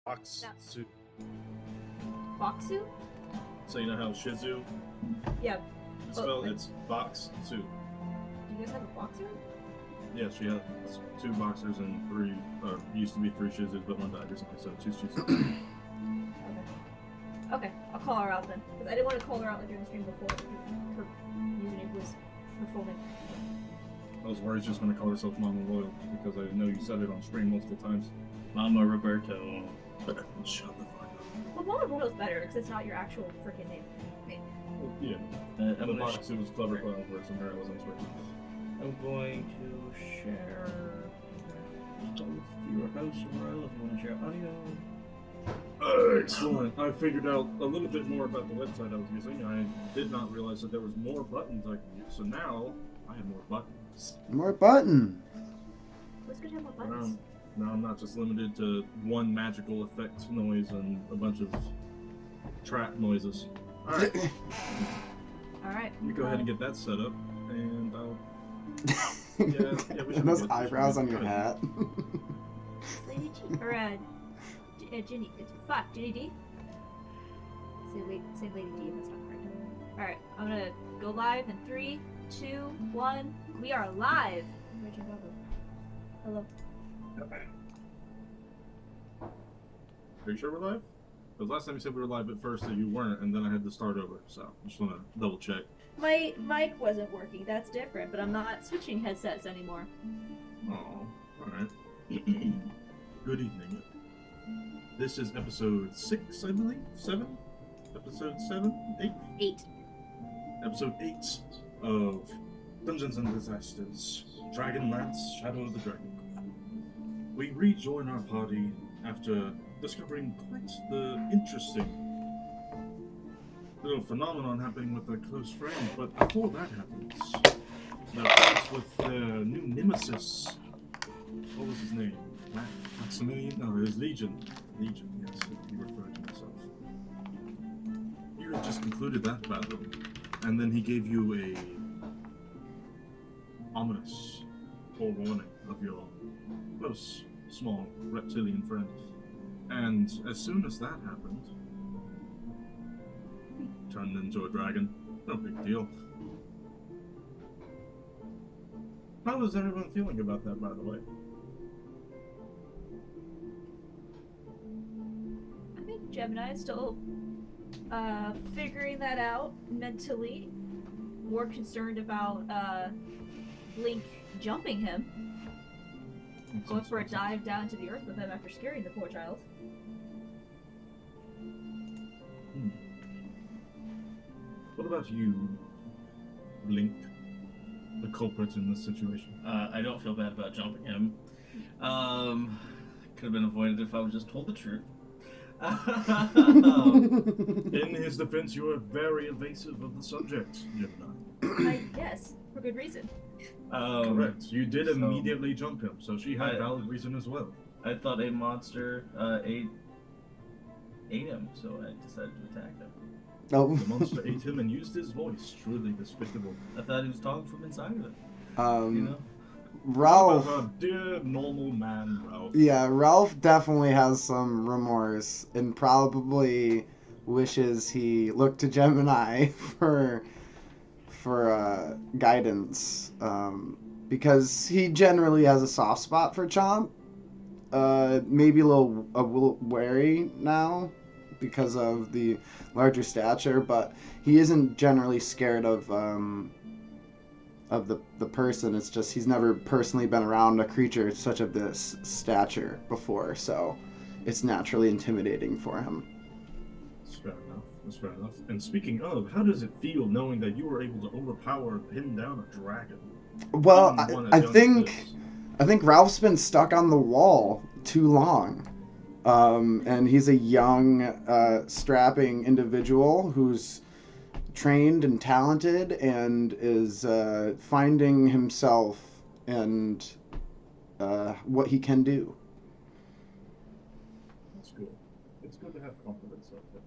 Box No. suit. Boxu? So you know how Shih Tzu Yeah. is spelled? It's box suit. Do you guys have a boxer? Yeah, she has 2 boxers and 3, or used to be 3 Shih Tzus, but one died recently, so 2 Shih Tzus. Okay, I'll call her out then. Because I didn't want to call her out like during the stream before her username was her full name. I was worried she was going to call herself Mama Royal, because I know you said it on stream multiple times. Mama Roberto. Shut the fuck up. Well, Mama Royal's better because it's not your actual freaking name. Well, yeah, I'm the gonna box suit was clever clown for some it wasn't expected. I'm going to share both your host URL if you want to share audio. Excellent. I figured out a little bit more about the website I was using. I did not realize that there was more buttons I could use, so now I have more buttons. More button. What's good to have more buttons? Now I'm not just limited to one magical effect noise and a bunch of trap noises. Alright, Alright. you go ahead and get that set up, and I'll... we should And be those good. eyebrows on your Good. hat. Lady G. Or, Ginny. Fuck, Ginny D? Say Lady D, that's not correct. Alright, I'm gonna go live in 3, 2, 1. We are live! Where'd you go? Hello. Are you sure we're live? Because last time you said we were live at first that you weren't, and then I had to start over, so I just want to double check. My mic wasn't working, that's different, but I'm not switching headsets anymore. Oh, alright. Good evening. This is episode 6, I believe? 7? Episode 7? 8? 8. Episode 8 of Dungeons and Disasters, Dragonlance, Shadow of the Dragon. We rejoin our party after discovering quite the interesting little phenomenon happening with our close friend, but before that happens, they're faced with their new nemesis. What was his name? Maximilian? No, it was Legion. Legion, yes, he referred to himself. You had just concluded that battle, and then he gave you a ominous forewarning of your close, small reptilian friend. And as soon as that happened, he turned into a dragon. No big deal. How is everyone feeling about that, by the way? I think Gemini is still figuring that out mentally. More concerned about Link jumping him. Going for a dive down to the earth with him after scaring the poor child. What about you, Link, the culprit in this situation? I don't feel bad about jumping him. Could have been avoided if I was just told the truth. In his defense, you are very evasive of the subject, Gemini. Yes, for good reason. Correct. You did so- immediately jump him, so she had I- valid reason as well. I thought a monster ate him, so I decided to attack him. Oh. The monster ate him and used his voice. Truly despicable. I thought he was talking from inside of it. You know? Ralph. What about our dear normal man, Ralph? Yeah, Ralph definitely has some remorse and probably wishes he looked to Gemini for guidance, because he generally has a soft spot for Chomp. Maybe a little wary now because of the larger stature, but he isn't generally scared of the person. It's just he's never personally been around a creature such of this stature before, so it's naturally intimidating for him. That's fair enough. That's fair enough. And speaking of, how does it feel knowing that you were able to overpower and pin down a dragon? Well, Even one as I young as think this? Ralph's been stuck on the wall too long. And he's a young, strapping individual who's trained and talented and is finding himself and what he can do. That's good. It's good to have confidence like that.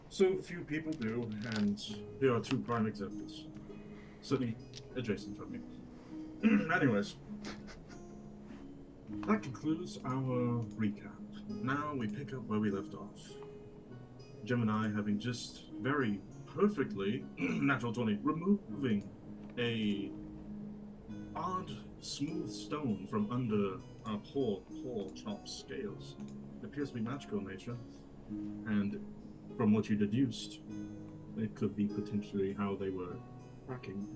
So few people do, and here are 2 prime examples. Sitting adjacent from me. Anyways, that concludes our recap. Now we pick up where we left off. Gemini having just very perfectly, natural 20, removing a odd, smooth stone from under poor Chop's scales. It appears to be magical in nature, and from what you deduced, it could be potentially how they were tracking.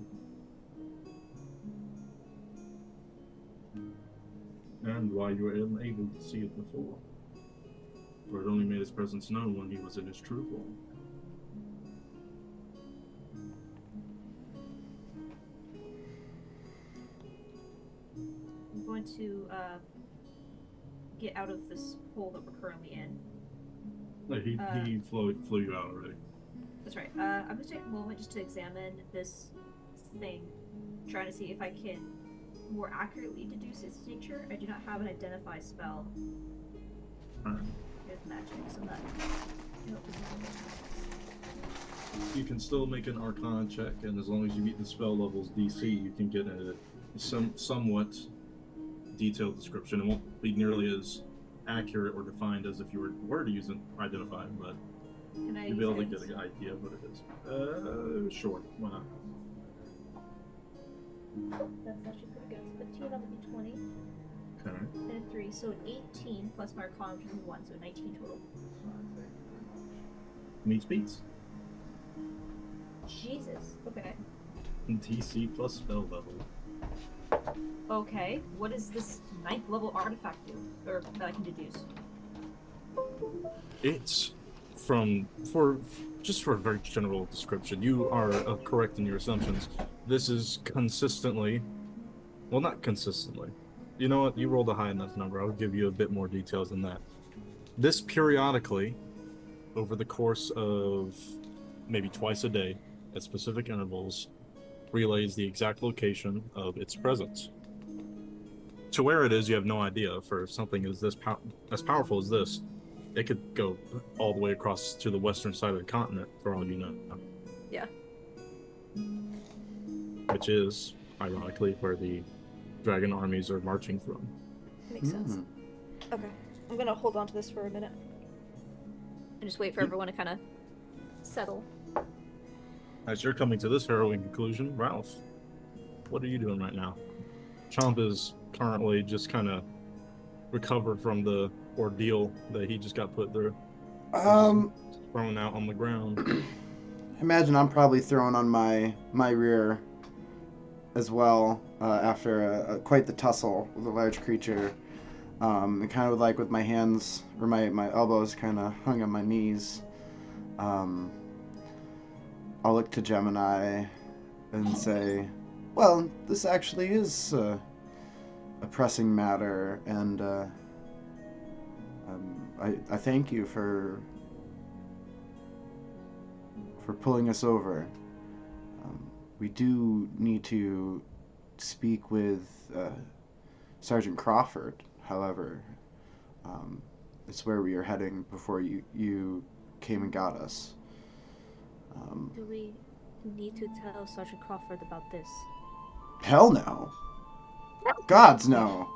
And why you were unable to see it before. For it only made his presence known when he was in his true form. I'm going to get out of this hole that we're currently in. He flew you out already. That's right. I'm going to take a moment just to examine this thing, trying to see if I can more accurately deduce its nature. I do not have an identify spell with magic, so that You can still make an Arcana check, and as long as you meet the spell level's DC, you can get a somewhat detailed description. It won't be nearly as accurate or defined as if you were to use an identify, but you'll be able to get an idea of what it is. Sure, why not? That's actually pretty good. It's 15 on the d20. Okay. And a 3, so 18 plus my Arcana, which is 1, so 19 total. Meets beats. Jesus. Okay. DC plus spell level. Okay. What does this 9th level artifact do? Or that I can deduce? It's just for a very general description. You are correct in your assumptions. This is consistently, well, not consistently. You know what? You rolled a high enough number. I'll give you a bit more details than that. This periodically, over the course of maybe twice a day, at specific intervals, relays the exact location of its presence. To where it is, you have no idea. For something as as powerful as this, it could go all the way across to the western side of the continent, for all you know. Yeah. Which is, ironically, where the dragon armies are marching from. Makes sense. Okay. I'm gonna hold on to this for a minute. And just wait for everyone to kind of settle. As you're coming to this harrowing conclusion, Ralph, what are you doing right now? Chomp is currently just kind of recover from the ordeal that he just got put through. Thrown out on the ground. Imagine I'm probably thrown on my rear as well after quite the tussle with a large creature. And kind of like with my hands or my elbows kind of hung on my knees. I'll look to Gemini and say, well, this actually is a pressing matter, and I thank you for pulling us over. We do need to speak with Sergeant Crawford, however. It's where we are heading before you came and got us. Do we need to tell Sergeant Crawford about this? Hell no. Gods no.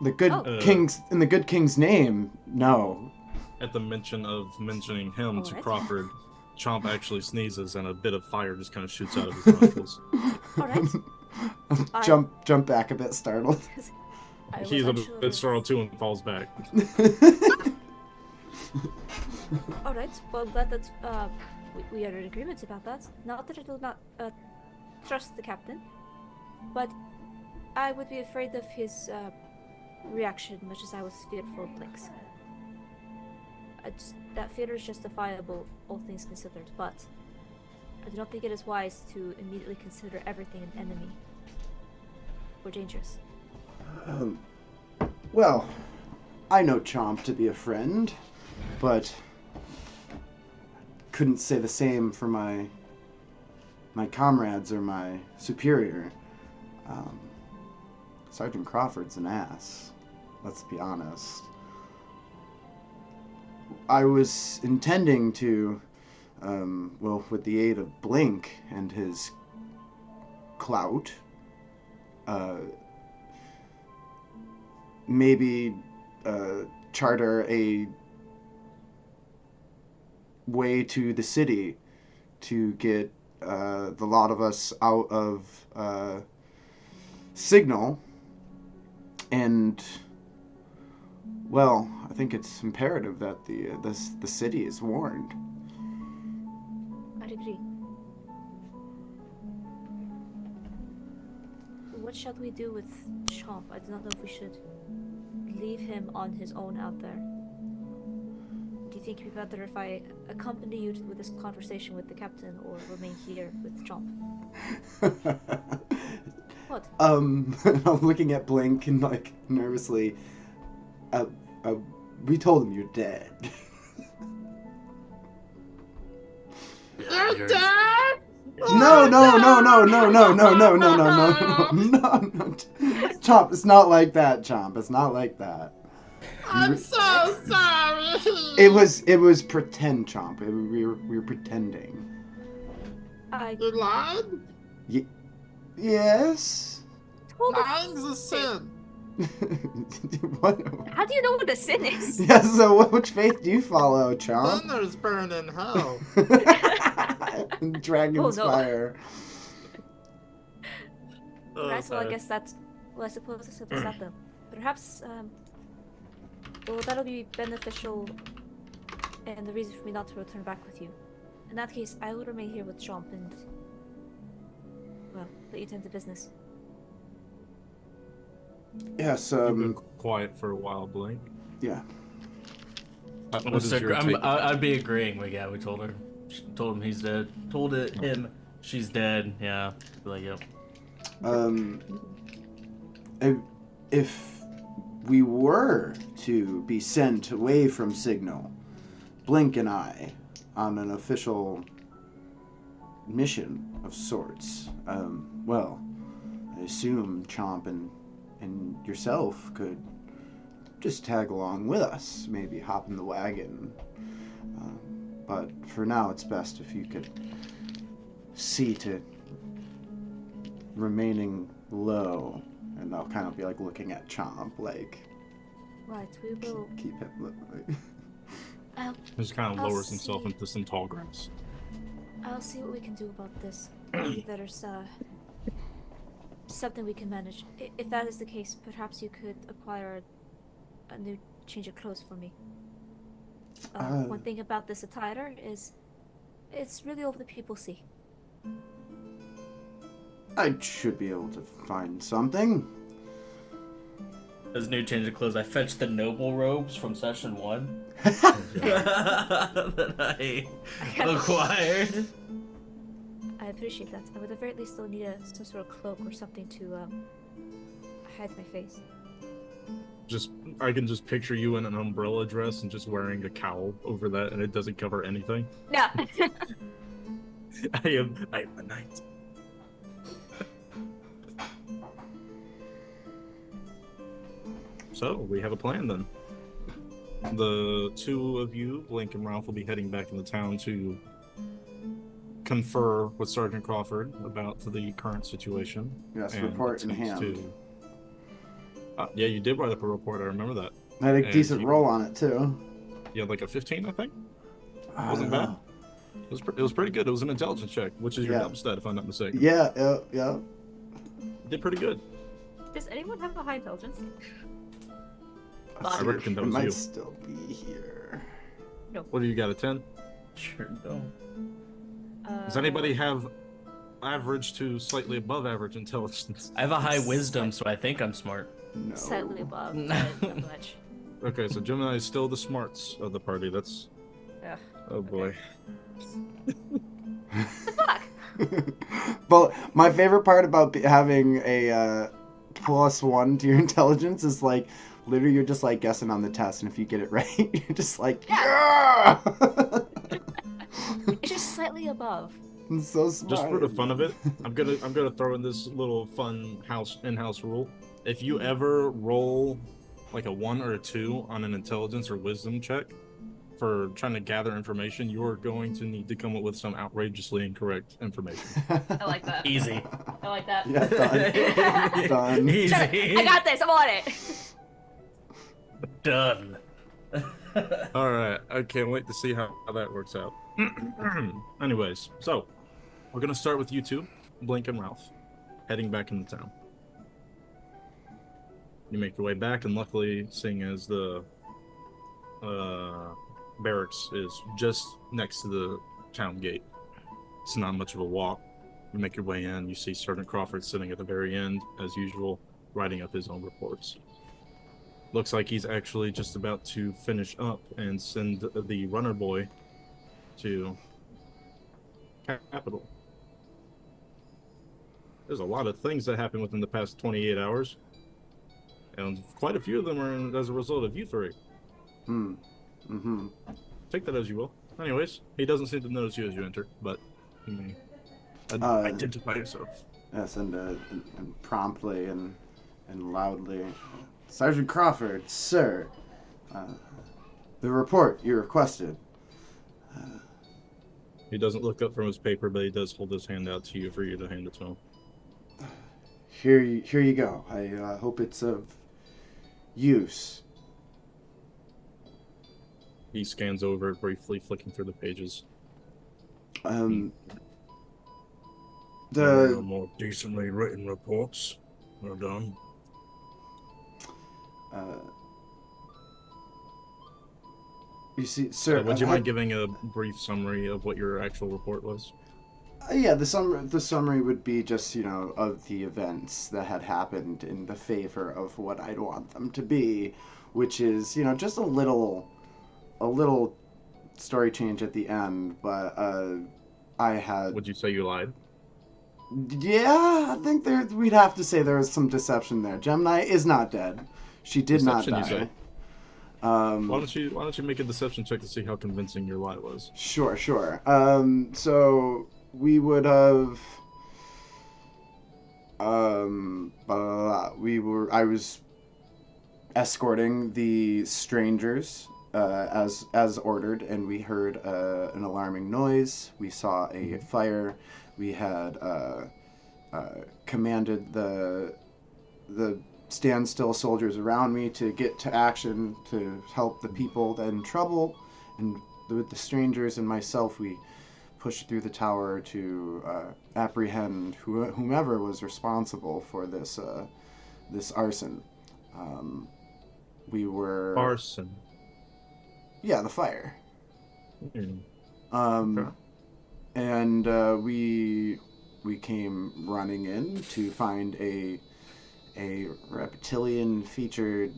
The good king's in the good king's name, no. At the mentioning him to Crawford, Chomp actually sneezes and a bit of fire just kind of shoots out of his nostrils. Alright. Jump back a bit startled. He's a bit startled too and falls back. Alright, well, I'm glad that we are in agreement about that. Not that I do not trust the captain, but I would be afraid of his reaction, much as I was fearful of Blix. That fear is justifiable, all things considered, but I do not think it is wise to immediately consider everything an enemy or dangerous. Well, I know Chomp to be a friend, but couldn't say the same for my comrades or my superior. Sergeant Crawford's an ass. Let's be honest. I was intending to, with the aid of Blink and his clout, maybe charter a way to the city to get the lot of us out of Signal. And, well, I think it's imperative that the city is warned. I'd agree. What shall we do with Chomp? I do not know if we should leave him on his own out there. Do you think it'd be better if I accompany you with this conversation with the captain, or remain here with Chomp? What? I'm looking at Blink and like nervously. We told him you're dead. You're dead? No. Chomp, it's not like that, Chomp. It's not like that. I'm so sorry. It was pretend, Chomp. We were pretending. You lied? Yes. Lying's a sin. What? How do you know what a sin is? Yeah, so which faith do you follow, Chomp? Sinners burn in hell. Dragon's Oh, no. fire. Right, well, I guess that's... Well, I suppose it's that then. Perhaps, well, that'll be beneficial and the reason for me not to return back with you. In that case, I will remain here with Chomp and... Well, let you tend to business. Yes, You've been quiet for a while, Blink. yeah. What is your take? I'd be agreeing. We told her. Told him he's dead. Told him she's dead. Yeah. Be like, yep. If we were to be sent away from Signal, Blink and I, on an official mission of sorts, well, I assume Chomp and yourself could just tag along with us, maybe hop in the wagon. But for now, it's best if you could see to remaining low, and I'll kind of be like looking at Chomp, like. Right, we will... Keep it. I'll He just kind of I'll lowers himself see. into some tall grass. I'll see what we can do about this. Maybe there's something we can manage. If that is the case, perhaps you could acquire a new change of clothes for me. One thing about this attire is it's really all the people see. I should be able to find something. As new change of clothes, I fetched the noble robes from session 1 that I acquired. I appreciate that. I would at the very least still need some sort of cloak or something to hide my face. I can just picture you in an umbrella dress and just wearing a cowl over that, and it doesn't cover anything. No. I am a knight. So we have a plan then. The two of you, Blink and Ralph, will be heading back into town to confer with Sergeant Crawford about the current situation. Yes, and report in attempt hand. Yeah, you did write up a report. I remember that. I had a And decent you- roll on it too. You had like a 15, I think. I Wasn't don't bad. know. It was pretty good. It was an intelligence check, which is your Yeah. dump stat, if I'm not mistaken. Yeah. Did pretty good. Does anyone have a high intelligence? I reckon that It was might you. still be here. What do you got, a 10? Sure don't. Does anybody have average to slightly above average intelligence? I have a high wisdom, so I think I'm smart. No. Slightly above. No. Not much. Okay, so Gemini is still the smarts of the party. That's... Ugh, Oh boy. fuck? But my favorite part about having a +1 to your intelligence is like literally you're just like guessing on the test, and if you get it right, you're just like yeah. It's just slightly above. I'm so smart. Just for the fun of it, I'm gonna throw in this little fun in-house rule. If you ever roll like a 1 or a 2 on an intelligence or wisdom check for trying to gather information, you're going to need to come up with some outrageously incorrect information. I like that. Easy. I like that. Yeah, done. Done. Easy. I got this. I'm on it. Done. All right, I can't wait to see how that works out. Anyways, so we're gonna start with you two, Blink and Ralph, heading back into town. You make your way back, and luckily, seeing as the barracks is just next to the town gate, it's not much of a walk. You make your way in, you see Sergeant Crawford sitting at the very end, as usual, writing up his own reports. Looks like he's actually just about to finish up and send the runner boy to Capital. There's a lot of things that happened within the past 28 hours. And quite a few of them are as a result of you three. Take that as you will. Anyways, he doesn't seem to notice you as you enter, but you may identify yourself. Yes, and promptly and loudly. Sergeant Crawford, sir. The report you requested. He doesn't look up from his paper, but he does hold his hand out to you for you to hand it to him. Here you go. I hope it's of use. He scans over it briefly, flicking through the pages. The more decently written reports. Well done. You see, sir. Would you mind giving a brief summary of what your actual report was? Yeah, the summary would be just, of the events that had happened in the favor of what I'd want them to be, which is, just a little story change at the end, but I had... Would you say you lied? Yeah, I think we'd have to say there was some deception there. Gemini is not dead. She did Deception, not you die. say? Why don't you make a deception check to see how convincing your lie was? Sure. So we would have. I was escorting the strangers as ordered, and we heard an alarming noise. We saw a fire. We had commanded the standstill soldiers around me to get to action to help the people in trouble, and with the strangers and myself, we pushed through the tower to apprehend whomever was responsible for this arson. We were Arson. Yeah, the fire. Okay. And we came running in to find a reptilian-featured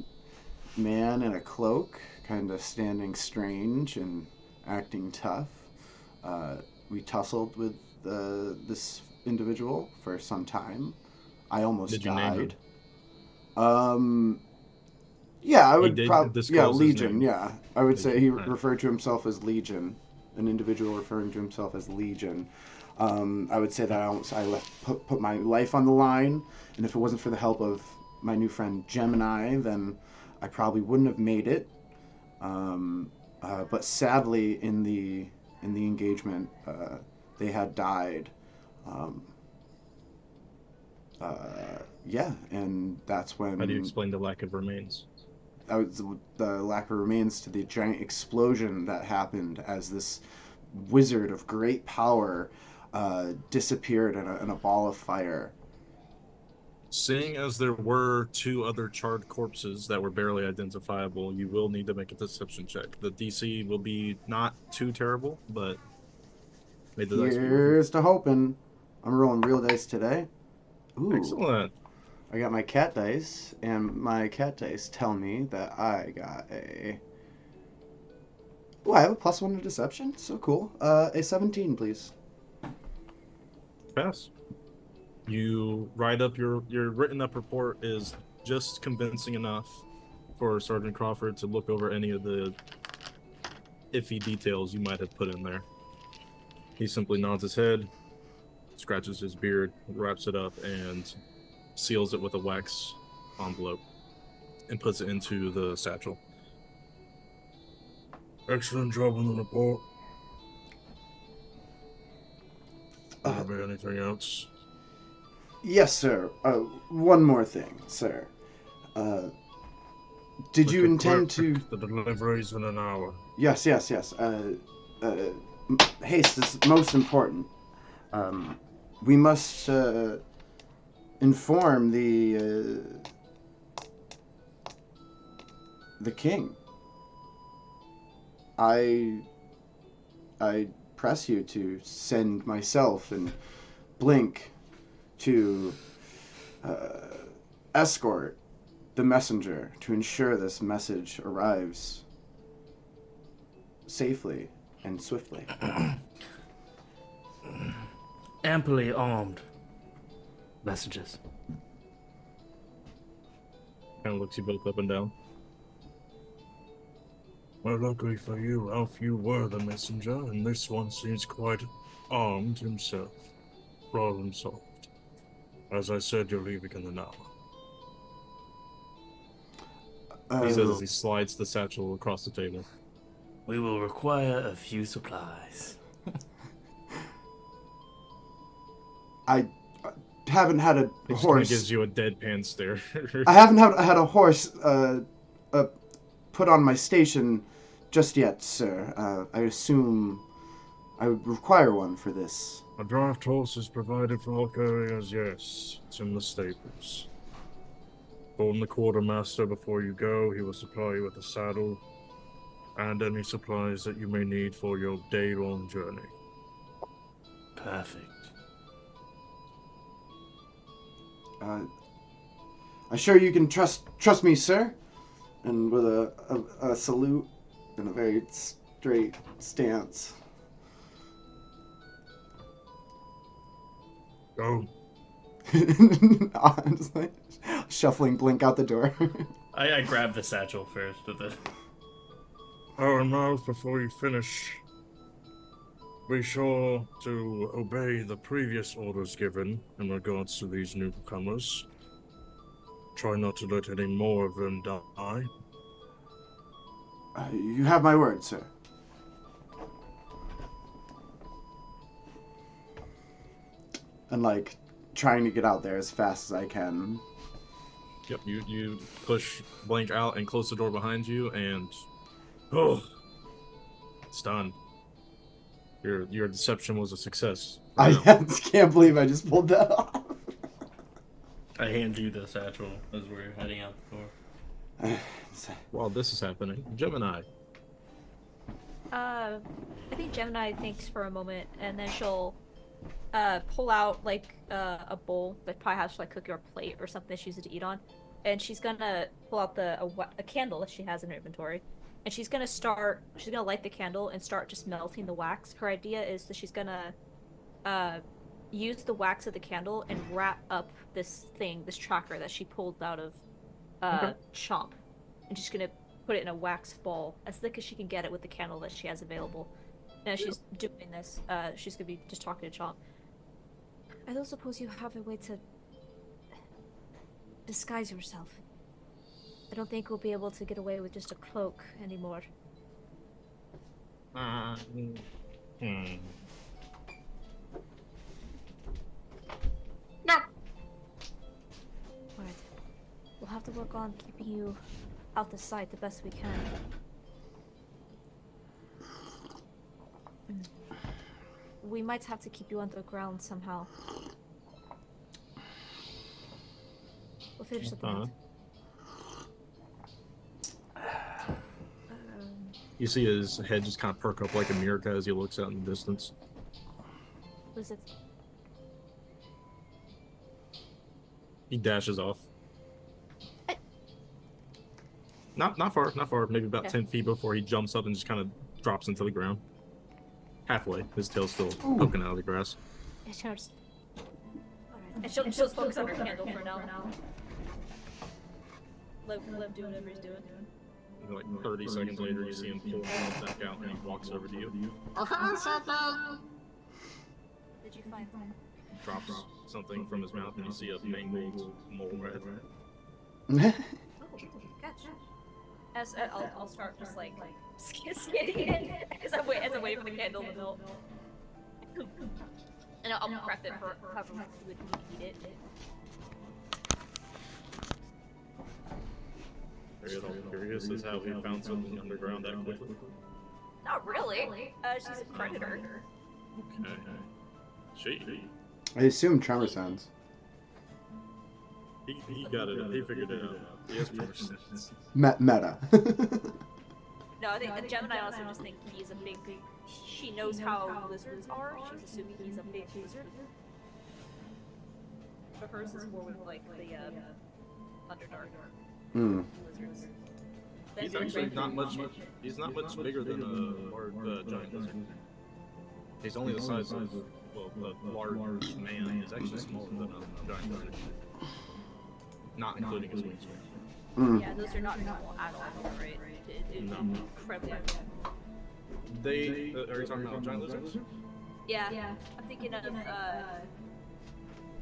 man in a cloak, kind of standing strange and acting tough. We tussled with this individual for some time. I almost Did you died. name him? Yeah, I would probably. Yeah, disclose his Legion. name. Yeah, I would say he Right. referred to himself as Legion. An individual referring to himself as Legion. I would say that I put my life on the line, and if it wasn't for the help of my new friend Gemini, then I probably wouldn't have made it. But sadly, in the engagement, they had died. Yeah, and that's when. How do you explain the lack of remains? The lack of remains to the giant explosion that happened as this wizard of great power disappeared in a ball of fire. Seeing as there were two other charred corpses that were barely identifiable, you will need to make a deception check. The DC will be not too terrible, but may the dice be with you. Here's to hoping. I'm rolling real dice today. Ooh. Excellent. I got my cat dice, and my cat dice tell me that I got a... Oh, I have a +1 to deception? So cool. A 17, please. Pass. You write up your written up report is just convincing enough for Sergeant Crawford to look over any of the iffy details you might have put in there. He simply nods his head, scratches his beard, wraps it up, and seals it with a wax envelope and puts it into the satchel. Excellent job on the report. Will there be anything else? Yes, sir. One more thing, sir. Did Make you it intend to? quick. The delivery's in an hour. Yes. Haste is most important. We must inform the king. I press you to send myself and Blink to escort the messenger to ensure this message arrives safely and swiftly. Amply armed messengers. Kind of looks you both up and down. Well, luckily for you, Ralph, you were the messenger, and this one seems quite armed himself. Problem solved. As I said, you're leaving in an hour. He says as he slides the satchel across the table. We will require a few supplies. I haven't had a It horse. gives you a deadpan stare. I haven't had a horse put on my station just yet, sir. I assume I would require one for this. A draft horse is provided for all couriers, yes. It's in the stables. Inform the quartermaster before you go. He will supply you with a saddle and any supplies that you may need for your day-long journey. Perfect. I'm sure you can trust me, sir. And with a salute and a very straight stance. Go. Honestly, shuffling Blink out the door. I grabbed the satchel first with it. Oh, and Miles, before you finish, be sure to obey the previous orders given in regards to these newcomers. Try not to let any more of them die. You have my word, sir. And trying to get out there as fast as I can. Yep, you push Blank out and close the door behind you, and it's done. Your deception was a success. I can't believe I just pulled that off. I hand you the satchel as we're heading out the door. While this is happening, Gemini. I think Gemini thinks for a moment, and then she'll pull out a bowl that probably has cookie or plate or something she uses to eat on, and she's gonna pull out a candle that she has in her inventory, and she's gonna light the candle and start just melting the wax. Her idea is that she's gonna use the wax of the candle and wrap up this tracker that she pulled out of Chomp, and she's gonna put it in a wax ball as thick as she can get it with the candle that she has available. And as she's doing this, she's gonna be just talking to Chomp. I don't suppose you have a way to disguise yourself. I don't think we'll be able to get away with just a cloak anymore. No. Right. We'll have to work on keeping you out of sight the best we can. We might have to keep you underground somehow. We'll finish something. You see his head just kind of perk up like a mirror as he looks out in the distance. What is it? He dashes off. Not far, maybe about 10 feet before he jumps up and just kind of drops into the ground. Halfway, his tail's still poking out of the grass. Yeah, and she'll just focus on her candle for now. Let do whatever he's doing. Like 30 seconds later, you see him pull himself back out and he walks over to you. Did you find something? Drops something from his mouth and you see a mangled mole rat. Oh, gotcha. As I'll start just skinning it as I'm waiting for the candle to melt. And I'll prep it for however much you would eat it. Are you at all curious as how he found something underground that quickly? Not really. She's a predator. Okay. She? I assume tremor sense. He got it. He figured it out. He has tremor sense. Meta. No, I think the Gemini also just think he's a big. She knows how lizards are. She's assuming he's a big lizard. But hers is more with like the Underdark lizards. He's actually not much. He's not much bigger than a large giant lizard. He's only the size of the large man. He's actually smaller than a giant lizard, not including his wingspan. Yeah, those are not normal at all, right? No. Incredibly. They are you talking about giant lizards? Yeah, I'm thinking of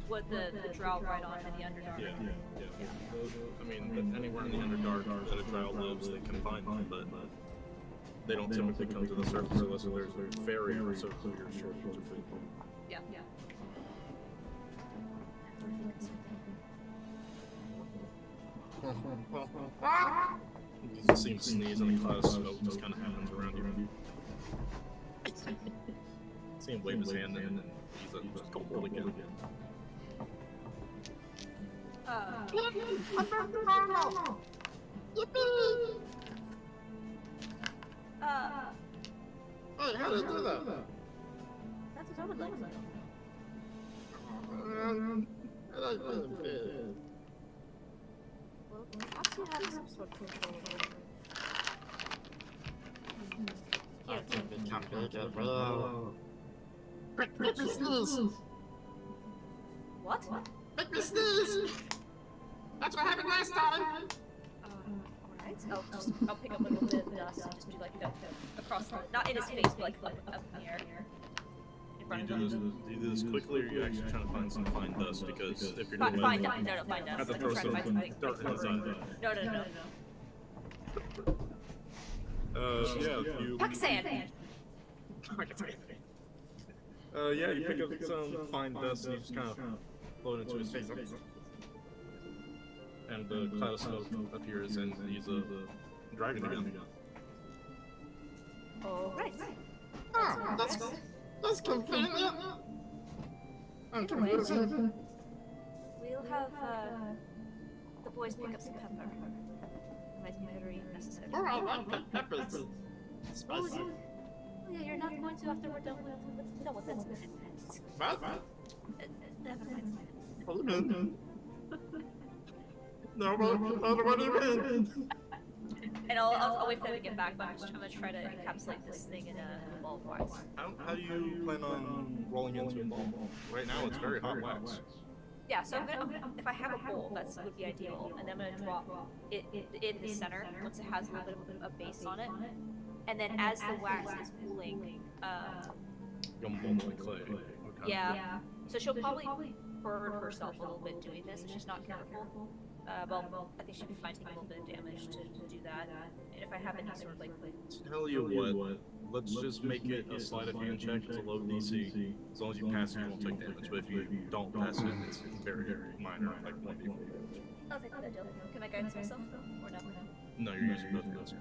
what the drow ride on in the Underdark. Yeah. I mean, anywhere in the Underdark that a drow lives, they can find them, but they don't typically come to the surface unless there's a very so clear shortage of food. Yeah. You see him sneeze and a cloud of smoke just kind of happens around you. See him wave his hand and then he's a cold again. Hey, how did you do that? That's what I would like to know. Well, perhaps you have some sort of control over it. I can become bigger, bro. Quick, make me sneeze! What? Make me sneeze! That's what happened last time! Alright. I'll pick up a little bit of dust and just do like that across the, not in his face, but like up in the air. In front Do of you him. do this quickly, or are you actually trying to find some fine dust? Because if you're doing Fine dust. No, fine dust. have to I'm throw trying to find some something. dirt in his eye. No. You... Quicksand! You pick up some fine dust and you just kind of blow it into his face. And the cloud of smoke appears and he's a dragon again. Alright. Oh, that's convenient! I'm confusing. We'll have the boys pick up some pepper. Might be very necessary. Oh, I like peppers. Spicy. Oh yeah, you're not going to after we're done with it. What? Never mind. What do you mean? No, what do you mean? And I'll wait for them to get back, but I'm gonna try to encapsulate this thing in a ball of wax. How do you plan on rolling into a ball? Right now it's very hot wax. Yeah, so I'm gonna, if I have a bowl, that would be ideal, and then I'm gonna drop it in the center once it has a little bit of a base on it. And then as the wax is cooling, You'll mold like clay. Okay. yeah. So she'll probably burn herself a little bit doing this if she's not careful. Well, I think she'd be fine taking a little bit of damage to do that. And if I have any sort of like... Tell you what, let's just make it a sleight of hand check. It's a low DC. As long as you pass it, you won't take damage. But if you don't pass it, it's very minor, like 1d4 damage. I'll take that deal. Can I guidance myself though, or no? No, you're using both of those.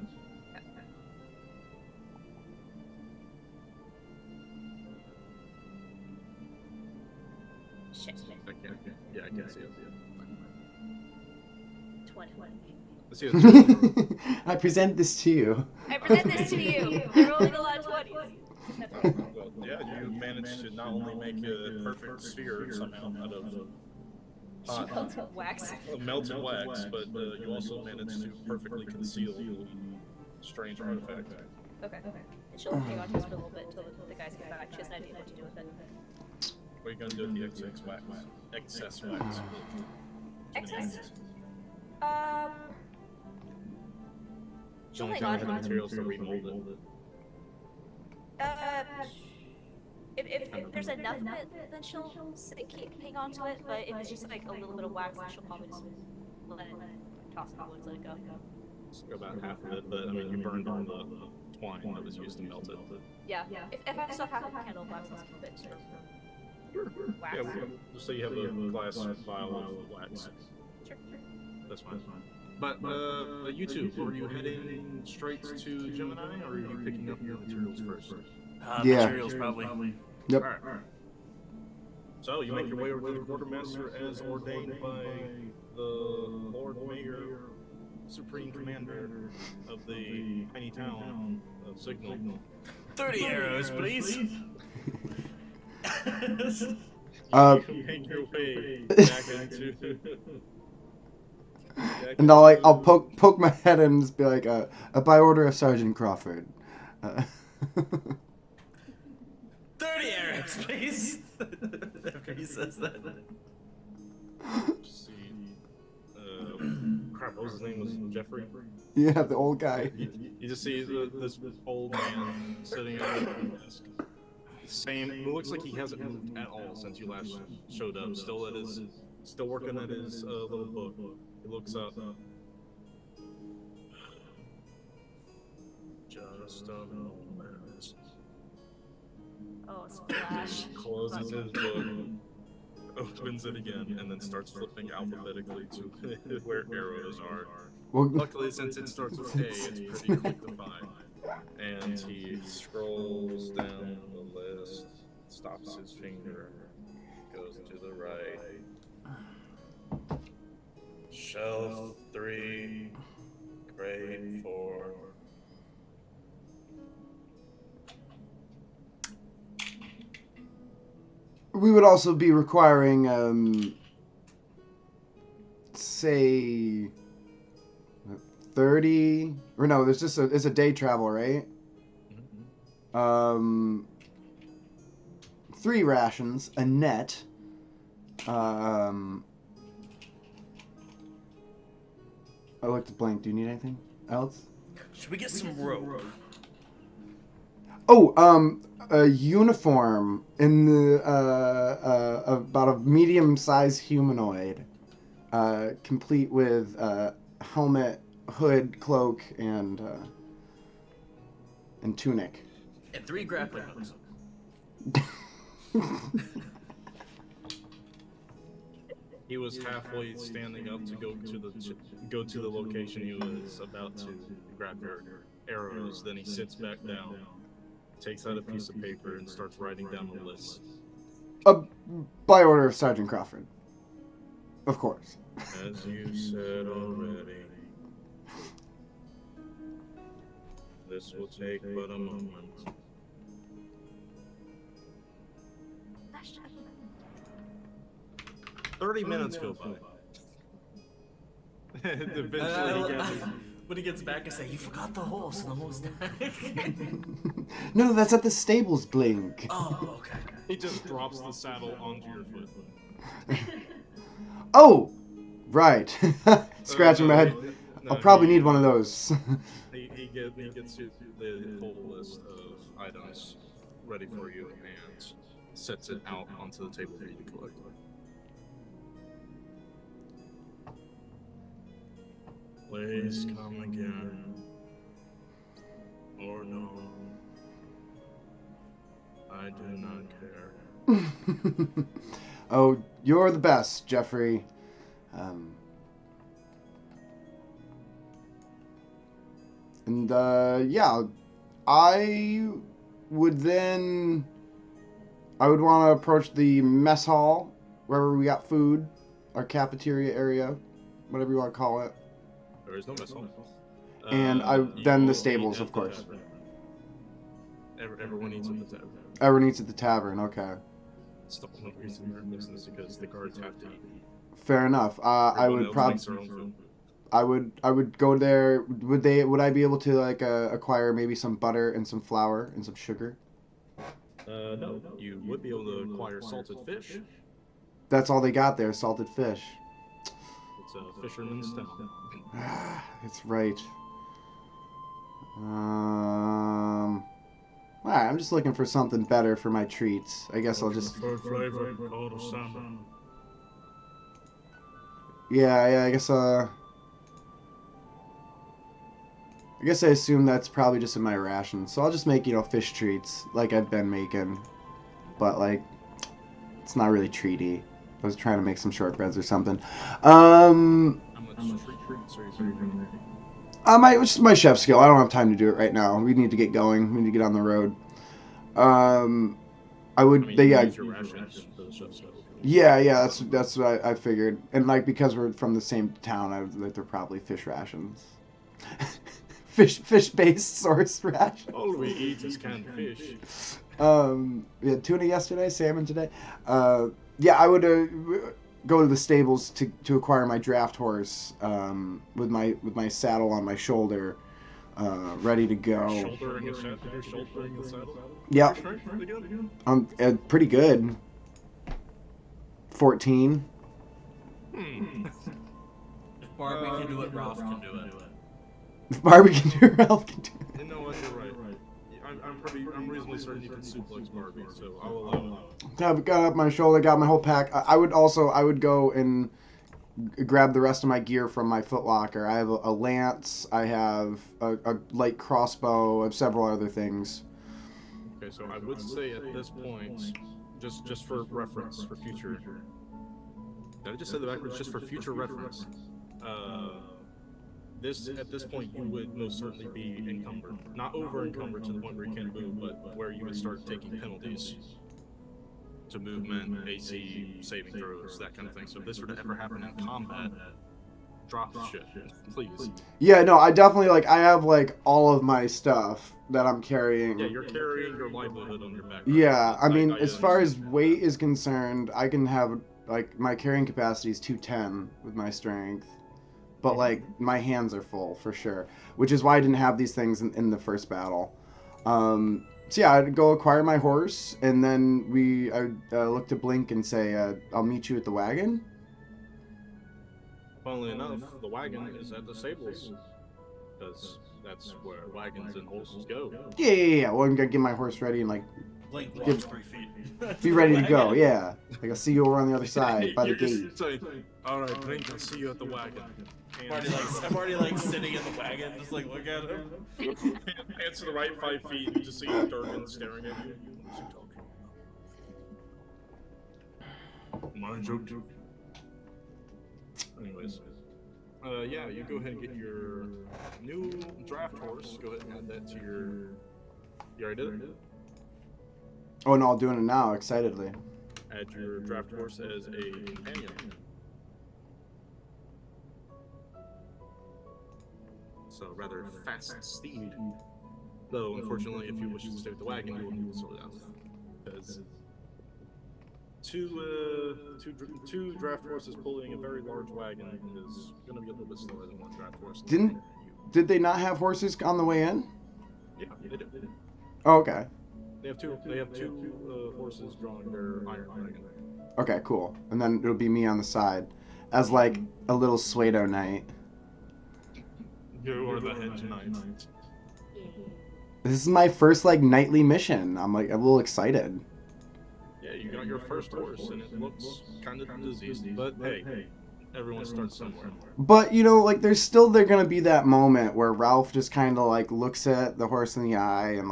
Shit. I can see it. 20. Let's see it. I present this to you. I present this to you. You're rolling a lot of 20s. That's right. Well, yeah, you managed to not only make a perfect sphere somehow out of Melted wax. melted wax, but you also managed to perfectly conceal the strange artifact. Okay. And she'll hang on to this for a little bit until the guys get back. She has an idea what to do with it. What are you gonna do with the excess wax? Excess wax. Excess? She She'll only hang kind of on. have the materials to remold it. If there's enough of it, then she'll hang on to it. But if it's just like a little bit of wax, then she'll probably just let it toss in the woods, let it go. Just about half of it, but I mean, you burned all the twine that was used to melt it. Yeah. If I still have a candle wax, let's keep it for wax. Yeah, just so you have a glass vial of wax. Sure. That's fine. But you two, were you heading straight to Gemini, or are you picking up your materials first? Yeah. Materials probably. Yep. All right. So you make your way over to the quartermaster as ordained by the Lord Mayor, Supreme Commander of the tiny town of Signal. 30 arrows, please. You make your way back into. And I'll poke my head in and just be like, by order of Sergeant Crawford. 30 arrows, please. After he says that. See, crap, what was his name? Was Jeffrey? Yeah, the old guy. You just see this old man sitting at a desk. Same. It looks like he hasn't moved at all since you last showed up. Still working at his little book. He looks up. Just a moment. Oh, it's Flash. Closes his book, opens it again, and then starts flipping alphabetically to where arrows are. Well, Luckily, since it starts with A, it's pretty quick to find. And he scrolls down the list, stops his finger, goes to the right. Shelf 3, grade 4. we would also be requiring, say, 30, or no, there's just it's a day travel, right? 3 rations, a net, I looked blank. Do you need anything else? Should we get some rope? Oh, a uniform in the about a medium-sized humanoid, complete with helmet, hood, cloak, and tunic. And 3 grappling hooks. He was halfway standing up to go to the location he was about to grab your arrows. Then he sits back down, takes out a piece of paper, and starts writing down the list. By order of Sergeant Crawford. Of course. As you said already, this will take but a moment. 30 minutes go by. Eventually, when he gets back, I say, "You forgot the horse in the horse tank." No, that's at the stables, Blink. Oh, okay. he just drops the saddle onto your foot. Oh, right. Scratching my head. I'll probably need one of those. He gets you the whole list of items ready for you and sets it out onto the table for you to collect. Please come again. Or no. I do not care. Oh, you're the best, Jeffrey. Yeah, I would want to approach the mess hall, wherever we got food, our cafeteria area, whatever you want to call it. There is no mess hall. And then the stables, of course. Everyone eats at the tavern. Everyone eats at the tavern, okay. It's the only reason they're in business because the guards have to eat. Fair enough. I would go there. Would I be able to acquire maybe some butter and some flour and some sugar? No. You would be able to acquire salted fish. That's all they got there, salted fish. It's a fisherman's town. That's right. Alright, I'm just looking for something better for my treats. I guess I'll just... flavor called a salmon. Yeah, I guess I assume that's probably just in my ration. So I'll just make, fish treats like I've been making. But, it's not really treaty. I was trying to make some shortbreads or something. How much street treats are you doing? It's just my chef skill. I don't have time to do it right now. We need to get going. We need to get on the road. I would. I mean, Yeah. use your rations for the chef stuff. Yeah. That's what I figured. And like because we're from the same town, I was like they're probably fish rations. fish-based source rations. All we eat is canned fish. We had tuna yesterday, salmon today. Yeah, I would go to the stables to acquire my draft horse with my saddle on my shoulder, ready to go. Shouldering a saddle? You're shouldering the saddle? Yep. Your strength pretty good? Pretty good. 14. If Barbie can do it, Ralph can do it. If Barbie can do it, Ralph can do it. You know what? You're right. I'm reasonably certain you can suplex Barbie, so I'll allow it. I've got up my shoulder, got my whole pack. I would go and grab the rest of my gear from my Foot Locker. I have a lance. I have a light crossbow. I have several other things. Okay, so I would say at this point, just for reference, for future. Did I just say the backwards? Just for future reference. At this point, you would most certainly be encumbered. Not over encumbered to the point where you can't move, but where you would start taking penalties to movement, AC, saving throws, that kind of thing. So if this were to ever happen in combat, drop shit, please. Yeah, no, I definitely I have all of my stuff that I'm carrying. Yeah, you're carrying your livelihood on your back. Yeah, I mean, as far as weight is concerned, I can have my carrying capacity is 210 with my strength. But my hands are full for sure, which is why I didn't have these things in the first battle. So yeah, I'd go acquire my horse, and then I look to Blink and say, "I'll meet you at the wagon." Funnily enough, the wagon is at the stables, because that's where wagons and horses go. Yeah. Well, I'm gonna get my horse ready and Blink walks 3 feet. be ready to go. Yeah, I'll see you over on the other side by the gate. All right, Blink, I'll see you at the wagon. I'm already sitting in the wagon, just look at him. Hands to the right 5 feet, just see Durgan staring at you. What's he talking? My joke. Anyways, yeah, you go ahead and get your new draft horse. Go ahead and add that to your. You already did it? Oh no, I'm doing it now, excitedly. Add your draft horse as a companion. So rather fast steed. Though, unfortunately, if you wish to stay with the wagon, you will need to slow down. Because two draft horses pulling a very large wagon is going to be a little bit slower than one draft horse. Did they not have horses on the way in? Yeah, they did. Oh, okay. They have two horses drawing their iron wagon. Okay, cool. And then it'll be me on the side, as a little Suedo knight. You are the head tonight. This is my first nightly mission. I'm a little excited. Yeah, you got your first horse, and it looks kind of diseased, but hey, everyone starts somewhere. But there's still gonna be that moment where Ralph just kind of looks at the horse in the eye and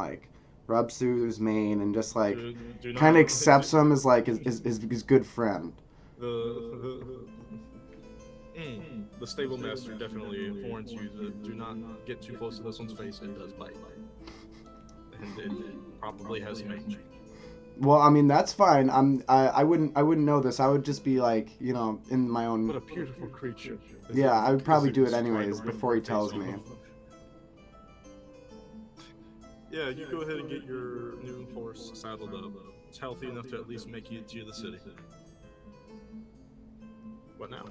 rubs through his mane and just kind of accepts him as his good friend. The stable master definitely warns you to do not get too close to this one's face. It does bite, and it probably has mange. Well, I mean that's fine. I wouldn't know this. I would just be in my own. What a beautiful creature. Yeah, I would probably do it anyways before he tells me. Yeah, you go ahead and get your new horse saddled up. It's healthy enough to at least make it to the city. What now?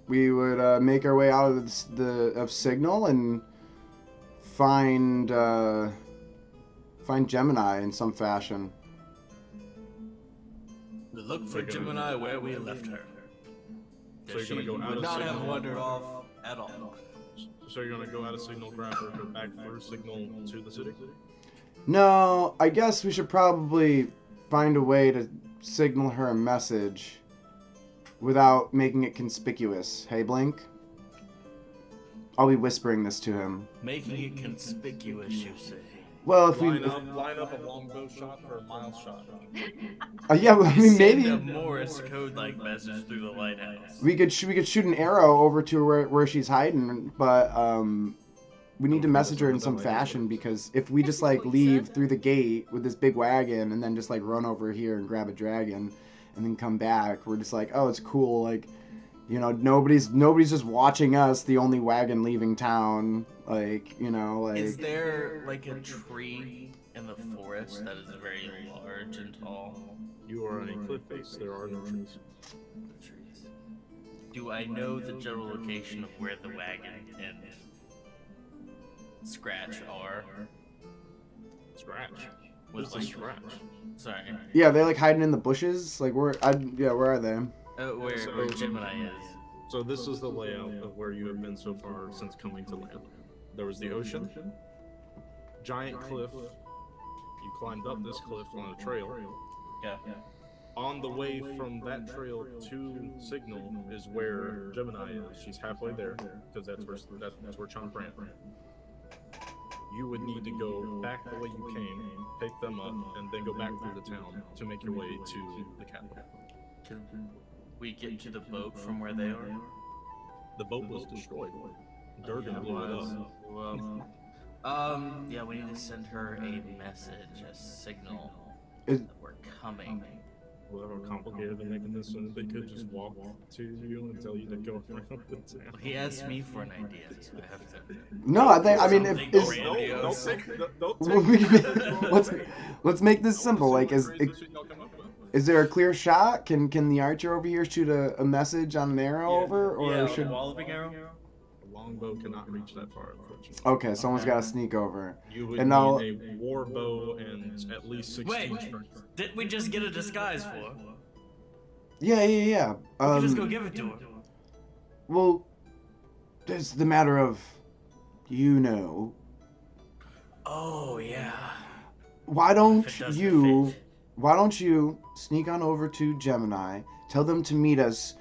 We would make our way out of Signal and find Gemini in some fashion. We look for Gemini where we left her. So you're gonna go out would of not Signal? have wandered off at all. So you're gonna go out of Signal, grab her, go back through Signal to the city? No, I guess we should probably find a way to signal her a message without making it conspicuous. Hey, Blink? I'll be whispering this to him. Making it conspicuous, you say? Well, if line up a longbow shot for a mile shot. yeah, well, I You mean, send maybe a Morse code like message through the lighthouse. we could shoot an arrow over to where she's hiding, but we need to message her in some fashion, because if we just like leave through the gate with this big wagon and then just like run over here and grab a dragon and then come back, we're just like, oh, it's cool, like, you know, nobody's just watching us, the only wagon leaving town, like, you know, like. Is there like a tree in the forest that is very large and tall? You are on a cliff face. There are no trees. Do I know the general location of where the wagon and Scratch are? Scratch. Was What's like Scratch? Sorry. Yeah, they're like hiding in the bushes. Like where are they? Where Gemini is. So this is the layout of where you have been so far since coming to land. There was the ocean, giant cliff. You climbed up this cliff on a trail. Yeah. On the way from that trail to Signal is where Gemini is. She's halfway there because that's where Chomp ran. You would need to go back the way you came, pick them up, and then go back through the town to make your way to the capital. Can we get to the boat from where they are? The boat was destroyed. Durgan blew it up. Well, yeah, we need to send her a message, a signal that we're coming. Whatever complicated than making this one, they could just walk to you and tell you to go around the town. He asked me for an idea, so I have to. No, I mean, let's make this simple. Like, is there a clear shot? Can the archer over here shoot a message on an arrow over, or should a walloping arrow? A longbow cannot reach that far, unfortunately. Okay, someone's got to sneak over. You would and need a war bow and at least 16 strength. Didn't we just get a disguise for her? Yeah. We can just go give it to her. Well, there's the matter of, you know. Oh yeah. Why don't you sneak on over to Gemini, tell them to meet us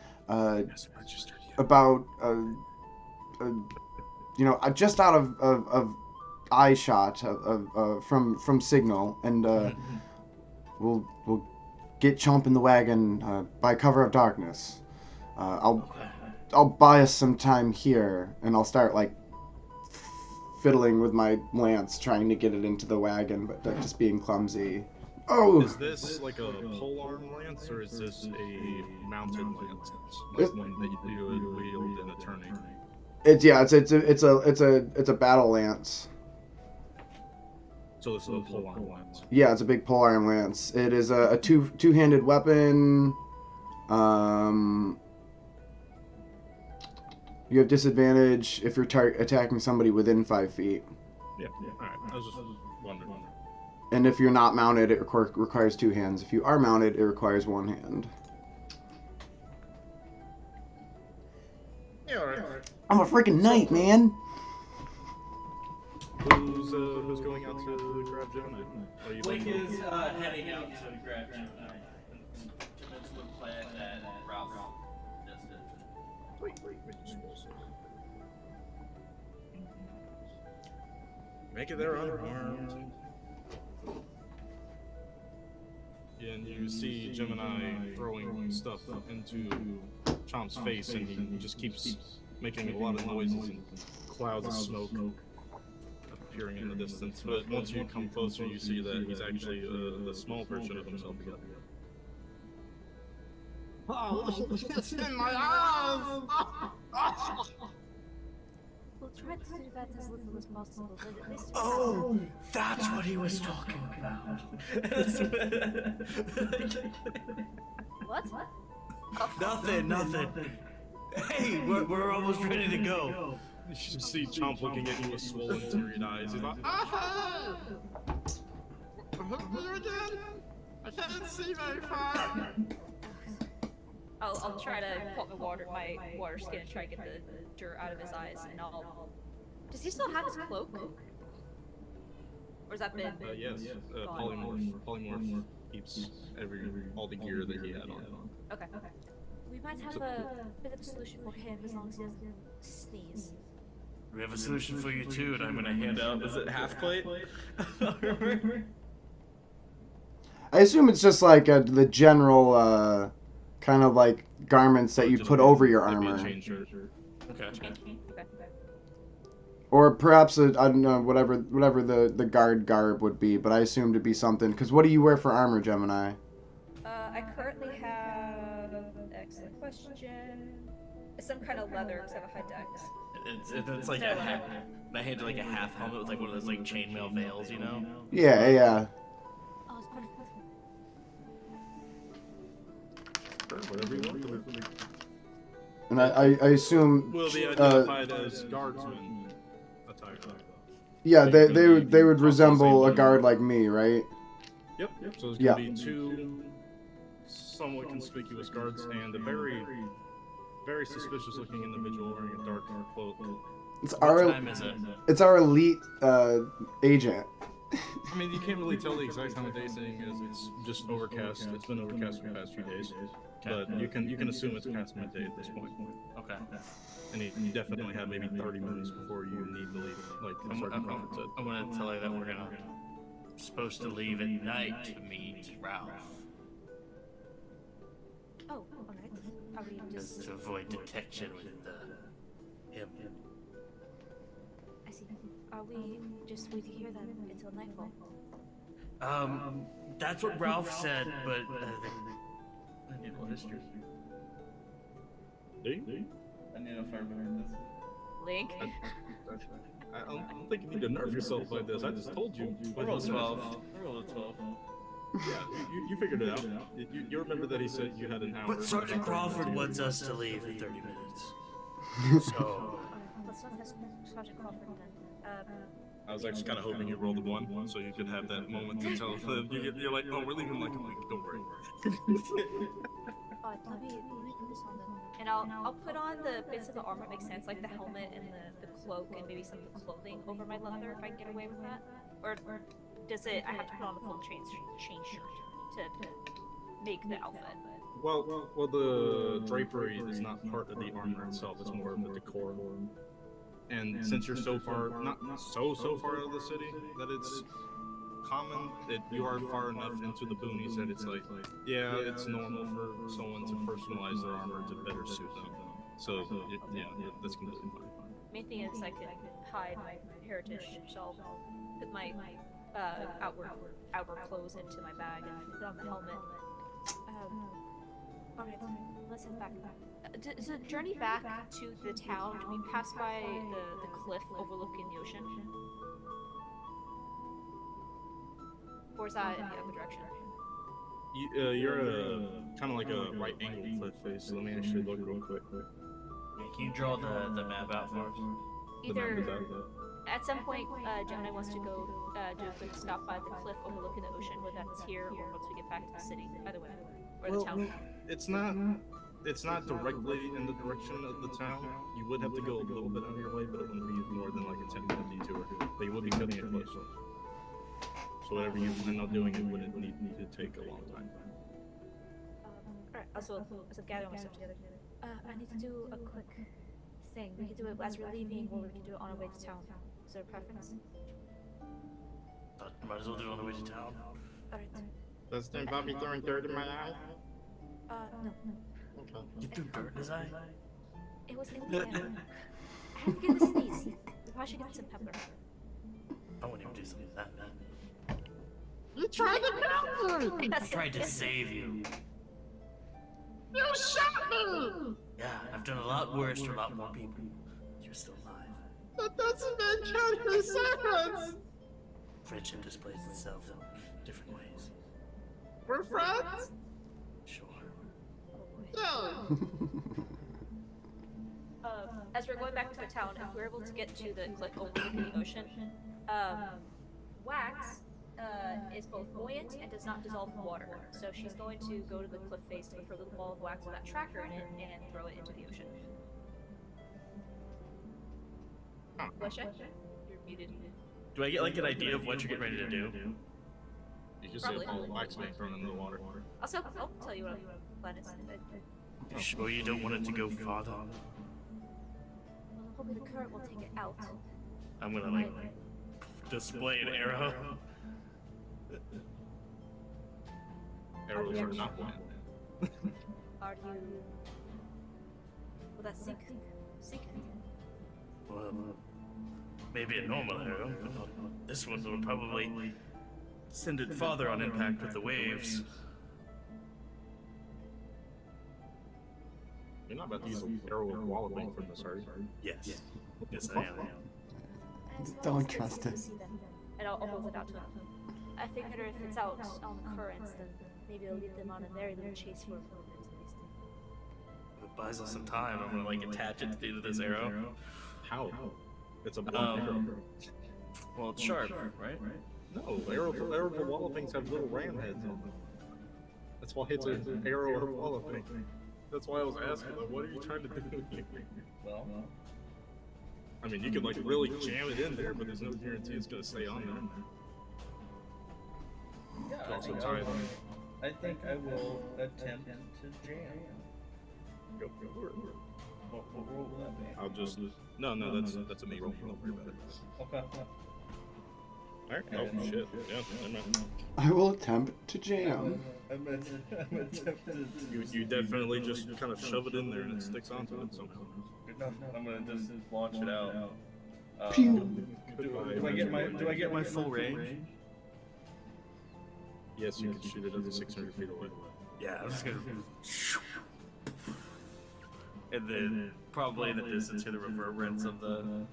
about just out of eye shot from Signal, and we'll get Chomp in the wagon by cover of darkness. I'll buy us some time here, and I'll start like fiddling with my lance, trying to get it into the wagon, but just being clumsy. Oh! Is this like a polearm lance, or is this a mounted lance, like one that you would wield in a tourney? It's a battle lance. So this is a polearm lance. Yeah, it's a big polearm lance. It is a two-handed weapon. You have disadvantage if you're attacking somebody within 5 feet. Yeah. All right. I was just wondering. And if you're not mounted, it requires 2 hands. If you are mounted, it requires 1 hand. Yeah, all right. I'm a freaking knight, man. Who's going out to grab Gemini? Blink is heading out to grab Gemini. Commence with plan that Ralph just did. Wait. Make it there unarmed. Yeah, and you see Gemini throwing stuff into Chomp's face, and he just keeps making a lot of noises and clouds of smoke appearing in the distance. But once you come closer, you see that he's actually the small version of himself again. Oh, it's in my eyes! We'll try to do that as little as possible, but at least Oh, that's what he was talking about. What? Nothing. Hey, we're almost ready to go. You should see Chomp looking at you with swollen, teary eyes. He's like, Ah! You again? I can't see very far. I'll try to put my water skin and try to get the dirt out of his eyes, and I'll. Does he still have his cloak? Or has that been? yes. Polymorph keeps all the gear that he had on. Okay. We might have a bit of a solution for him as long as he doesn't sneeze. We have a solution for you too, and I'm gonna hand out. Is it half plate? I assume it's just like the general kind of like garments that you Just put be- over your that'd be a armor. chain shirt. Okay. Or perhaps I don't know, whatever the guard garb would be, but I assume to be something. Because what do you wear for armor, Gemini? I currently have excellent question. Some kind of leather because I have a high dex. It's like a half. I hand you like a half helmet with like one of those like chainmail veils, you know? Yeah. Oh, it's perfect. Sure, whatever you want. And I assume. Will be identified as guardsmen. Attire. Yeah, So they you would can be would top resemble of a the guard same like me, right? Yep. So there's Yeah. gonna be two somewhat conspicuous guards and a very, very suspicious-looking individual wearing a dark cloak. It's What our time is it? it's our elite agent. I mean, you can't really tell the exact time of day, seeing as it's just overcast. It's been overcast for the past few days, but you can assume it's past midday at this point. Okay. And you definitely have maybe 30 minutes before you need to leave, like Sergeant Crawford said. I'm gonna tell her that we're supposed to leave at night to meet Ralph. Oh, alright. Are we just... To avoid detection with him. I see. Are we just waiting here then until nightfall? That's what Ralph said, but I need a little history. Do you? I need to know if I remember this. Link? I don't think you need to nerf yourself like this. I just told you. I rolled 12. I rolled a 12. Yeah, you figured it out. You remember that he said you had an hour. But Sergeant Crawford wants us to leave in 30 minutes. So... Let's not have Sergeant Crawford then. I was actually kind of hoping you rolled a 1, so you could have that moment to tell them. You're like, oh, we're leaving like a week. Don't worry. Let me put this on then. And I'll put on the bits of the armor that make sense, like the helmet and the cloak and maybe some of the clothing over my leather if I can get away with that. Or does it? I have to put on a full chain shirt to make the outfit. Well, the drapery is not part of the armor itself. It's more of a decor. And since you're so far, not so far out of the city that it's common, that you are far enough into the boonies that it's like, yeah, it's normal for someone to personalize their armor to better suit them. So, that's completely fine. Main thing is I could hide my heritage, so I'll put my outer clothes into my bag and put on the helmet. Alright, let's head back. Is the journey back to the town, do we pass by the cliff overlooking the ocean? Or is that in the other direction? You're kind of like a right angle cliff face. Let me actually look real quick. Can you draw the map out for us? The map Either is out. at some point, Gemini wants to go do a quick stop by the cliff overlooking the ocean, whether that's here or once we get back to the city. Either way, or the town. It's not directly in the direction of the town. You would have to go a little bit out of your way, but it wouldn't be more than like a 10-minute detour. But you would be cutting it close. So whatever you plan on doing, it wouldn't need to take a long time. Alright, also gather myself together. I need to do a quick thing. We can do it as we're leaving, or we can do it on our way to town. Is there a preference? Might as well do it on the way to town. Alright. Does that involve me throwing dirt in my eye? No. Okay. You threw dirt in his eye? It was in the air. I had to get a sneeze. We probably should get some pepper. I wouldn't even do something like that, man. You tried to kill me! I tried to save you. You shot me! Yeah, I've done a lot worse to a lot more people. You're still alive. That doesn't make any sense! Friendship displays itself in different ways. We're friends? Sure. No. As we're going back to the town, if we're able to get to the cliff overlooking the ocean, Wax is both buoyant and does not dissolve in water. So she's going to go to the cliff face with her little ball of wax with that tracker in it and throw it into the ocean. Whatcha? You're muted. Do I get like an idea of what you're getting ready to do? You just see a ball of wax being thrown into the water. Also, I'll tell you what plan is. You sure you don't want it to go farther? Hopefully the current will take it out. I'm gonna like display an arrow. Arrows are not one. Are you... Will that sink it? Well, maybe a normal arrow, but this one will probably send it farther on impact with the waves. You're not about to use an arrow of walloping from this, are you? Yes. Yes, I am. As long Don't as trust it's it. easy then. And I'll hold it out to him. I figure if it's out on the currents, then maybe it'll lead them on a very little chase for a little bit at least. It buys us some time. I'm gonna like attach it to the end of this arrow. How? It's a blunt arrow. Well, it's sharp, right? No, arrow for wallopings have little ram heads on them. That's why it's an arrow of walloping. That's why I was asking, like, what are you trying to do? Well, I mean, you could like really jam it in there, but there's no guarantee it's gonna stay on there. yeah, Also tie it on. I think I will attempt to jam. Go for it. What role will that be? I'll just no, that's a me roll. Don't worry about it. Okay. Alright. Oh shit. Yeah. Never mind. I will attempt to jam. I'm attempted. You definitely just kind of shove it in there and it sticks onto it somehow. No, I'm gonna just launch it out. Pew. Do I get my full range? Yes, you can shoot it up to 600 feet away. Yeah, I'm just gonna. And then probably in the distance hear the reverberance of the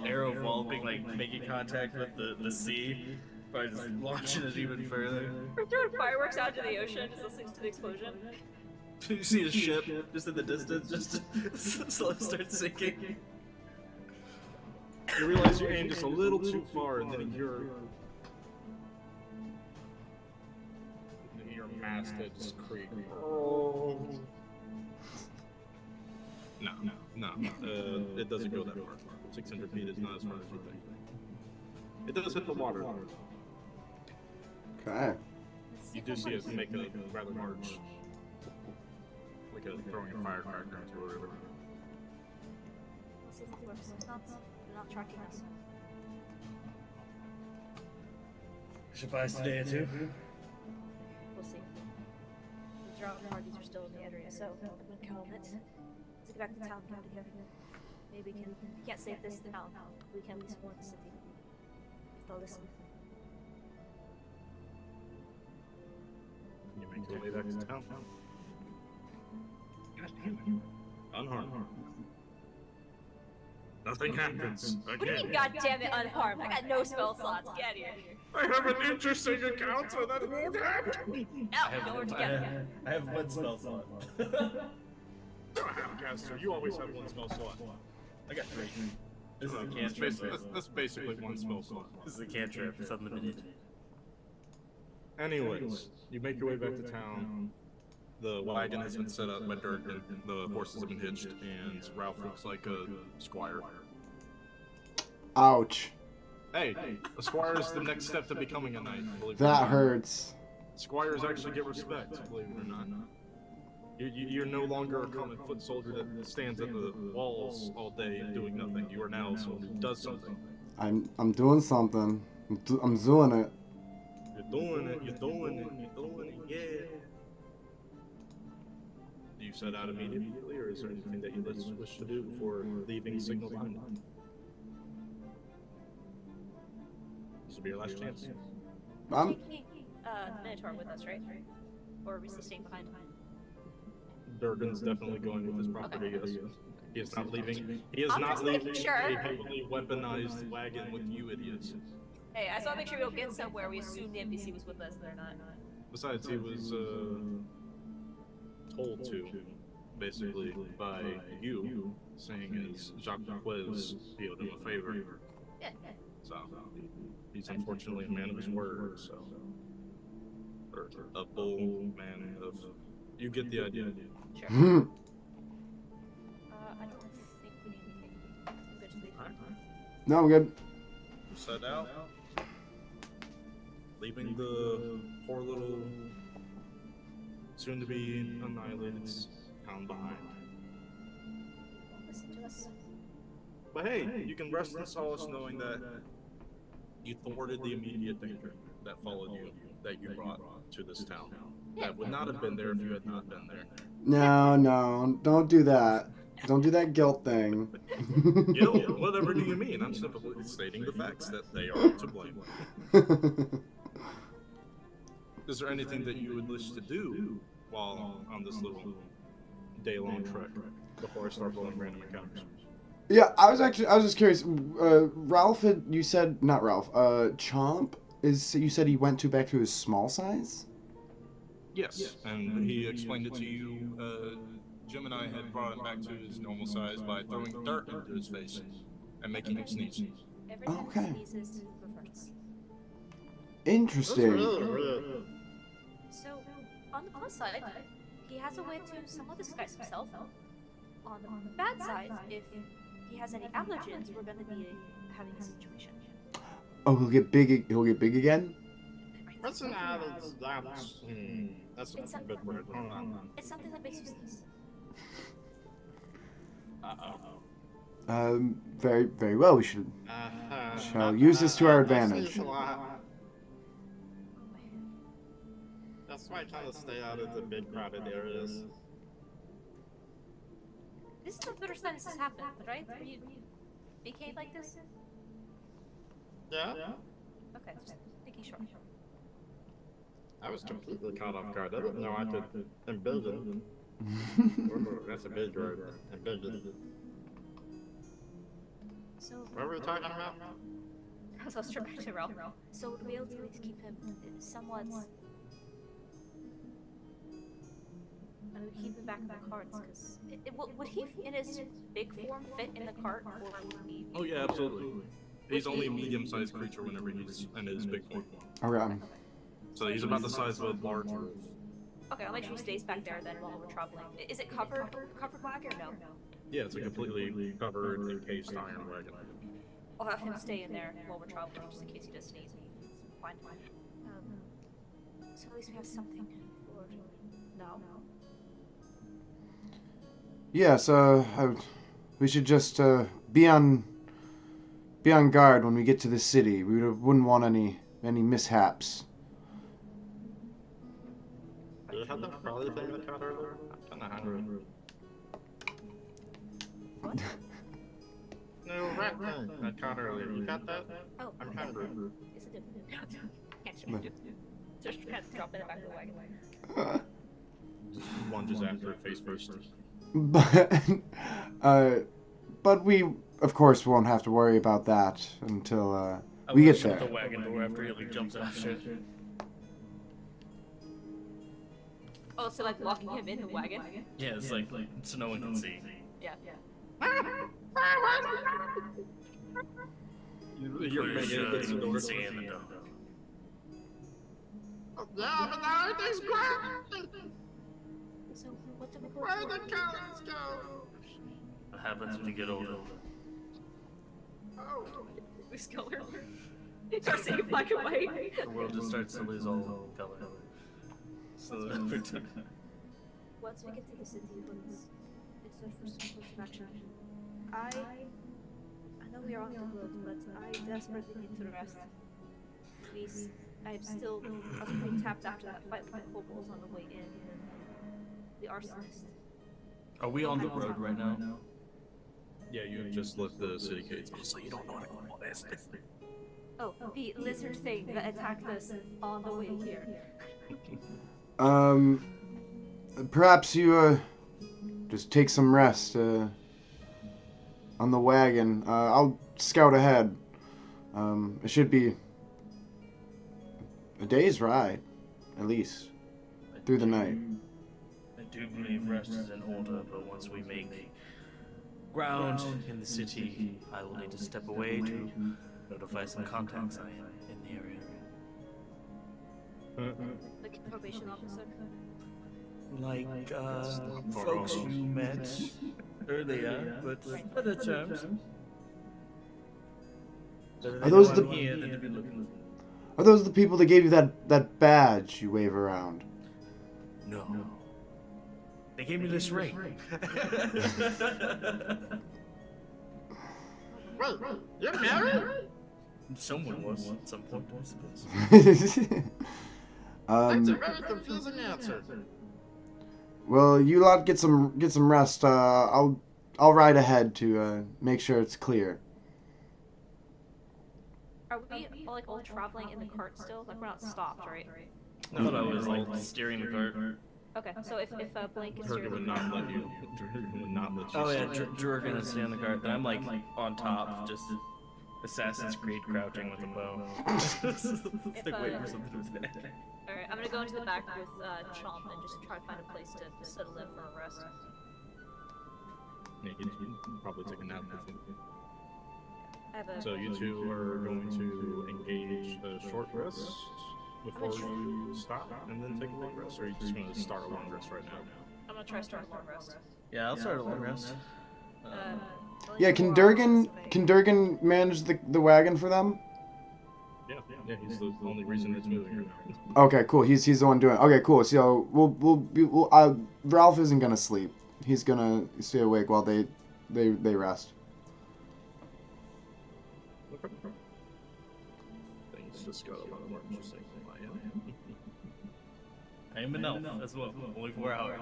arrow walloping, like making contact with the sea. Probably just launching it even further. We're throwing fireworks out into the ocean, just listening to the explosion. You see a ship just in the distance, just slowly start sinking. You realize you aimed just a little too far, and then your masthead just creak. No. It doesn't go that far. 600 feet is not as far as you think. It does hit the water. Okay. You do see it make a rather large, like throwing a firecracker into a river. Let's see if it works. It's not, they're not tracking us. Should buy us a day or two. We'll see. The drone parties are still in the area, so I'm gonna count on it. Let's get back to town, get together. Maybe we can't save this town. We can at least warn the city. If they'll listen. You make your way back to town. God damn it. Unharmed. Nothing happens. What do you mean, goddammit, unharmed? I got no spell slots. Get out of here. I have an interesting encounter that won't happen. No, we're together. I have one spell slot. Caster, you always have one spell slot. I got 3. This is a That's cantrip. that's basically one spell slot. This is a cantrip. It's unlimited. Anyways, you make your way back to town. The wagon has been set up by Durkin. The horses have been hitched, and Ralph looks like a squire. Ouch. Hey, a squire is the next step to becoming a knight. Believe it or That not. hurts. Squires actually get respect, believe it or not. You're no longer a common foot soldier that stands at the walls all day doing nothing. You are now someone who does something. I'm doing something. I'm doing it. You're doing it, yeah. Do you set out immediately, or is there anything that you wish to do before leaving Signal behind? This will be your last chance. We're taking Minotaur with us, right? Or are we still staying behind? Durgan's definitely going with his property, yes. He is not leaving. He is I'm not just making leaving sure. a heavily weaponized wagon with you idiots. Hey, I just want to make sure we don't get somewhere. We assume the NPC was with us, and they're not. Besides, he was told to, basically, by you, saying as Jacques Quiz he owed him a favor. Yeah. So, he's unfortunately a man of his word, so. Or a bold man of. You get the idea. Sure. I don't think we need anything. I'm good to leave. No, I'm good. Set out, leaving the poor little, soon-to-be annihilated town behind. Listen to us. But hey, you can rest in solace knowing that you thwarted the immediate danger that followed you, that you brought to this town. That would not have been there if you had not been there. No, don't do that. Don't do that guilt thing. Guilt? Whatever do you mean? I'm simply stating the facts that they are to blame. Is there anything that you would wish to do while on this little day-long trek before I start rolling random encounters? Yeah, I was just curious. Ralph you said, not Ralph, Chomp, you said he went back to his small size? Yes, and he explained it to you. Gemini had brought him back to his normal size by throwing dirt into his face and making him sneeze. Every time Okay. he sneezes, he reverts. Interesting. So, on the plus side, he has a way to somewhat disguise himself. On the bad side, if he has any allergens, we're gonna be having a situation. Oh, he'll get big. He'll get big again. What's an allergy? That's It's a a- good word. Hold on. It's something that makes you sneeze. Very, very well. We should. Shall use this to our advantage. That's why I try to stay out of the big crowded areas. This is the first time this has happened, right? Where you became like this? Yeah? Okay, just making sure. I was completely caught off guard. I didn't know I could envision. That's a big word. Envision. So, What were we talking about? so let's turn back to Ralph. So to be able to at least keep him somewhat, keep him back in the carts, because would he, in his big form, fit in the cart, or would he? Oh yeah, absolutely. He's only a medium-sized creature whenever he's in his big form. Okay. So he's about the size of a large wolf. Okay, I'll make sure he stays back there then while we're traveling. Is it covered wagon or no? Yeah, it's a completely covered, encased iron wagon. I'll have him stay in there while we're traveling, just in case he does sneeze. It's fine. So at least we have something for now. Yes. We should just be on guard when we get to the city. We wouldn't want any mishaps. You had the probably thing that caught earlier? I'm kinda hungry. What? No, rat thing I caught earlier. You got that? Oh, I'm hungry. is it can't shoot you. Just kind of drop it in the back of the wagon. Lunges after it face first. But we, of course, won't have to worry about that until I we wanna get shut there. the wagon door after he jumps after it. Oh, so like locking him in the wagon? Yeah, it's like so no one can see. Yeah. You're Pretty making sure it you the door. can see in the dark. Yeah, but now everything's quiet. So what do we go Where for? the cows go? What happens when you get older? Oh. Lose color. Start seeing black and white. The world just starts to lose all color. So Once we get to the city, it's the first course of action. I know we are on the road, but I desperately need to rest. Please, I'm still pretty tapped after that fight with the kobolds on the way in. The arsonist. are we on the road right now? Yeah, you just left the city gates, so you don't know what I call this. Oh, the lizard thing that attacked us on the way here. Perhaps you just take some rest on the wagon. I'll scout ahead. It should be a day's ride, at least, through the night. I do believe rest is in order, but once we make ground in the city, I will need to step away to notify some contacts I am in the area. The probation officer. Like, folks you met earlier, but other terms. Are those the- here, then to be looking? Are those the people that gave you that badge you wave around? No. They gave me this ring. Wait, you're married? Someone was at some point, I suppose. That's a very confusing answer. Well, you lot get some rest. I'll ride ahead to make sure it's clear. Are we like all traveling in the cart still? Like we're not stopped, right? I thought I was like steering the cart. Okay, so if Blink is Durgan steering would the not cart, let you. Durgan would not let you. Oh yeah, steer. Drew are gonna stay on the cart. Then I'm like on top, just Assassin's Creed crouching with a bow. Like waiting for something to hit. alright, I'm gonna go into the back with Chomp and just try to find a place to settle in for a rest. Yeah, he'd probably take a nap with you. I have a So you two are going to engage a short rest before you stop and then take a long rest, or are you just going to start a long rest right now? I'm gonna try to start a long rest. Yeah, I'll start a long rest. Yeah, can Durgan manage the wagon for them? Yeah, he's the only reason it's moving right now. Okay, cool. He's the one doing it. Okay, cool. So Ralph isn't gonna sleep. He's gonna stay awake while they rest. Okay. Things just got a lot more interesting than I am. I am an elf as well. Only 4 hours.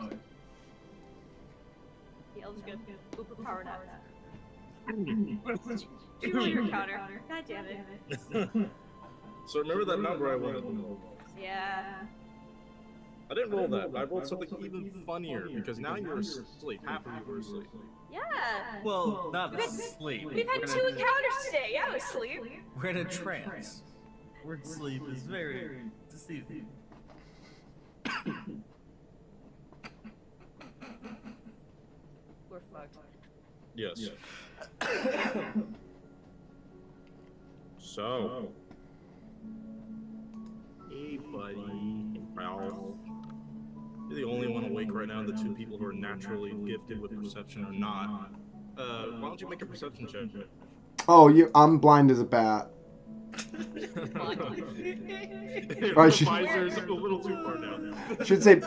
The elf's good. Uber power nap. You roll your counter. God damn it. So remember that number I wanted to know? Yeah. I didn't roll that. I rolled something even funnier because now you're asleep. Half of you are asleep. Yeah. Well, not asleep. We've had 2 encounters today. Yeah, I was asleep. We're in a trance. Word sleep is very deceiving. We're fucked. Yes. So. Hey, buddy. Ralph. You're the only one awake right now. The 2 people who are naturally gifted with perception are not. Why don't you make a perception check? Oh, I'm blind as a bat. The visor's a little too far down. Should say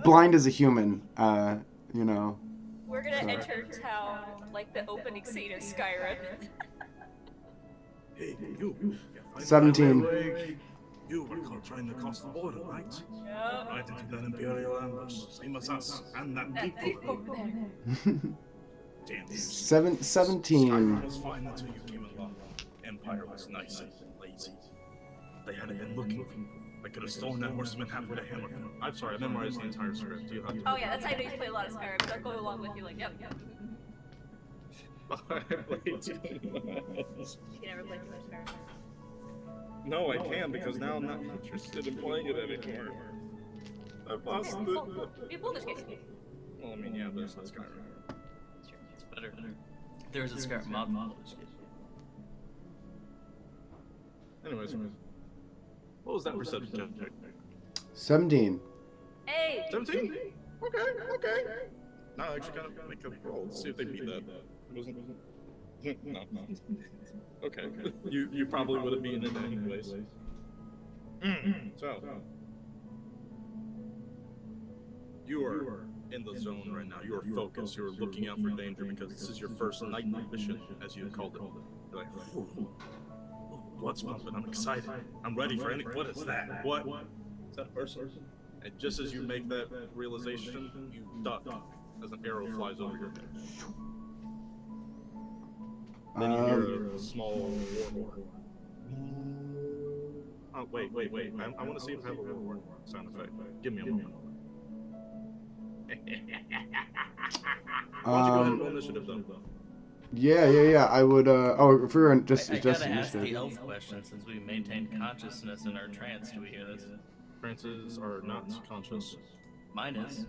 blind as a human. You know. We're gonna enter town like the opening scene of Skyrim. Hey, you. 17. You were caught trying to cross the border, right? Yep. Right into that Imperial ambush, same as us, and that thief over there. Damn you. 17. Skyrim was fine until you came along. Empire was nice and lazy. They hadn't been looking. I could have stolen that horseman halfway to Hammer. I'm sorry, I memorized the entire script. Do you have to? Oh yeah, that's how I know you play a lot of Skyrim, but I'll go along with you like, yep. I played too much. You can never play too much Skyrim. No, I can because now I'm not interested in playing it anymore. I've lost Okay, the. you pull this case. Well, I mean, yeah, but it's not Skyrim. It's better. There's a Skyrim mod for this game. Anyways, what was that perception check? 17. Hey! 17? Okay. Now I actually kind of make a roll. Let's see if they beat that. Wasn't. No. Okay. You probably would have beaten it anyways. So. You are in the zone right now. You are focused. You are looking out for danger because this is your first night mission, as you called it. You're like, blood's pumping. I'm excited. I'm ready for any. What is that? What? Is that a person? And just as you make that realization, you duck as an arrow flies over your head. Then you hear a small war horn. Oh, wait. I want to see if I have a war horn sound effect. Give me a moment. Why don't you go ahead and roll initiative, though? Yeah. I would. Oh, if we were just I just gotta ask the initiative. elf question since we maintain consciousness in our trance. Do we hear this? Trances are not conscious. Mine is.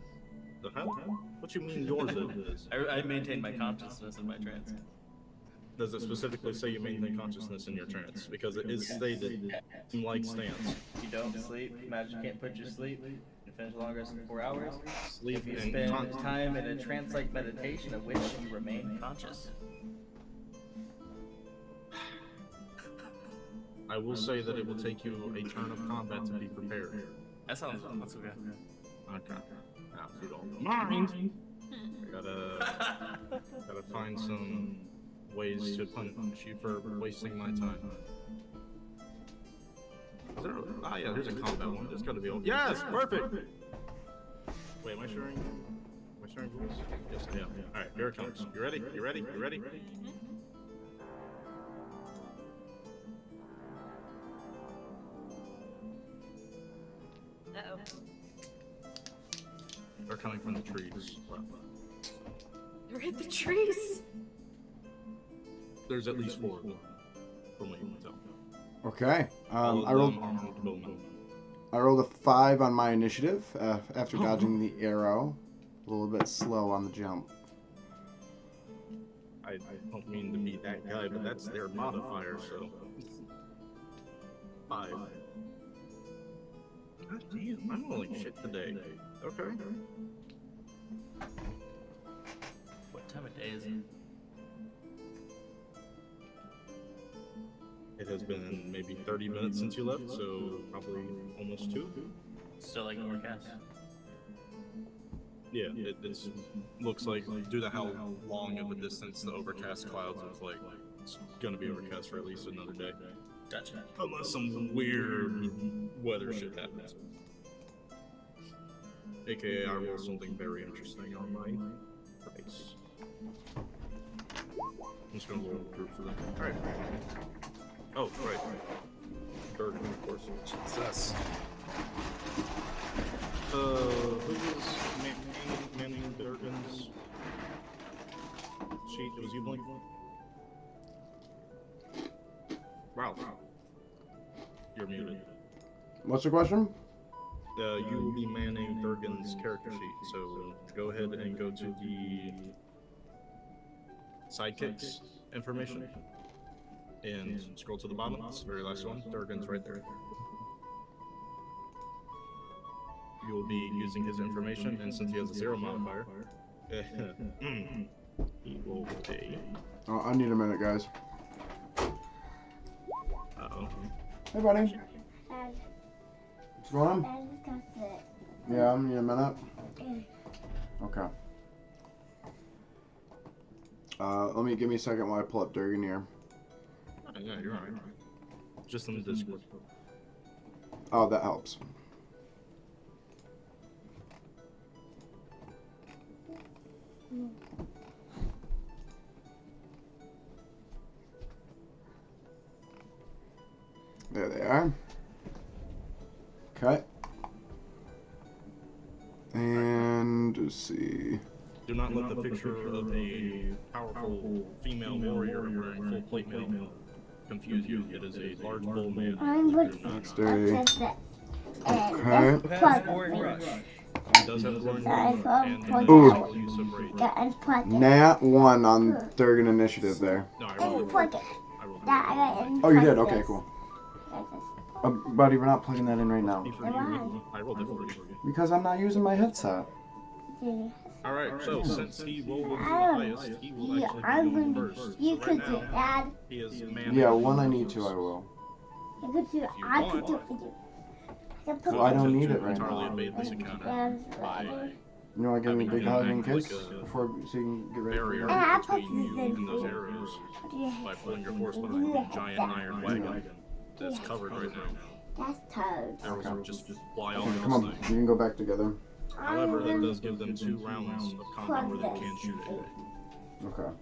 The hell? What you mean yours is? I maintain my consciousness in my trance. Does it specifically say you maintain consciousness in your trance? Because it is stated in like stance. You don't sleep. Magic can't put you to sleep. You finish a long rest in 4 hours. Sleep If you and spend time in a trance-like meditation of which you remain conscious. I will say that it will take you a turn of combat to be prepared. That's okay. Okay. Now, if you don't mind, I gotta find some ways to punish you for wasting my time. Is there yeah, there's a combat one. There's gotta be yes, perfect! Wait, am I sharing rules? Yes, I am. Alright, here it comes. You ready? You ready? You ready? Uh-oh. They're coming from the trees. They're in the trees! There's at least 4 of them, from what you can tell. Okay. All of I rolled. them armed bowmen. I rolled a 5 on my initiative after dodging the arrow. A little bit slow on the jump. I don't mean to be that guy, but that's their modifier, so. 5. God damn, I'm rolling shit today. Okay. What time of day is it? It has been maybe 30 minutes since you left, so probably almost 2. Still like overcast. Yeah, it looks like, due to how long of a distance the overcast clouds look like, it's gonna be overcast for at least another day. Gotcha. Unless some weird weather shit happens. AKA, I roll something very interesting on my dice. I'm just gonna roll a group for them. Alright. Oh, right. Third, of course. Success. Who was manning Durgan's sheet? It was you, Blink? Ralph. You're muted. What's the question? You will be manning Durgan's character sheet, so go ahead and go to the sidekicks information and scroll to the bottom. It's the very last one. Durgan's right there. You will be using his information, and since he has a 0 modifier, he will pay. Oh, I need a minute, guys. Uh-oh. Hey, buddy. What's going on? Yeah, I need a minute. Okay. Give me a second while I pull up Durgan here. Oh, yeah, you're alright. Just in the Discord. Oh, that helps. There they are. Okay. And let's see. Do not let the picture of a powerful female warrior wearing full plate mail confuse you. It is a large bull man. Next day. Who Okay. has Boring Rush? He does have a glowing rush and Ooh. a use of rage. Nat 1 on Durgan initiative there. No, I rolled it. I rolled it. Oh, you did? Okay, cool. Buddy, we're not plugging that in right now. I rolled it for you. Because I'm not using my headset. Alright, so since he rolled the highest, he will actually be going first. You So could right do now, that. he is manning. Yeah, when I need to, I will. You could do. I could do it. Well, I don't need it right entirely now. evade this encounter by You want to give me a big hug and Like kiss a before so you can get ready for barrier your between you and those arrows by pulling your horse behind a giant iron wagon that's covered right now. That's toad. Arrows will just fly off Come on, this you thing. can go back together. However, that does give them 2 rounds of combat where they can shoot it. Okay.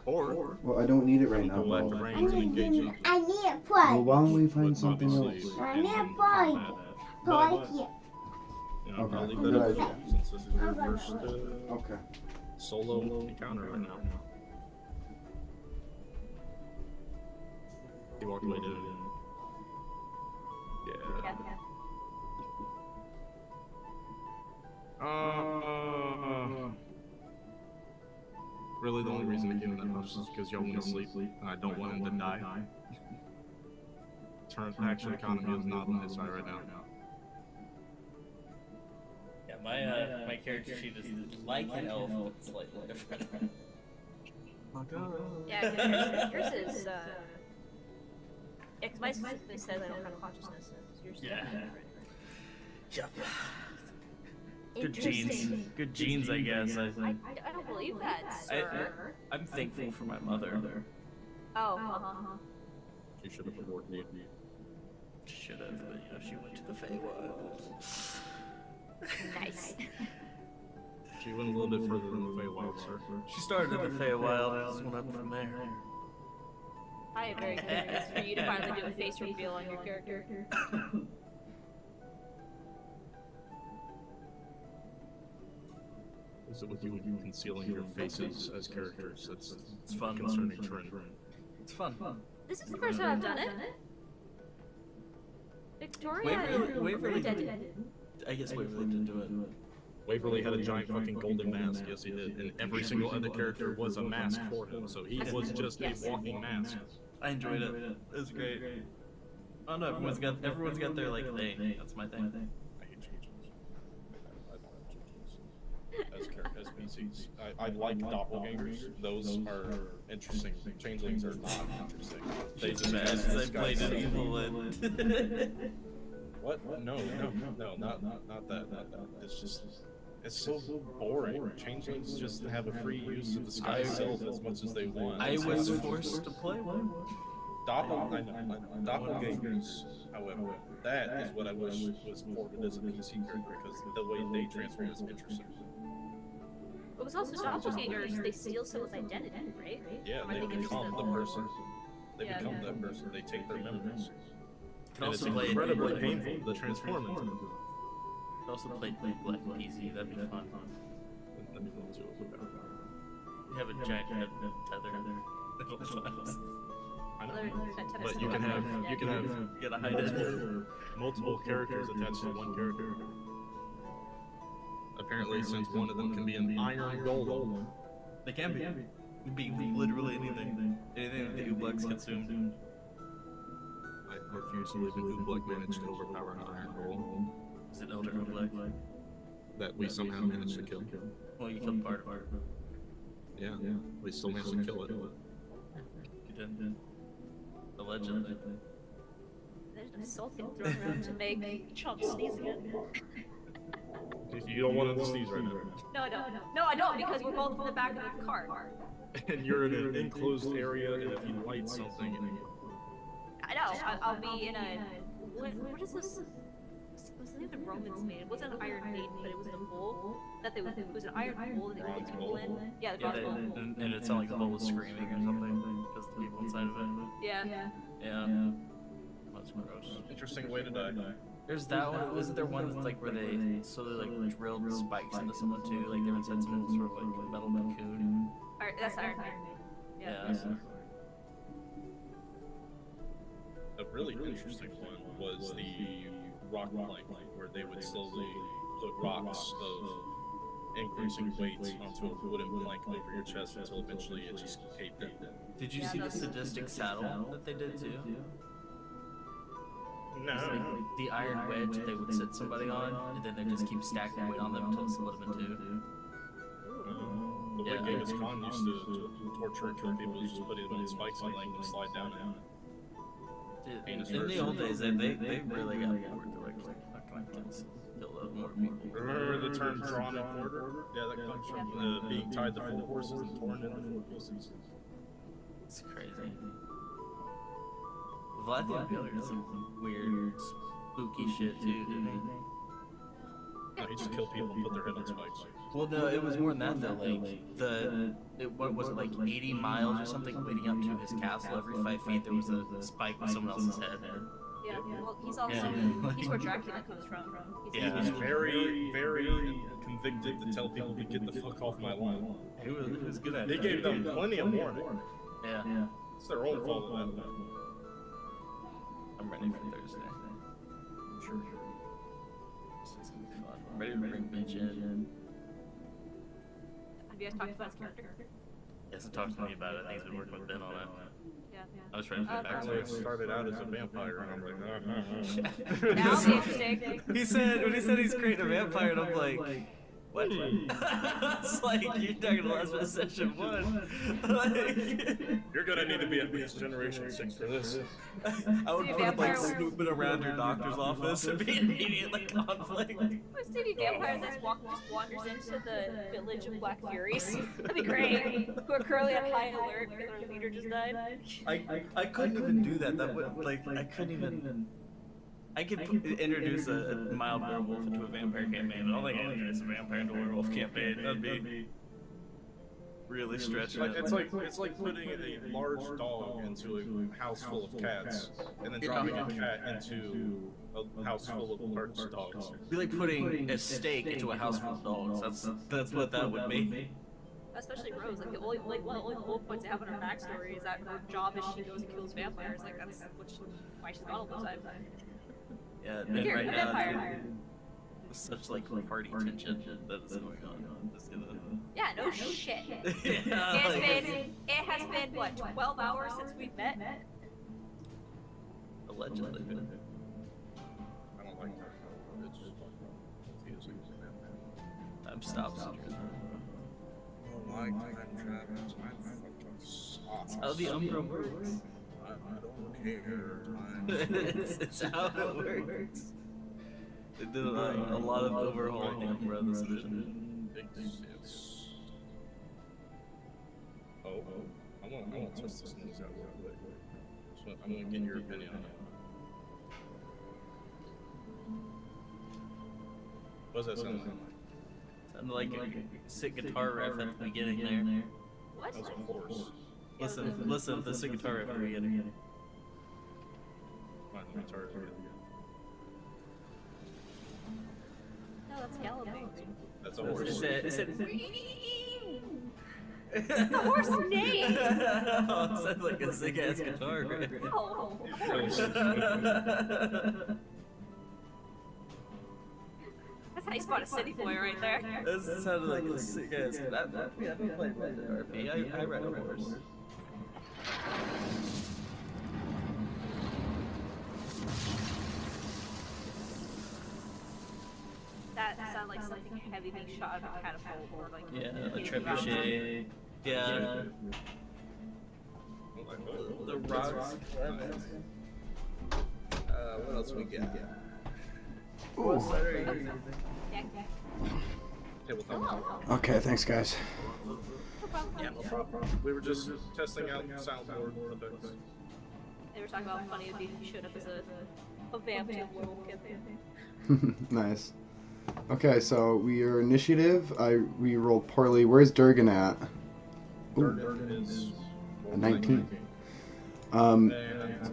Or, Well, I don't need it right now. go after Bo. range and engage it. I need a Well, plug. why don't we find With something obviously else? I in need a combat. plug. But, Plug here. you know, Okay, I'll leave good that up to idea. you since this is your first Okay. solo encounter right now. He walked away, didn't he? Yeah. Yeah. Really, the only reason I gave him that much is because y'all want to sleep, and I don't want him to die. Turn action economy is not on his side right now. Yeah, my character sheet is like an elf, but slightly different. Yeah, 'cause yours is, yeah, 'cause mine specifically says I don't have consciousness, so yours is Yeah. definitely different. Yep. Good genes. Good genes, I guess. I don't believe that, sir. I'm thankful for my mother. Oh, She should have aborted you. Should have, but you know, she went to the Feywild. Nice. She went a little bit further than the Feywild, sir. She started in the Feywild and just went up from there. I am very curious for you to finally do a face reveal on your character. Is it with you concealing your faces as characters? It's fun. concerning trend. It's fun. This is the first time I've done it. Victoria. Waverly did. I guess Waverly didn't do it. Waverly had a giant fucking golden mask, yes he did, and every single other character was a mask for him, so he was just a walking mask. I enjoyed it. It was great. Oh no, everyone's got their like thing. That's my thing. I hate changelings. I don't like changelings as species. I like doppelgangers. Those are interesting. Changelings are not interesting. They just I played an evil one. What? No, not that. It's just, it's so boring. Changelings just have a free use of the sky itself as much as they want. I was forced to play one. Doppelgangers, however, that is what I wish was ported as a PC character, because the way they transform is interesting. It was also doppelgangers. They steal someone's identity, right? Yeah, Or they give become them- the person. They Yeah. become that person. They take their memories. Can And it's also play incredibly painful to transform into them. Could also play Black Easy. That'd be fun. Let me know too. You have a giant tether. I know. Antenna But you can have You gotta hide it. multiple characters attached to one character. Apparently, since one of them can be an iron golem, They can be. It'd be literally anything. Anything that the Ublugs consumed. I refuse to believe an Ublik managed to overpower an iron golem Is it Elder Ublag? that we somehow managed to kill. Well, you killed part of it. Yeah, we still managed to kill it. You didn't. Allegedly. There's an salt getting thrown around to make Chomp sneeze again. You don't want to sneeze right now. No, I don't. No, I don't, because we're both in the back of the car. And you're in an enclosed area, and if you light something, I know. I'll be in a. What is this? Was the name the Romans made? It wasn't an iron maiden, but it was the bull that it was an iron bull that they put people in. Yeah, the bronze bull. And it sounded like the bull was screaming or something because the people inside of it. Yeah. Yeah. That's gross. interesting way to die. There's that one. Wasn't there one like where they slowly like drilled spikes into someone too? Like they were inside some sort of like metal cocoon. That's Iron Maiden. Yeah. A really interesting one was the rock plank, where they would slowly put rocks of increasing weight onto a wooden plank over your chest until eventually it just caved in. Did you see the sadistic saddle that they did too? No. It's like the iron wedge that they would sit somebody on, and then they just keep stacking weight on them until it split them in two. The way Yeah. Genghis Khan used to torture and kill people was just putting them in spikes and letting them slide down it. Dude, in the old days, they really got bored. They're like, how can I kill more people? Remember the term drawn and quartered? Yeah, that comes from being tied to 4 horses and torn into 4 pieces. It's crazy. Vlad the Impaler did some weird, spooky shit too, didn't he? No, he just killed people and put their head on spikes. Well, no, it was more than that though. Like what was it, like 80 miles or something, leading up to his castle? Every 5 feet there was a spike with someone else's head. Yeah, well, he's also, Yeah. he's where Dracula comes from. Yeah. He's very, very convicted to tell people to get the fuck off my lawn. He was good at They it. gave them plenty of warning. Yeah. It's their own fault of that. I'm ready for Thursday. Sure. This is gonna be fun. I'm ready to bring Mitch in. Have you guys talked about his character? He hasn't talked to me about it. I think he's been working with Ben on it. Yeah. I was trying to get back to Apparently it it. started out as a vampire, and I'm like, That'll be interesting. He said, when he said he's creating a vampire, and I'm like, What? It's like, you're talking last minute session 1. Like, You're gonna need to be at least Generation 6 for this. I would See, put him like vampire- snooping around your doctor's office and be immediate like conflict. Who's the vampire that just wanders into the village of Black Furies? That'd be great. Who are currently on high alert because their leader just died. I couldn't even do that. That would like I couldn't even. I could introduce a mild werewolf into a vampire campaign. I don't think I can introduce a vampire into a werewolf campaign. That'd be really stretching it. It's like putting a large dog into a house full of cats, and then dropping a cat into a house full of large dogs. It'd be like putting a steak into a house full of dogs. That's what that would be. Especially Rose, like one of the only bullet points I have in her backstory is that her job is she goes and kills vampires. Like that's why she's gone all the time. Yeah, and Here, right the now, vampire. there's such like party tension that is going on. It's gonna... Yeah, no shit. Yeah, It has been what, 12 hours since we've met? allegedly. I don't like that. It's just confusing. I'm stopped. Oh my time travel. Time fucking sucks. How the Umbra works. I don't care. It's how it works. They did a lot of overhauling the Umbra this edition. It's... Oh, I want to test this news out real quick. So I'm gonna get your opinion on it. What does that sound like? Sounded like a sick guitar riff at the beginning there. What? That was a horse. Listen to the sick guitar riff at the beginning. Fine, let me try it again. No, that's galloping. That's a horse. It said That's the horse's name! Oh, it sounds like a sick ass guitar riff. Oh. That's how you spot a city boy right there. This sounded like a sick ass. I played Red Dead RP. I ride a horse. That sounded like something heavy being shot out of a catapult or like Yeah, a trebuchet. Yeah. The rocks. What else we got? What side are you? Oh, Okay, thanks, guys. no problem. Yeah, no problem. We were just testing out soundboard effects. They were talking about how funny it would be if you showed up as a vamp to a werewolf campaign. Nice. Okay, so we are initiative. We rolled poorly. Where's Durgan at? Durgan is A 19. And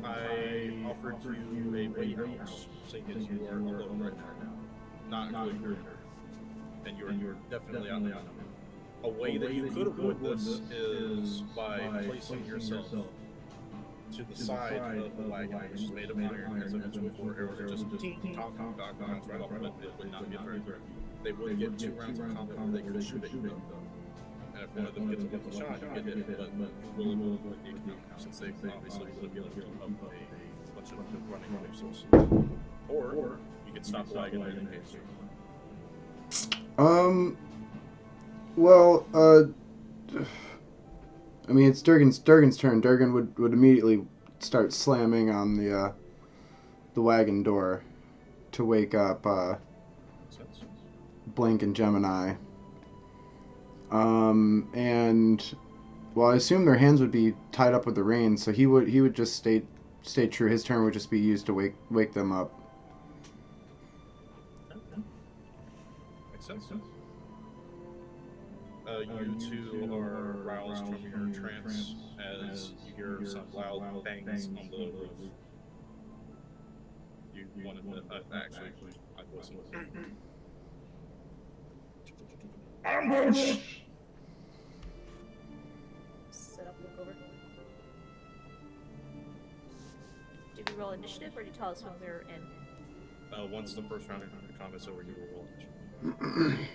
I offered you a weight house, seeing as you are alone right now. Not including your and you're definitely outnumbered. A way that you could avoid this is by placing yourself to the side of the wagon, which is made of iron, as I mentioned before. Arrows are just talk, bounce right off, but it would not be a threat. They would get 2 rounds of combat where they could shoot at you, and if one of them gets a lethal shot, you get hit, but you will avoid the encounter, since they obviously would be able to keep up a bunch of running horses. Or you could stop the wagon right in case. Well, I mean, it's Durgan's turn. Durgan would immediately start slamming on the wagon door to wake up Blink and Gemini. And well, I assume their hands would be tied up with the reins, so he would just stay true. His turn would just be used to wake them up. Makes sense. You two are roused from your trance as you hear some loud bangs on the roof. You wanted to actually, I wasn't. Ambush! Set up, look over. Did we roll initiative or did you tell us when we were in? Once the first round of combat's over, you will roll initiative.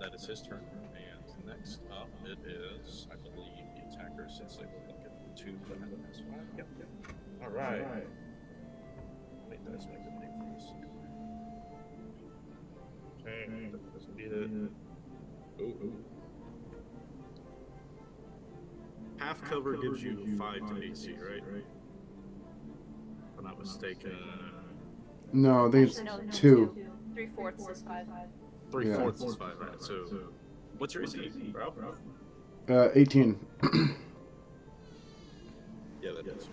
That is his turn, and next up it is, I believe, the attacker, since they were looking at 2 but I think that's 5. Yep. Alright. Wait, let's make a name for this. Okay, let's beat it. Ooh. Half cover gives you 5 to AC, right? If I'm not mistaken. No, I think it's Actually, no, 2. 3/4 is 5. 3/4 is 5, right? So, what's your AC, Ralph? 18. Yeah, that is.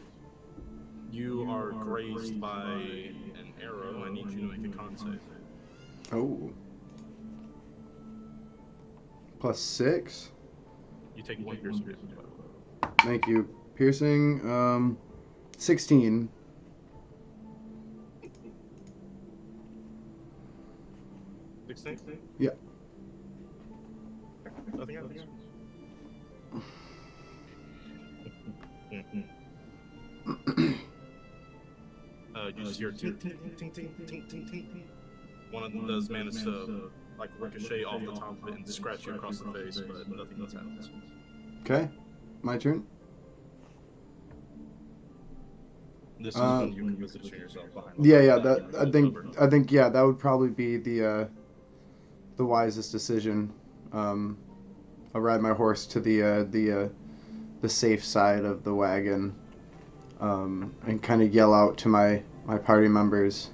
You are grazed by an arrow. I need you to make a con save. Oh. +6. You take 1 piercing damage. Thank you. Piercing, 16. Yeah. Nothing else. You just hear ting, ting, ting, ting, ting, ting, ting. One of them does manage to like ricochet off the top of it and scratch you across the face, but nothing else happens. Okay. My turn. This is when you can position yourself behind. Yeah. I think yeah, that would probably be the wisest decision. I'll ride my horse to the safe side of the wagon, and kind of yell out to my party members.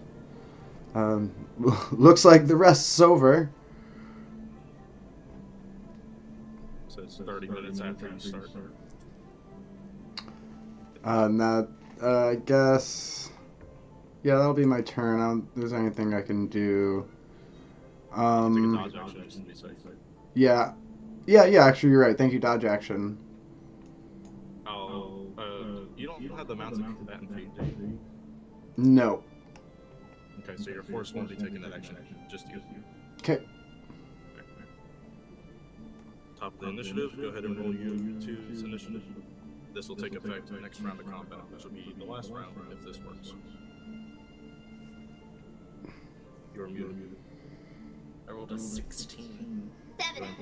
Looks like the rest's over. So it's 30 minutes after you start. That I guess. Yeah, that'll be my turn. I don't think there's anything I can do. Take a dodge action just to be safe. Yeah. Actually, you're right. Thank you, dodge action. You don't have the mounted combatant feat, do you? No. Okay, so your force won't be taking that action. Just you. Okay. Top of the initiative. Go ahead and roll U2's initiative. This will take effect next round of combat, which will be the last round if this works. You're muted. I rolled a 16. Go ahead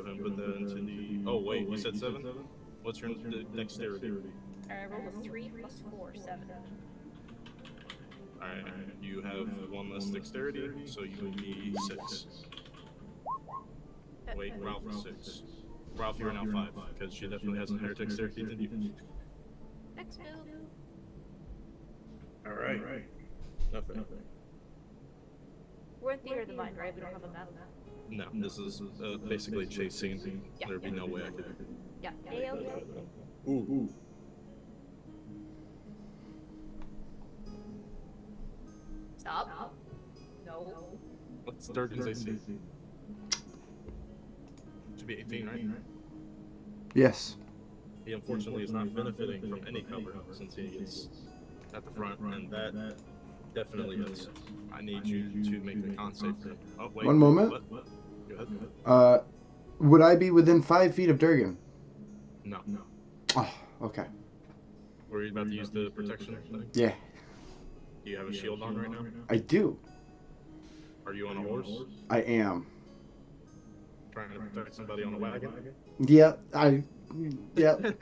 and put that into the. Oh wait, you said 7. What's your dexterity? I rolled a 3 + 4, 7. Alright, you have 1 less dexterity, so you would be 6. Wait, Ralph is 6. Ralph, you're now 5, because she definitely has a higher dexterity than you. Next move. Alright. Nothing. We're in theater of the mind, right? We don't have a map. No, this is basically a chase scene. Yeah. There'd be no way I could. Yeah. A-okay. Ooh. Stop. No. What's Durgan's AC? Should be 18, right? Yes. He unfortunately is not benefiting from any cover since he is at the front, and that definitely is. I need you to make the con save. Oh, wait. One moment. What? Go ahead. Would I be within 5 feet of Durgan? No. Oh, okay. Were you about to use the protection thing? Yeah, Do you have a shield on right now? I do. Are you on a horse? I am. Trying to protect somebody on a wagon? Yep. Yep.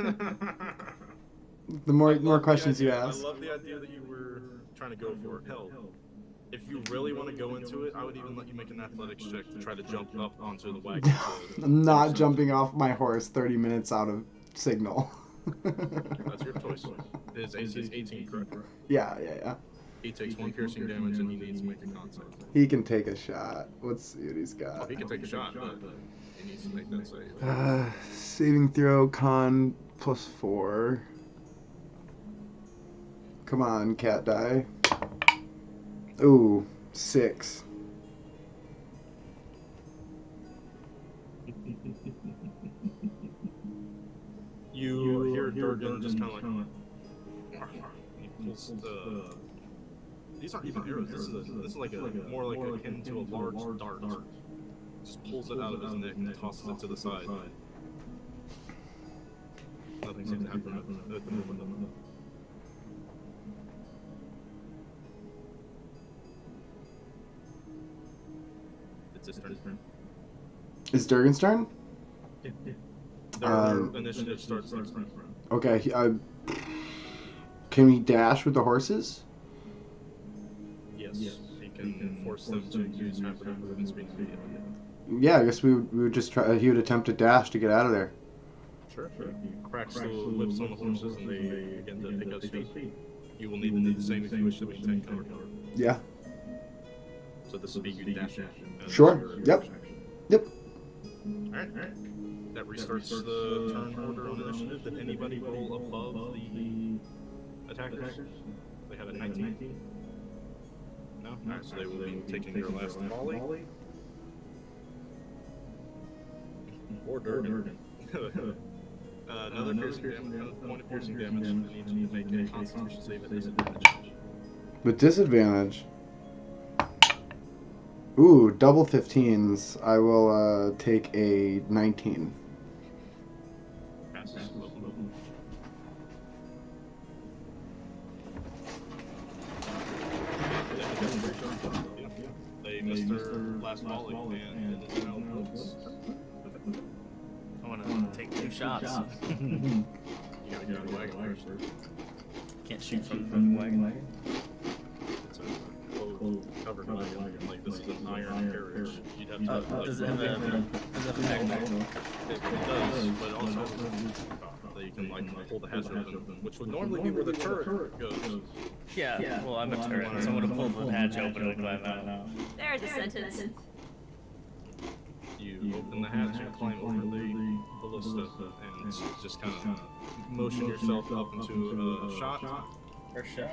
The more questions you ask. I love the idea that you were trying to go for it. Hell, if you really want to go into it, I would even let you make an athletics check to try to jump up onto the wagon. I'm not jumping off my horse 30 minutes out of signal. That's your choice. His AC is 18, correct? Yeah. He takes 1 piercing damage and he needs to make a con save. He can take a shot. Let's see what he's Oh, got. he can take a shot, but he needs to make that save. Saving throw, con +4. Come on, cat die. Ooh, 6. You hear Durgan just kind of like. He pulls the. These aren't even arrows. This is like more like akin to a large dart. Just pulls it out of his neck and tosses it to the side. Nothing seems to happen at the moment. It's his turn. Is Durgan's turn? Their initiative starts next round. Okay. Can we dash with the horses? Yes, he can force them to use half of their movement speed immediately. Yeah, I guess we would just try. He would attempt to dash to get out of there. Sure. He cracks the whips on the horses and they begin to pick up speed. You will need to do the same if you wish to maintain cover. Yeah. So this will be you dashing. Sure. Yep. Alright. That restarts the turn order on initiative. Did anybody roll above the attackers? They have a 19? No? Alright, so they will be taking their last volley. Or Durgan. Another point of piercing damage. I need you to make a constitution save at disadvantage. With disadvantage. Ooh, double 15s. I will take a 19. Passes. They missed their last volley and it is now close. I want to take 2 shots. You gotta go to the wagon first. Can't shoot from the wagon. It's a closed covered wagon. Like this is an iron carriage. You'd have to Does it have a magnet? It does, but also that you can like pull the hatch open, which would normally be where the turret goes. Yeah, well, I'm a turret, so I'm gonna pull the hatch open and climb out. There's a sentence. You open the hatch and climb over the ballista and just kind of motion yourself up into a shot. First shot.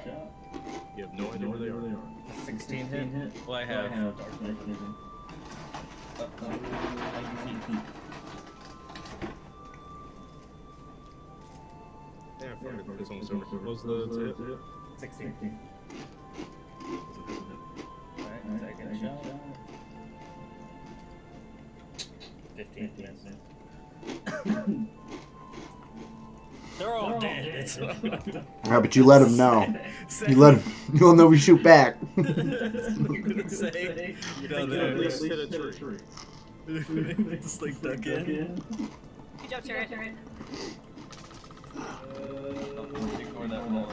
You have no idea where they are. 16 hit. Well, I have dark vision. Up to 90 feet. Yeah, I figured it's almost over. What was the hit? 16. Alright, second shot. 15 minutes. They're all dead. Yeah, but you let him know. You let him. You'll know we shoot back. I'm gonna say, You at least hit a tree. just like duck in. Good job, turret. Ignore that wall.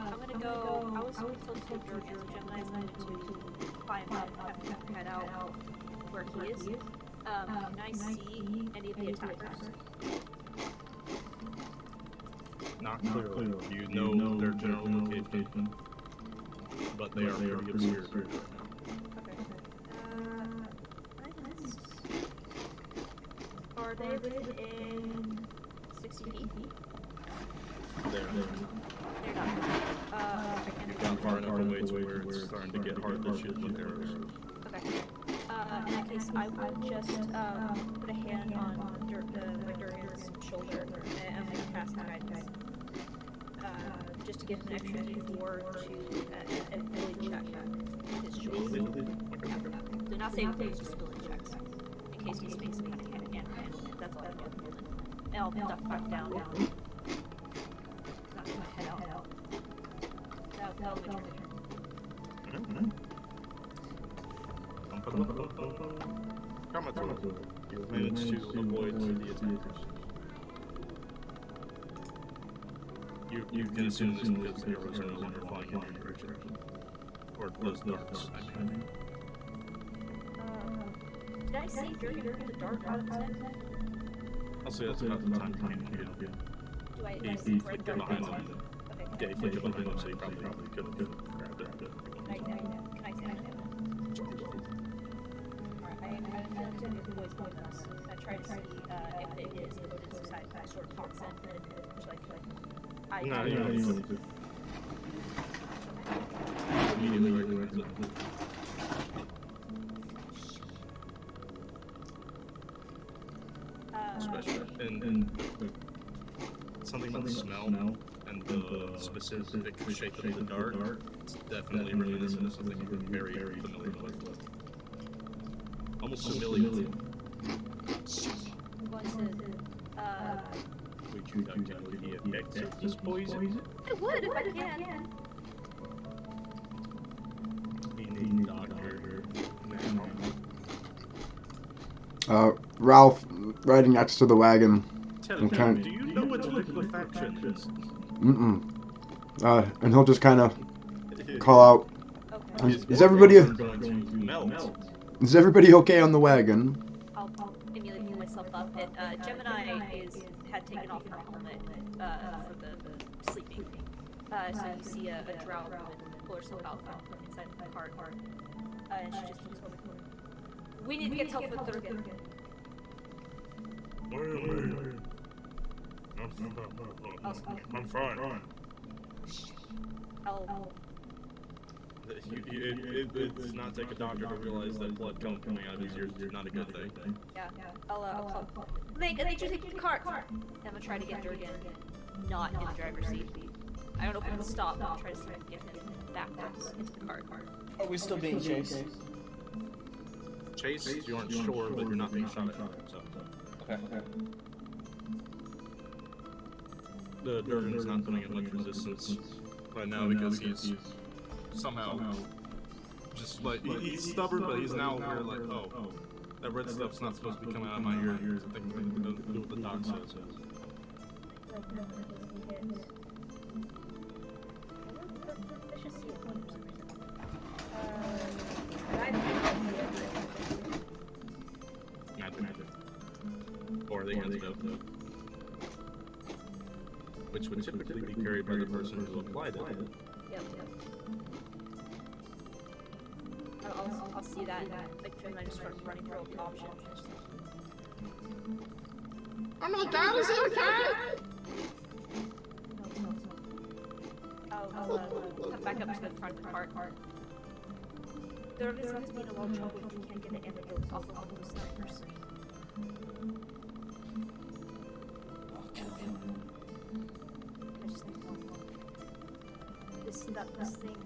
I'm gonna go. I was told to Georgia Gemini to climb up and head out where he is. Can I see any of the attackers? Not clearly. You know their general location, but they are very obscure. Okay. Are they within 60 feet? They're not. You've gone far enough away to where it's starting to get hard to shoot with arrows. Okay. In that case, I will just put a hand on Durgan's shoulder and I'm going to cast guidance. Just to get an extra D4 to ability check his shoulder. So not saving things, just ability checks. In case he makes some kind of hand handle. That's all I do. And I'll duck back down. Not gonna head out. That'll be my turn. You managed to avoid the attackers. You can assume this because the arrows are no longer flying in your direction. Or those darts, I mean. Did I say Durgan heard the dart out of his head? I'll say that's about the time you came to get. Do I He flicked it behind him. Okay. Yeah, he flicked it behind him, so you probably could have grabbed it. Can I examine him? Alright, I feel like the voice going nuts. I try to see if it is loaded inside that short toxin, and if it is like I No, you don't need to. Immediately recognize it. Especially, and something about the smell and the specific shape of the dart, it's definitely reminiscent of something you're very, very familiar with. Almost familiar. Would you like to know the effects of this poison? I would if I can. Being a doctor now. Ralph, riding next to the wagon. Tell Okay. me, do you know what liquefaction is? And he'll just kind of call out, Okay. Is everybody- organs are going to melt? "Is everybody okay on the wagon?" I'll immediately pull myself up, and Gemini had taken off her helmet for the sleeping. So you see a drow woman pull herself out from inside the cart, and she just keeps going. We need to get help with Durgan. I'm fine. It does not take a doctor to realize that blood coming out of his ears is not a good thing. Yeah. I'll call. They just take the cart. I'm gonna try to get Durgan not in the driver's seat. I don't know if we can stop, but I'll try to see if I can get him backwards into the cart. Are we still being chased? Chase, you aren't sure, but you're not being shot at. So. Okay. The Durgan's not putting in much resistance right now because he's somehow just like he's stubborn, but he's now aware like, oh, that red stuff's not supposed to be coming out of my ears. I think I'm going to do what the doc says. Magic. Or the antidote. Which would typically be carried by the person who applied it. Yep. I'll see that. Like, and I just start running through all the options. Oh my god, is it okay? I'll come back up to the front part. There is going to be a lot of trouble if you can't get the antidotes off of all those snipers. I'll kill him. I just think this thing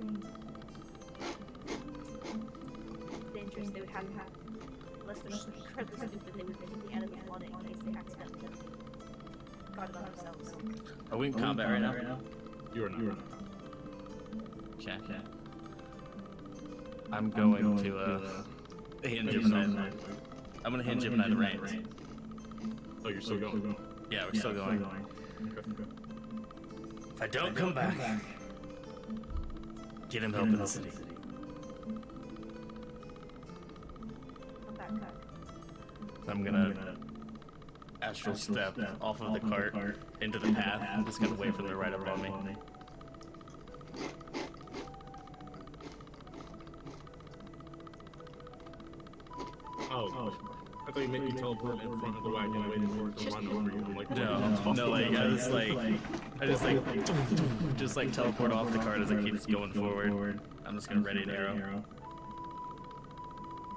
dangerous. They would have unless they're just incredibly stupid, they would think the enemy wanted it in case they accidentally got it on themselves. Are we in combat right now? You are not. Okay. I'm going to hinge Gemini. I'm gonna hinge Gemini the reins. Oh, you're still going? Yeah, we're still going. If I don't come back, get him help in the city. Come back. I'm gonna astral step off of the cart into the path. I'm just gonna wait for them to ride up on me. Oh, I thought you meant you teleport in front of the wagon waiting for it to run over you. I'm like, No, like I just like teleport off the cart as it keeps going forward. I'm just gonna ready an arrow.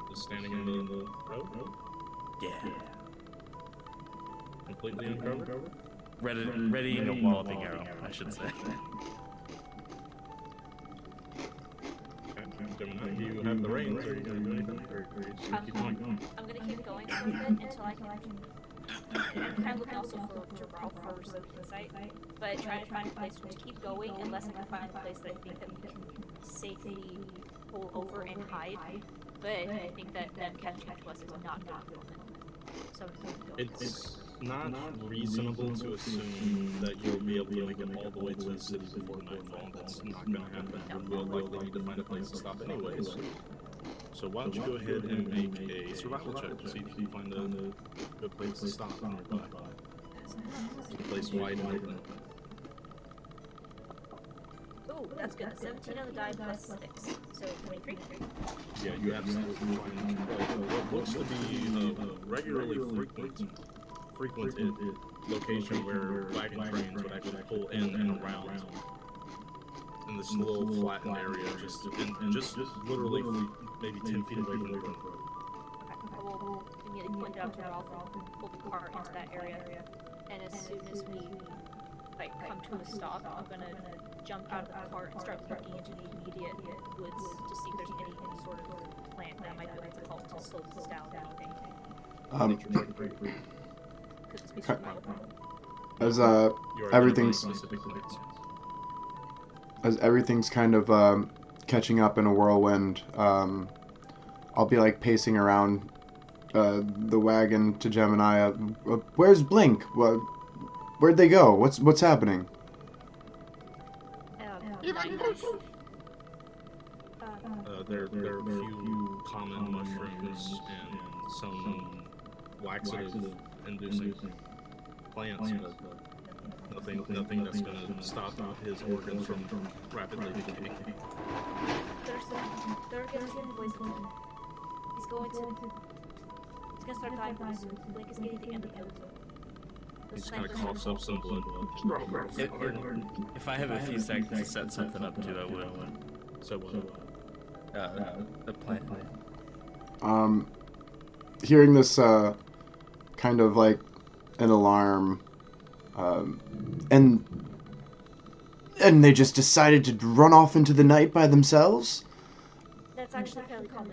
Just standing in the road? Yeah. Completely uncovered? Readying a walloping arrow, I should say. Gemini, you have the reins, or are you gonna do anything? Or you just gonna keep going? I'm gonna keep going for a bit until I can. I'm kind of looking also to Ralph for some insight, but trying to find a place to keep going unless I can find a place that I think that we can safely pull over and hide. But I think that them catching up to us is not going to happen. So I'm going to go. It's not reasonable to assume that you'll be able to make it all the way to the city before nightfall. That's not going to happen. You will likely need to find a place to stop anyways. So why don't you go ahead and make a survival check to see if you can find a good place to stop nearby. A place wide and open. Oh, that's good. 17 on the die plus 6, so 23. Yeah, you absolutely find what looks to be a regularly frequented location where wagon trains would actually pull in and around in this little flattened area, just literally maybe 10 feet away from the road. Okay, I will immediately point it out to Ralph and pull the car into that area. And as soon as we come to a stop, I'm gonna jump out of the car and start looking into the immediate woods to see if there's any sort of plant that might be able to help to slow this down or anything. Because it's basically my own. As You are everything's identifying specific plants. as everything's kind of catching up in a whirlwind, I'll be like pacing around the wagon to Gemini. Where's Blink? Where'd they go? What's happening? There are a few common mushrooms and some laxative-inducing plants, but nothing that's going to stop his organs from rapidly decaying. They're gonna poison him. He's gonna start dying pretty soon. Blake is getting the end of him. He just kind of coughs up some blood. If I have a few seconds to set something up too, I would. So what? The plan. Hearing this kind of like an alarm, and they just decided to run off into the night by themselves. That's actually fairly common.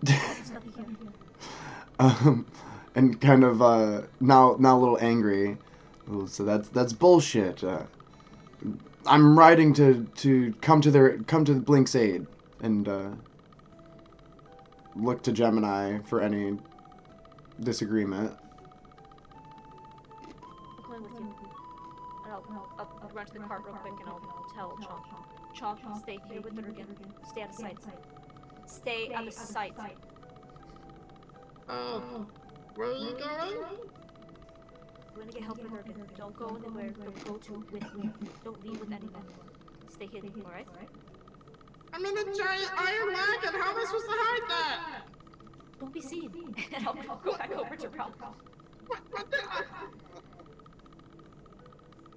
There's nothing here. And kind of now a little angry. So that's bullshit. I'm riding to come to Blink's aid and look to Gemini for any disagreement. I'm going with you. And I'll run to the car real quick and I'll tell Chalk, stay here with Durgan. Stay out of sight. Stay out of sight. Where are you going? We're gonna get help for Durgan. Don't go anywhere. Don't go to with. Don't leave with anyone. Stay hidden, alright? I'm in a giant iron wagon. How am I supposed to hide that? Don't be seen. And I'll go back over to Ralph. What the?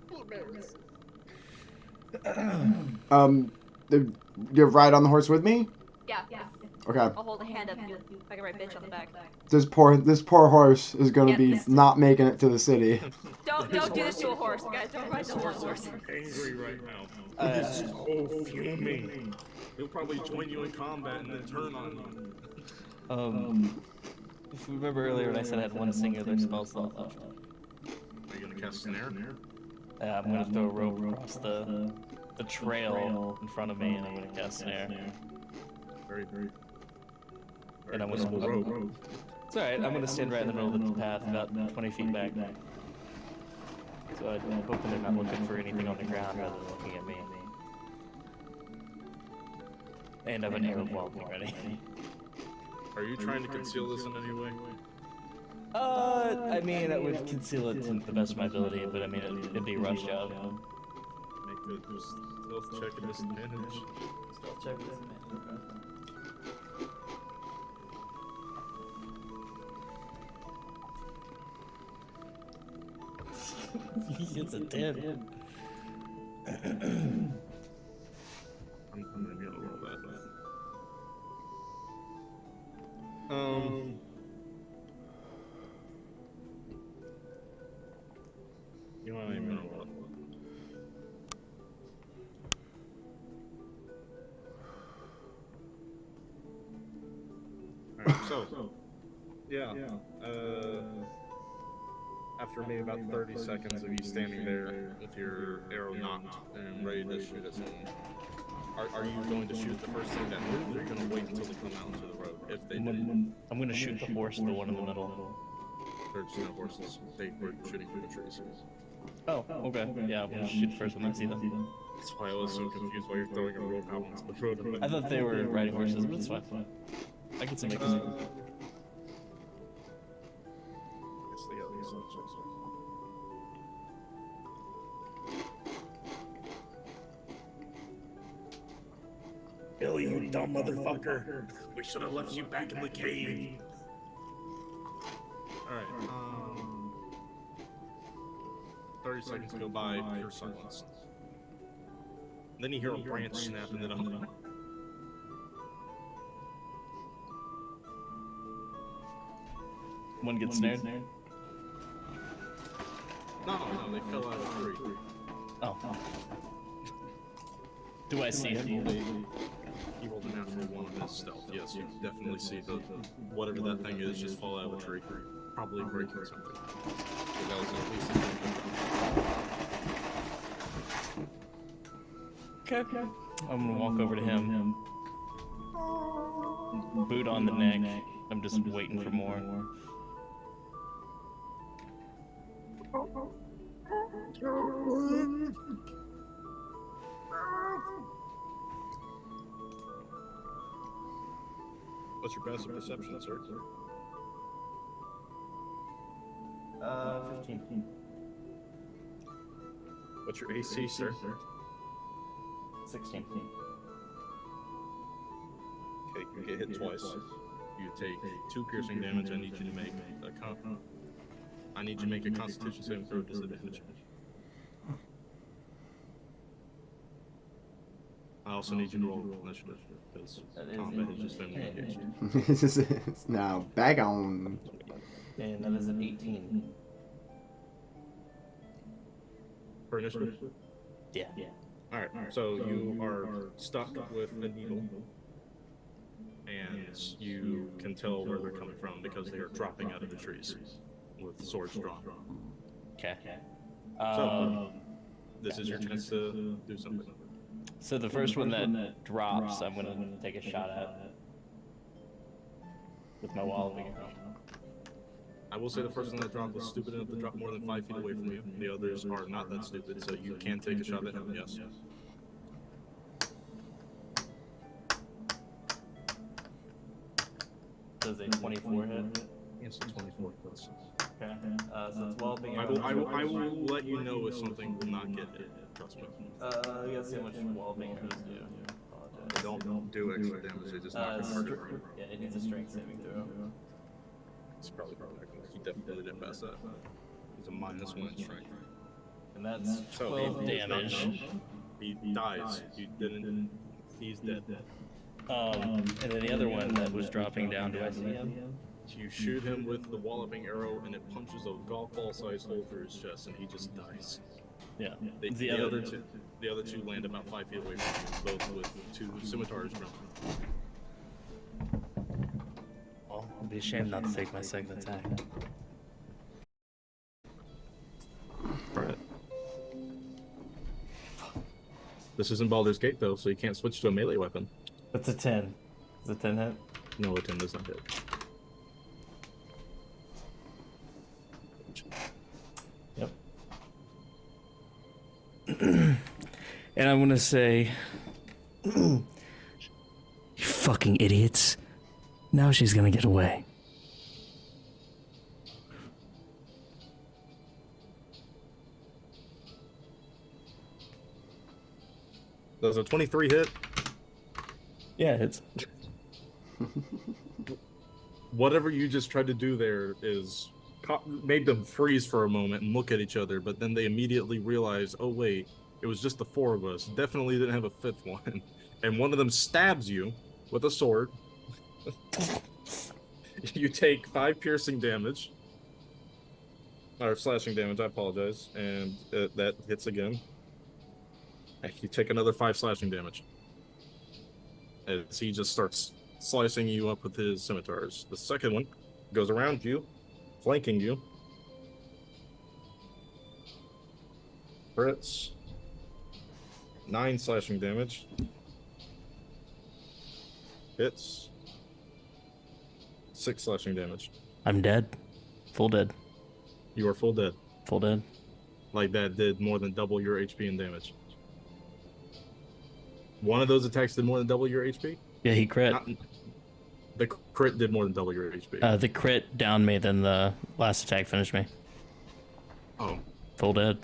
Blueberries. You ride on the horse with me? Yeah. Okay. I'll hold a hand up you like a right bitch on the back. This poor horse is gonna be Yes. not making it to the city. Don't do this to a horse, guys. Don't ride the horse. Angry right now. He's so fuming. He'll probably join you in combat and then turn on you. If you remember earlier when I said I had one singular spell slot left. Are you gonna cast Snare? I'm gonna throw a rope across the trail in front of me, and I'm gonna cast Snare. Very. And I'm gonna rope. It's alright, I'm gonna stand right in the middle of the path, about 20 feet back. So I'm hoping they're not looking for anything on the ground rather than looking at me. And I have an arrow walking ready. Are you trying to conceal this in any way? I mean, I would conceal it to the best of my ability, but I mean, it'd be a rush job. Make a stealth check at disadvantage. Stealth check at disadvantage. It's a 10. I'm gonna be able to roll that. You know what I mean? Alright, so yeah. After maybe about 30 seconds of you standing there with your arrow knocked and ready to shoot at someone, are you going to shoot the first thing that moves, or are you going to wait until they come out into the road? If they do, I'm gonna shoot the horse, the one in the middle. there's no horses. They were shooting through the trees. Oh, okay. Yeah, I'm gonna shoot the first one I see them. That's why I was so confused why you're throwing a rope out onto the road. I thought they were riding horses, but it's fine. I can still make this. Billy, you dumb motherfucker! We should have left you back in the cave. Alright, 30 seconds go by, pure silence. Then you hear a branch snap and then One gets snared. No, they fell out of a tree. Oh. Do I see him? He rolled a natural one on his stealth. Yes, you definitely see the whatever that thing is just fall out of a tree. Probably breaking something. So that was at least a Okay. I'm gonna walk over to him. Boot on the neck. I'm just waiting for more. What's your passive perception, sir? 15. What's your AC, sir? 16. Okay, you get hit twice. You take 2 piercing damage. I need you to make a Constitution saving throw disadvantage. I also need you to roll initiative because combat has just been engaged. It's now back on. And that is an 18. For initiative? Yeah. Alright, so you are stuck with a needle, and you can tell where they're coming from because they are dropping out of the trees with swords drawn. Okay. This is your chance to do something. So the first one that drops, I'm gonna take a shot at with my walloping arrow. I will say the first one that dropped was stupid enough to drop more than 5 feet away from you. The others are not that stupid, so you can take a shot at him, yes. Does a 24 hit? Yes, 24 plus. Okay. So it's walloping I arrow. will let you know if something will not get hit. Trust me. I gotta see how much walloping arrows do. They don't do extra damage, they just knock it harder. Yeah, it needs a strength saving throw. It's probably not gonna. He definitely didn't pass that. He's a -1 in strength. And that's So 12 damage. He dies. You didn't. He's dead. And then the other one that was dropping down, do I see him? You shoot him with the walloping arrow, and it punches a golf ball-sized hole through his chest, and he just dies. Yeah. The other two land about 5 feet away from you, both with 2 scimitars drawn. Well, I'll be ashamed not to take my second attack. Alright. This isn't Baldur's Gate, though, so you can't switch to a melee weapon. What's a 10? Is a 10 hit? No, a 10 does not hit. Yep. And I'm gonna say, you fucking idiots. Now she's gonna get away. Does a 23 hit? Yeah, it's. Whatever you just tried to do there is made them freeze for a moment and look at each other, but then they immediately realize, oh wait, it was just the 4 of us. Definitely didn't have a 5th one. And one of them stabs you with a sword. You take 5 piercing damage. Or slashing damage, I apologize. And that hits again. You take another 5 slashing damage. As he just starts slicing you up with his scimitars. The second one goes around you, flanking you. Crits. 9 slashing damage. Hits. 6 slashing damage. I'm dead. Full dead. You are full dead. Full dead. Like that did more than double your HP and damage. One of those attacks did more than double your HP? Yeah, he crit. The crit did more than double your HP. The crit downed me, then the last attack finished me. Oh. Full dead.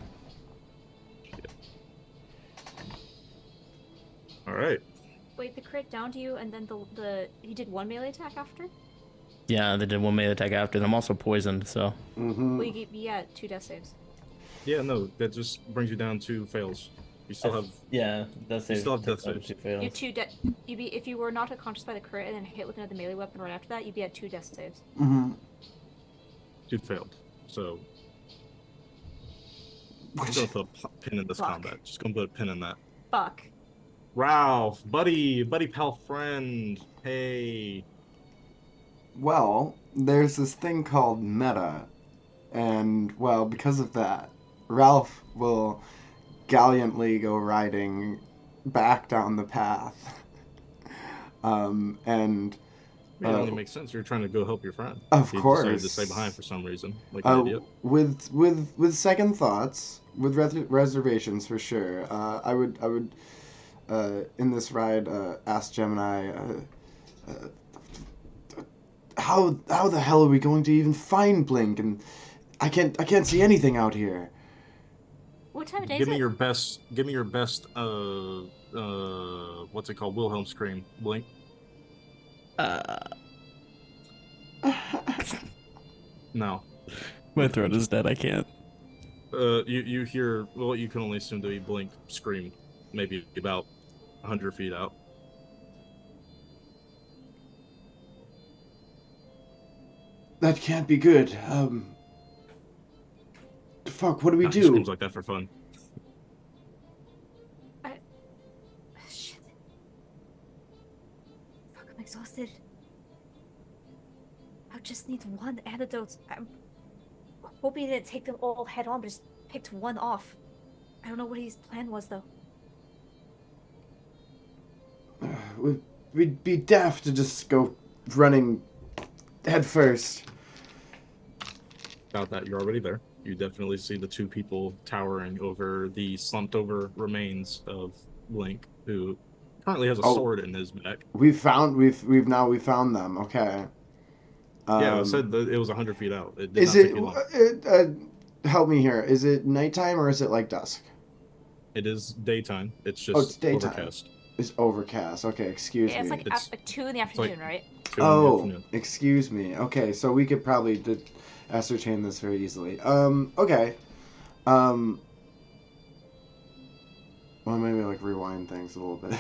Alright. Wait, the crit downed you, and then he did 1 melee attack after? Yeah, they did 1 melee attack after. I'm also poisoned, so. Well, you get 2 death saves. Yeah, no, that just brings you down to fails. You still have. Yeah, death saves. You still have death saves. You have 2 if you were not unconscious by the crit and then hit with another melee weapon right after that, you'd be at 2 death saves. Mm-hmm. You failed. So. I'm gonna put a pin in this combat. Just gonna put a pin in that. Fuck. Ralph, buddy, pal, friend. Hey. Well, there's this thing called meta, and, well, because of that, Ralph will gallantly go riding back down the path. And It only makes sense. You're trying to go help your friend. Of You course. decided to stay behind for some reason, like an idiot. With second thoughts, with reservations for sure. I would in this ride ask Gemini. How the hell are we going to even find Blink? And I can't see anything out here. What time of day Give is me it? your best. Give me your best. What's it called? Wilhelm scream. Blink. No. My throat is dead. I can't. You hear what you can only assume to be Blink scream, maybe about 100 feet out. That can't be good. Fuck, what do we He do? screams like that for fun. Shit. Fuck, I'm exhausted. I just need one antidote. I'm hoping he didn't take them all head on, but just picked one off. I don't know what his plan was, though. We'd be daft to just go running head first. About that, you're already there. You definitely see the two people towering over the slumped over remains of Blink, who currently has a sword in his back. We've found them. Okay. Yeah, I said that it was 100 feet out. It did Is not it? take you long. Help me here. Is it nighttime or is it like dusk? It is daytime. It's just it's daytime. overcast. It's overcast. Okay, excuse Yeah, it's me. like It's- 2 in the afternoon, right? 2 in the afternoon. Excuse me. Okay, so we could probably ascertain this very easily. Okay. Well, maybe like rewind things a little bit.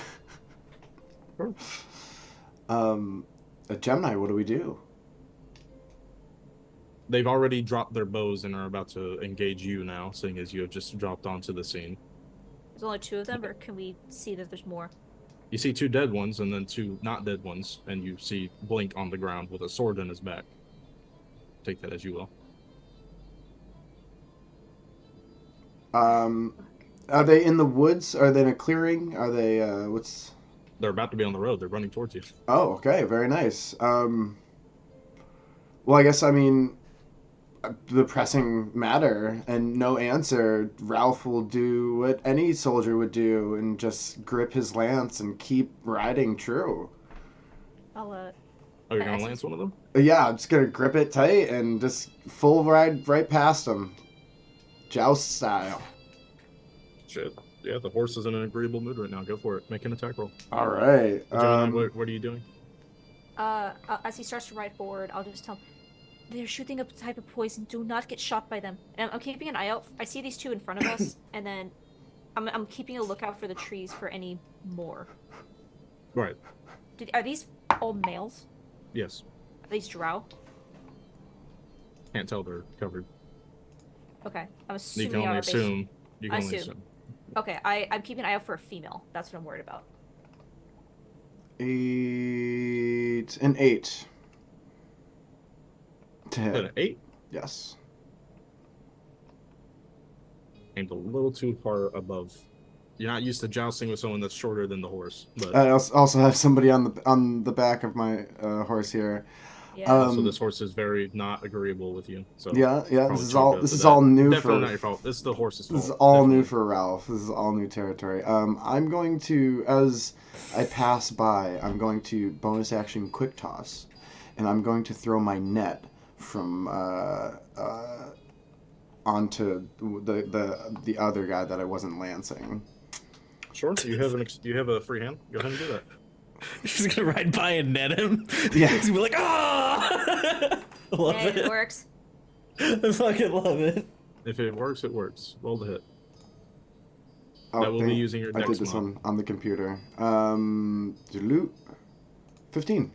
Sure. Gemini, what do we do? They've already dropped their bows and are about to engage you now, seeing as you have just dropped onto the scene. There's only 2 of them, or can we see that there's more? You see 2 dead ones and then 2 not dead ones, and you see Blink on the ground with a sword in his back. Take that as you will. Are they in the woods? Are they in a clearing? Are they, what's... They're about to be on the road. They're running towards you. Oh, okay, very nice. Well, I guess, I mean, the pressing matter and no answer, Ralph will do what any soldier would do and just grip his lance and keep riding true. I'll, Oh, you're gonna lance one of them? Yeah, I'm just gonna grip it tight and just full ride right past him. Joust style. Shit. Yeah, the horse is in an agreeable mood right now. Go for it. Make an attack roll. All right. Gemini, what are you doing? as he starts to ride forward, I'll just tell him, they're shooting a type of poison. Do not get shot by them. And I'm keeping an eye out. I see these 2 in front of us, and then I'm keeping a lookout for the trees for any more. Right. Are these all males? Yes. Are these drow? Can't tell they're covered. Okay, I'm You assuming can they only are based- assume. You I can only assume. assume. Okay, I'm keeping an eye out for a female. That's what I'm worried about. 8 and 8. To hit. An 8? Yes. Aimed a little too far above. You're not used to jousting with someone that's shorter than the horse, but I also have somebody on the back of my horse here. Yeah. so this horse is very not agreeable with you. So Yeah. probably This is chalk all up this to is that. all new Definitely for. not your fault. This is the horse's fault. This is all new Definitely. for Ralph. This is all new territory. I'm going to, as I pass by, I'm going to bonus action quick toss, and I'm going to throw my net from onto the other guy that I wasn't lancing. Sure. You have a free hand. Go ahead and do that. She's gonna ride by and net him. Yeah. He's gonna be like, ah! Love Yeah, it it. works. I fucking love it. If it works, it works. Roll the hit. Oh, That will be using your I dex did this mod. one on the computer. 15.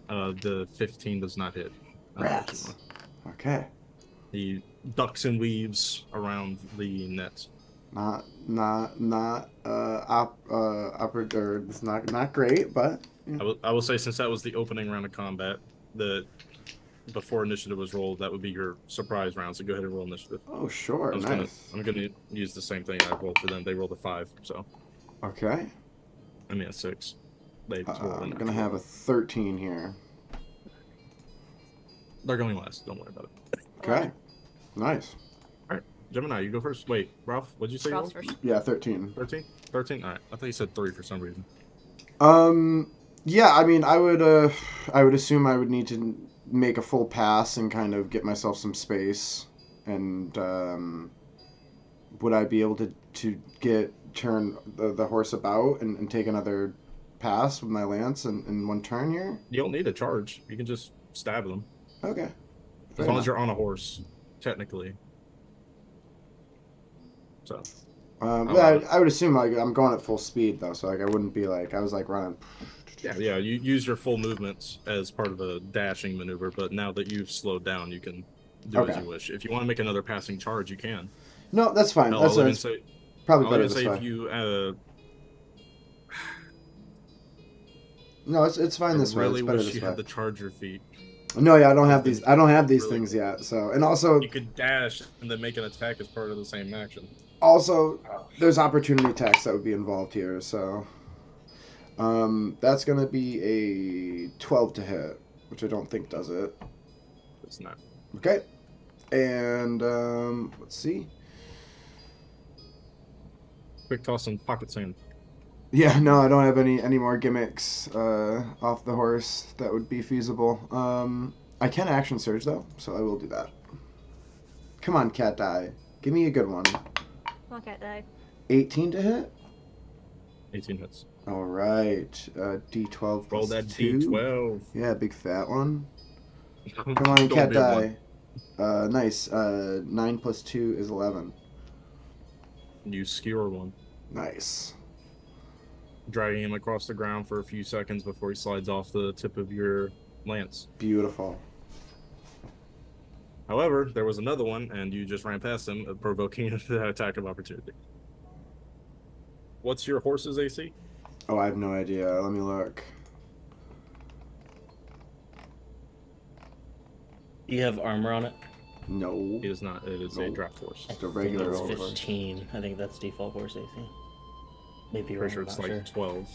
The 15 does not hit. Rats. Okay. He ducks and weaves around the net. Not it's not great, but I will say, since that was the opening round of combat, before initiative was rolled, that would be your surprise round. So go ahead and roll initiative. oh sure, nice. I'm gonna use the same thing I rolled for them. They rolled a 5, so Okay. I mean, a 6. They I'm gonna have a 13 here. They're going last. Don't worry about it. Okay. Nice. All right, Gemini, you go first. Wait, Ralph, what'd you say? Ralph's first. Yeah, 13. 13? 13? All right. I thought you said 3 for some reason. Yeah, I mean, I would assume I would need to make a full pass and kind of get myself some space. And, would I be able to turn the horse about and take another pass with my lance in one turn here? You don't need a charge. You can just stab them. Okay. As long as you're on a horse, technically. So. I would assume like I'm going at full speed though, so like I wouldn't be like I was like running. Yeah. You use your full movements as part of a dashing maneuver, but now that you've slowed down, you can do as you wish. If you want to make another passing charge, you can. No, that's fine. Hell, That's I'll even say, probably I'll better even this say way. if you No, it's fine this way. really It's better wish this you way. had the charger feet. No, yeah, I don't have these. I don't have these Really things cool. yet. So, and also, You could dash and then make an attack as part of the same action. there's opportunity attacks that would be involved here. So, that's gonna be a 12 to hit, which I don't think does it. It's not. Okay, and let's see. Quick toss and pocket sand. Yeah, no, I don't have any more gimmicks off the horse that would be feasible. I can action surge though, so I will do that. Come on, cat die. Give me a good one. Come on, cat die. 18 to hit. 18 hits. All right. D12 Roll plus that 2. D12. Yeah, big fat one. Come Come on, cat die. Nice. 9 plus 2 is 11. You skewer one, Nice. dragging him across the ground for a few seconds before he slides off the tip of your lance. Beautiful. However, there was another one, and you just ran past him, provoking an attack of opportunity. What's your horse's AC? Oh, I have no idea. Let me look. Do you have armor on it? No. It is not. It is a Nope. draft horse. Just a regular I old think it's horse. 15. I think that's default horse AC. Maybe you're Pretty sure right, it's I'm like not sure. 12.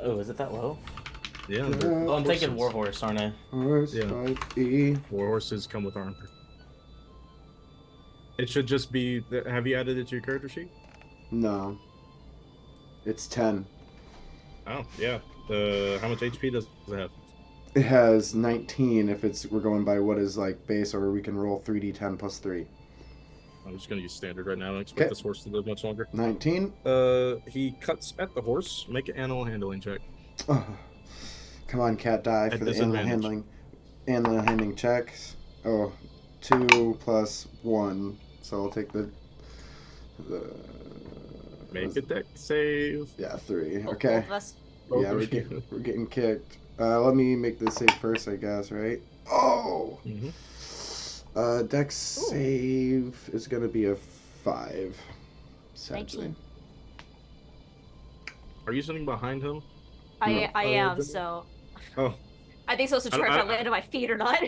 Oh, is it that low? Yeah. Oh, I'm thinking horses. warhorse, aren't I? Horse, Yeah. 5E. War horses come with armor. It should just be. Have you added it to your character sheet? No. It's 10. Oh, yeah. How much HP does it have? It has 19 if we're going by what is like base, or we can roll 3d10 plus 3. I'm just gonna use standard right now. I don't expect Okay. this horse to live much longer. 19. He cuts at the horse. Make an animal handling check. Oh. Come on, cat die At for the animal disadvantage. handling. Animal handling checks. Oh, 2 plus 1. So I'll take the Make a deck save. yeah, 3. Both Okay. of us. Yeah, we're getting kicked. Let me make this save first, I guess, right? Oh! Mhm. Dex save is gonna be a 5. Sadly. 19. Are you sitting behind him? I am, Gemini? so Oh, I think so. To I don't- try to land on my feet or not.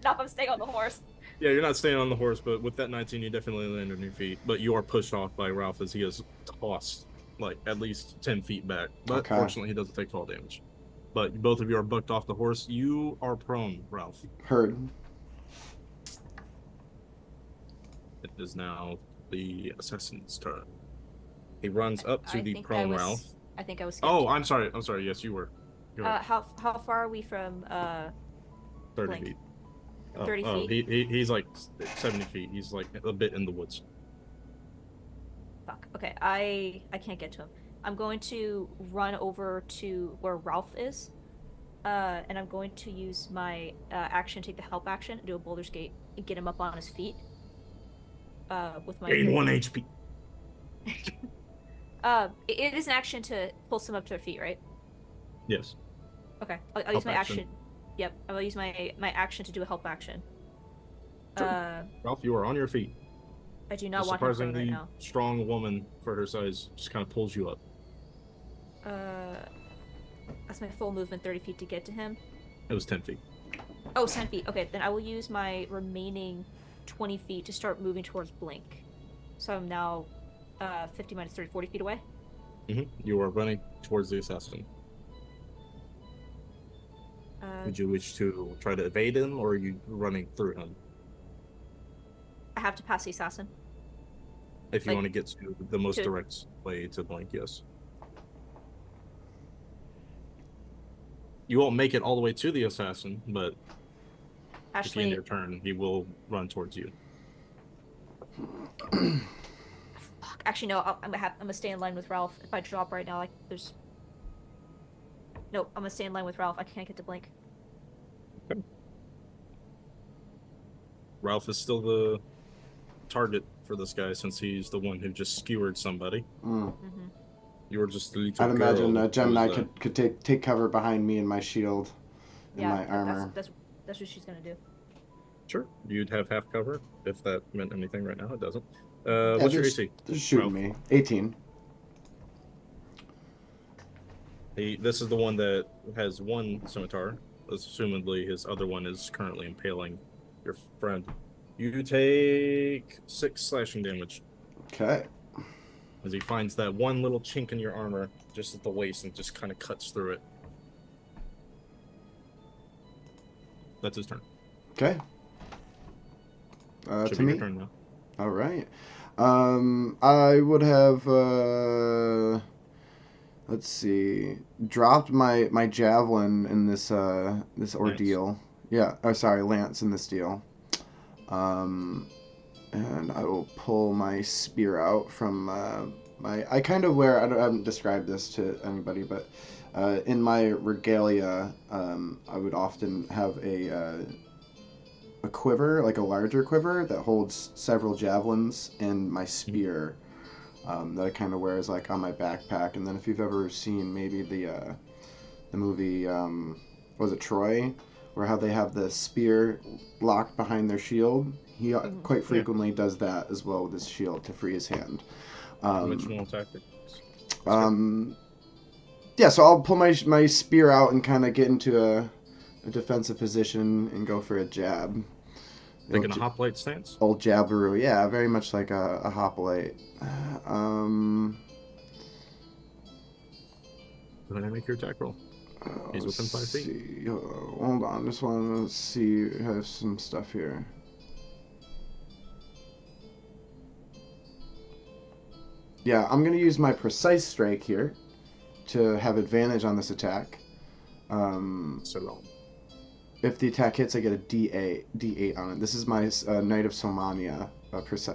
Not if I'm staying on the horse. yeah. You're not staying on the horse, but with that 19, you definitely land on your feet. But you are pushed off by Ralph as he is tossed like at least 10 feet back. But Okay. fortunately, he doesn't take fall damage. But both of you are bucked off the horse. You are prone, Ralph. Heard. It is now the assassin's turn. He runs up to I the think I prone was- Ralph. I think I was. Oh, skipped. I'm sorry. I'm sorry. Yes, you were. You're right. How far are we from 30 Blink. feet. 30 feet? He's like 70 feet. He's like a bit in the woods. Fuck. Okay, I can't get to him. I'm going to run over to where Ralph is, and I'm going to use my action, take the help action, do a Boulder's Gate, and get him up on his feet. With my Gain 1 HP. it is an action to pull someone up to their feet, right? Yes. Okay, I'll use Help my action. action. Yep, I will use my action to do a help action. Sure. Ralph, you are on your feet. I do A not want him prone surprisingly right now. strong woman for her size just kind of pulls you up. That's my full movement, 30 feet to get to him. It was 10 feet. Oh, 10 feet. Okay, then I will use my remaining 20 feet to start moving towards Blink. So I'm now 50 minus 30, 40 feet away. You are running towards the assassin. Would you wish to try to evade him, or are you running through him? I have to pass the assassin. If you Like, want to get to the most direct way to Blink, yes. You won't make it all the way to the assassin, but if you end your turn, he will run towards you. Fuck. Actually, no. I'm gonna stay in line with Ralph. If I drop right now, there's. Nope. I'm gonna stay in line with Ralph. I can't get to Blink. Okay. Ralph is still the target for this guy since he's the one who just skewered somebody. You were just the little I'd imagine Gemini girl could take cover behind me and my shield and my armor. That's what she's gonna do. Sure, you'd have half cover if that meant anything right now. It doesn't. Yeah, What's your AC? They're shooting me. 18. This is the one that has one scimitar. Assumedly, his other one is currently impaling your friend. You take 6 slashing damage. Okay. As he finds that one little chink in your armor just at the waist and just kind of cuts through it. That's his turn. Okay. Should To be me. your turn now. All right. I would have let's see, dropped my javelin in this this ordeal. Lance. Yeah. Oh, sorry, Lance in this deal. And I will pull my spear out from I kind of wear, I haven't described this to anybody, but in my regalia, I would often have a quiver, like a larger quiver that holds several javelins and my spear that I kind of wear as like on my backpack. And then if you've ever seen maybe the movie, was it Troy, where how they have the spear locked behind their shield? He quite frequently does that as well with his shield to free his hand. Conventional tactics. Yeah, so I'll pull my spear out and kind of get into a defensive position and go for a jab. Taking a hoplite stance? Old jabberoo, yeah, very much like a hoplite. Then I make your attack roll. He's within 5 feet. See. Hold on, just want to see. I have some stuff here. Yeah, I'm going to use my precise strike here to have advantage on this attack. So long. If the attack hits, I get a D8 on it. This is my Knight of Somania,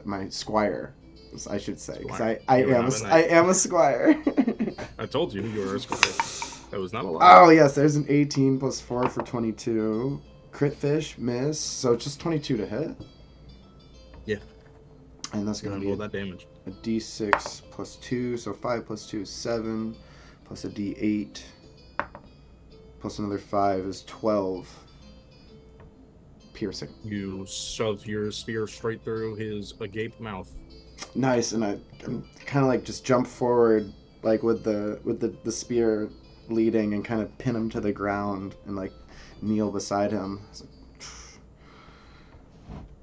my squire, I should say, because I am a squire. I told you were a squire. That was not a lie. Oh yes, there's an 18 plus 4 for 22. Crit fish, miss, so it's just 22 to hit. Yeah. And that's going to be roll that damage. A D6 plus 2, so 5 plus 2 is 7, plus a D8, plus another 5 is 12. Piercing. You shove your spear straight through his agape mouth. Nice, and I kind of like just jump forward, like with the spear leading, and kind of pin him to the ground and like kneel beside him,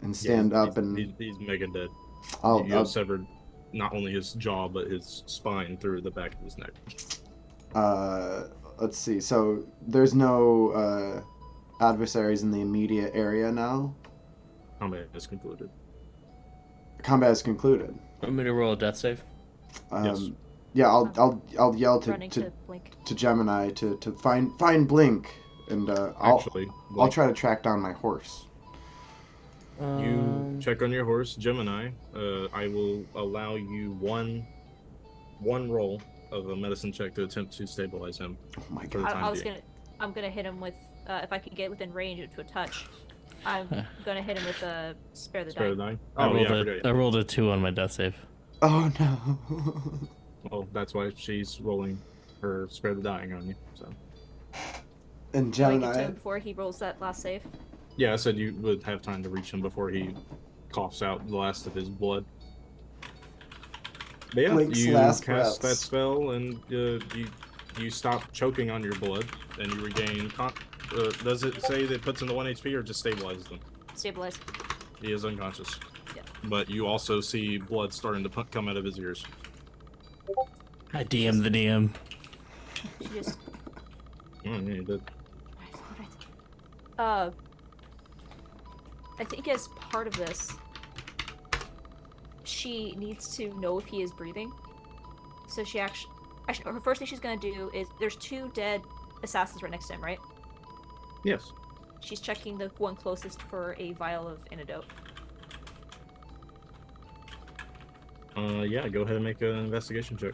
and stand up and. He's mega dead. I'll severed not only his jaw but his spine through the back of his neck. Let's see. So there's no adversaries in the immediate area now. Combat is concluded. Combat is concluded. Want me to roll a death save? Yes. Yeah, I'll yell to Gemini to find Blink, and I'll try to track down my horse. You check on your horse, Gemini. I will allow you one roll of a medicine check to attempt to stabilize him. Oh my god! I'm gonna hit him with if I could get within range to a touch. I'm gonna hit him with a spare the dying. I rolled a 2 on my death save. Oh no! Well, that's why she's rolling her spare the dying on you. So. And Gemini. Gemini. Do I get to him before he rolls that last save? Yeah, I said you would have time to reach him before he coughs out the last of his blood. But yeah, Blink's you last cast breaths. that spell, and you stop choking on your blood, and you regain. Does it say that it puts him to 1 HP or just stabilizes them? Stabilize. He is unconscious. Yeah. But you also see blood starting to come out of his ears. I DM the DM. She just. Yeah, you did. I think as part of this, she needs to know if he is breathing. So she actually, her first thing she's gonna do is there's 2 dead assassins right next to him, right? Yes. She's checking the one closest for a vial of antidote. Yeah, go ahead and make an investigation check.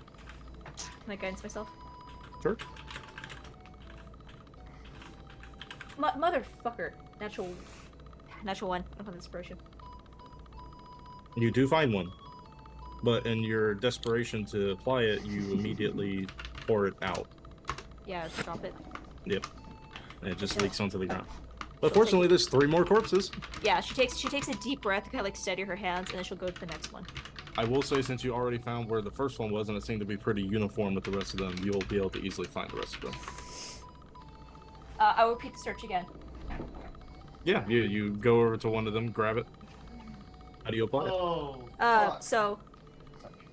Can I guidance myself? Sure. Motherfucker. Natural 1. I don't have inspiration. You do find one, but in your desperation to apply it, you immediately pour it out. Yeah, drop it. Yep. And it just leaks onto the ground. But fortunately, there's 3 more corpses. Yeah, she takes a deep breath to kind of like steady her hands, and then she'll go to the next one. I will say, since you already found where the first one was, and it seemed to be pretty uniform with the rest of them, you'll be able to easily find the rest of them. I will repeat the search again. Yeah, you go over to one of them, grab it. How do you apply it? So...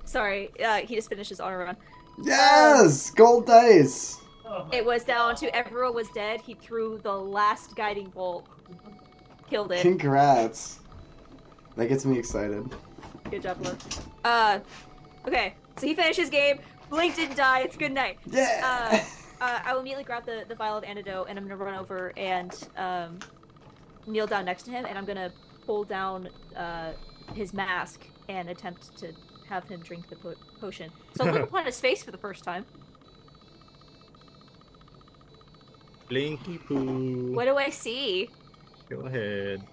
Sorry, he just finished his honor run. Yes! Gold dice! It was down to everyone was dead. He threw the last guiding bolt. Killed it. Congrats. That gets me excited. Good job, Lord. Okay. So he finished his game. Blink didn't die. It's good night. Yeah! I will immediately grab the vial of antidote, and I'm gonna run over and kneel down next to him, and I'm gonna pull down his mask and attempt to have him drink the potion. So look upon his face for the first time. Blinky poo. What do I see? Go ahead.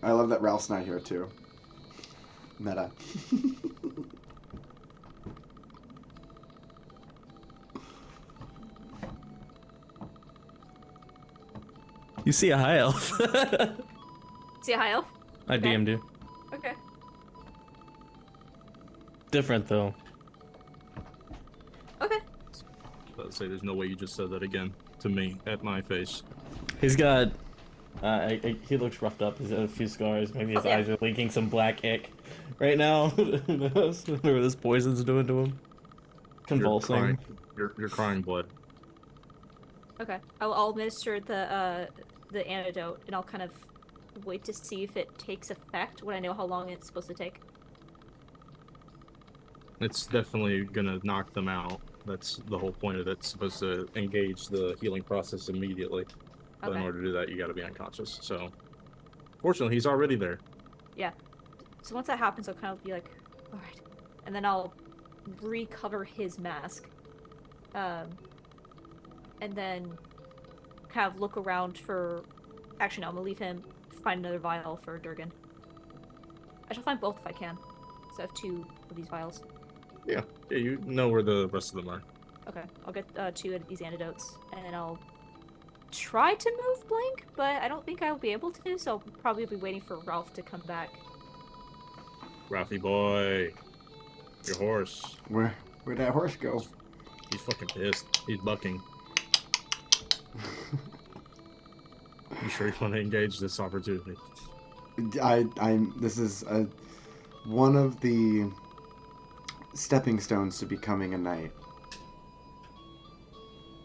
I love that Ralph's not here, too. Meta. You see a high elf. See a high elf? I DM'd you. Okay. Different though. Okay. I'd say there's no way you just said that again to me at my face. He's got. He looks roughed up. He's got a few scars. Maybe his eyes are leaking some black ick right now. Who knows? Whatever this poison's doing to him. Convulsing. You're crying blood. Okay. I'll administer the antidote, and I'll kind of wait to see if it takes effect when I know how long it's supposed to take. It's definitely gonna knock them out. That's the whole point of it. It's supposed to engage the healing process immediately. But in order to do that, you gotta be unconscious. So, fortunately, he's already there. Yeah. So once that happens, I'll kind of be like, alright. And then I'll recover his mask. And then kind of look around for... Actually, no, I'm gonna leave him, find another vial for Durgan. I shall find both if I can. So I have 2 of these vials. Yeah, you know where the rest of them are. Okay, I'll get 2 of these antidotes, and then I'll try to move Blink, but I don't think I'll be able to, so I'll probably be waiting for Ralph to come back. Ralphie boy, your horse. Where'd that horse go? He's fucking pissed. He's bucking. You sure you want to engage this opportunity? This is one of the stepping stones to becoming a knight.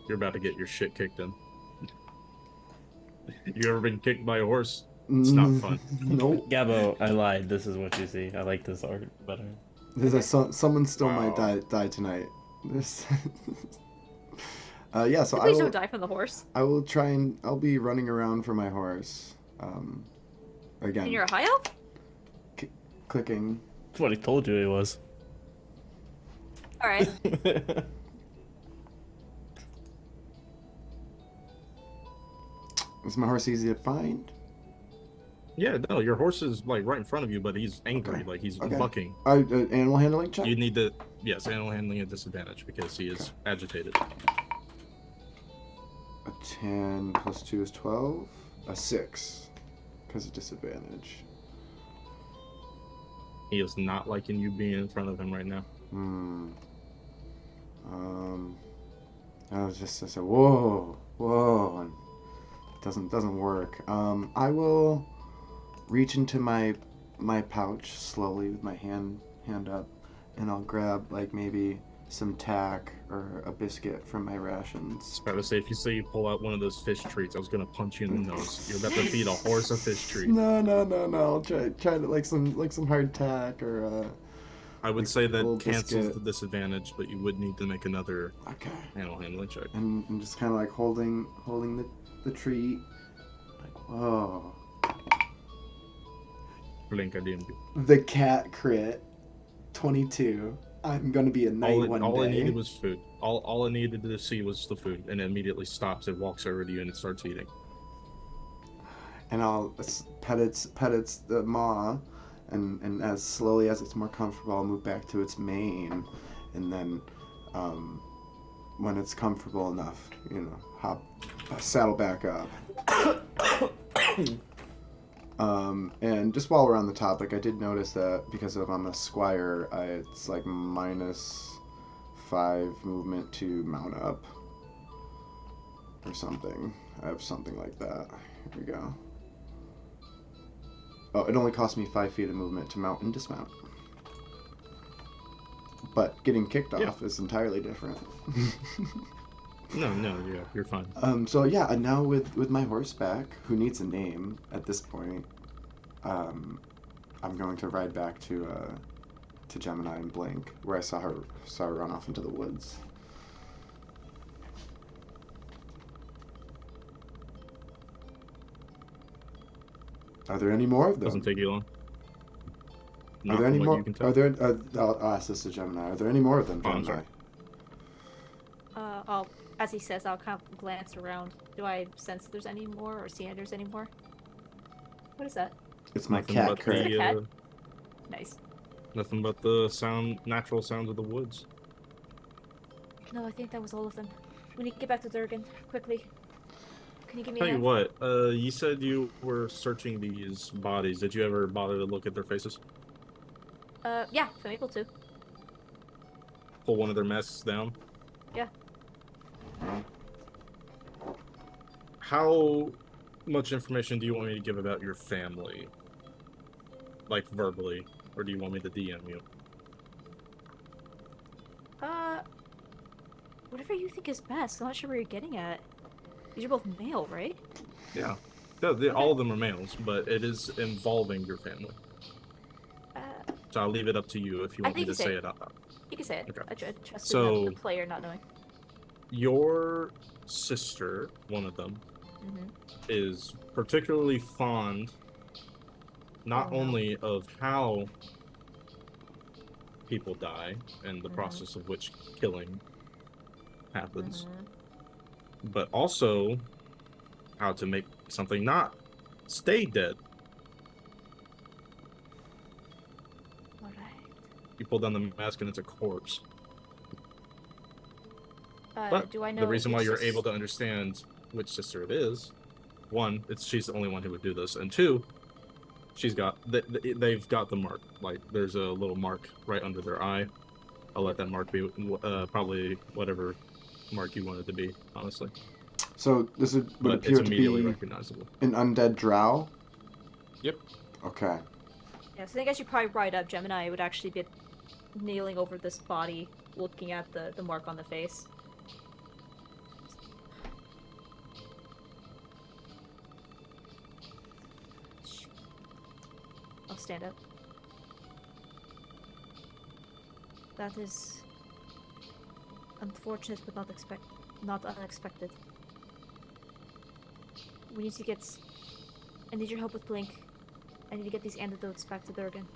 You're about to get your shit kicked in. You ever been kicked by a horse? It's not fun. Nope. Gabo, I lied. This is what you see. I like this art better. Someone still might die tonight. Yeah, so Please don't die from the horse. I will try and I'll be running around for my horse. Again. And you're a high elf? Clicking. That's what he told you he was. Alright. Is my horse easy to find? Yeah, no, your horse is like right in front of you, but he's angry, like he's bucking. Animal handling check? You need to, yes, animal handling at disadvantage because he is agitated. A 10 plus 2 is 12. A 6 because of disadvantage. He is not liking you being in front of him right now. I said, whoa, and it doesn't work. I will reach into my pouch slowly with my hand up. and I'll grab like maybe some tack or a biscuit from my rations. I was about to say, if you say you pull out one of those fish treats, I was gonna punch you in the nose. You're about to feed a horse a fish treat. No. I'll try to like some hard tack or I would like say a that little cancels biscuit. the disadvantage, but you would need to make another Okay. animal handling check. And just kind of like holding the treat. Like, whoa. Blink, I didn't. The cat crit. 22. I'm gonna be a knight one all day. I needed was food. All I needed to see was the food, and it immediately stops. It walks over to you and it starts eating. And I'll pet its maw, and as slowly as it's more comfortable, I'll move back to its mane, and then when it's comfortable enough, saddle back up. And just while we're on the topic, I did notice that because I'm a squire, it's like -5 movement to mount up or something. I have something like that. Here we go. Oh, it only cost me 5 feet of movement to mount and dismount. But getting kicked off is entirely different. No, yeah, you're fine. So yeah, and now with my horseback, who needs a name at this point, I'm going to ride back to Gemini and Blink, where I saw her run off into the woods. Are there any more of them? Doesn't take you long. Are Not there any from what more? you can tell. Are there? I'll ask this to Gemini. Are there any more of them, Oh, I'm Gemini? sorry. As he says, I'll kind of glance around. Do I sense that there's any more or see there's any more? What is that? It's my Nothing cat but crit. the cat? Nice. Nothing but the natural sounds of the woods. No, I think that was all of them. We need to get back to Durgan quickly. Can you give me Tell a you hand? what, you said you were searching these bodies. Did you ever bother to look at their faces? Yeah, if I'm able to. Pull one of their masks down? Yeah. How much information do you want me to give about your family? Like verbally, or do you want me to DM you? Whatever you think is best. I'm not sure where you're getting at. These are both male, right? Yeah. All of them are males, but it is involving your family. So I'll leave it up to you if you want me to say it out loud. You can say it. Okay. I trust So- the player not knowing. Your sister, one of them, is particularly fond not Oh, no. only of how people die and the process of which killing happens, but also how to make something not stay dead. Alright. You pull down the mask and it's a corpse. But do I know the reason why which you're sis- able to understand which sister it is, one, she's the only one who would do this, and two, they've got the mark. Like, there's a little mark right under their eye. I'll let that mark be probably whatever mark you want it to be, honestly. So this would But appear it's to immediately be recognizable. an undead drow? Yep. Okay. Yeah, so I think I should probably ride up. Gemini would actually be kneeling over this body, looking at the mark on the face. I'll stand up. That is unfortunate, but not unexpected. We need to get. I need your help with Blink. I need to get these antidotes back to Durgan.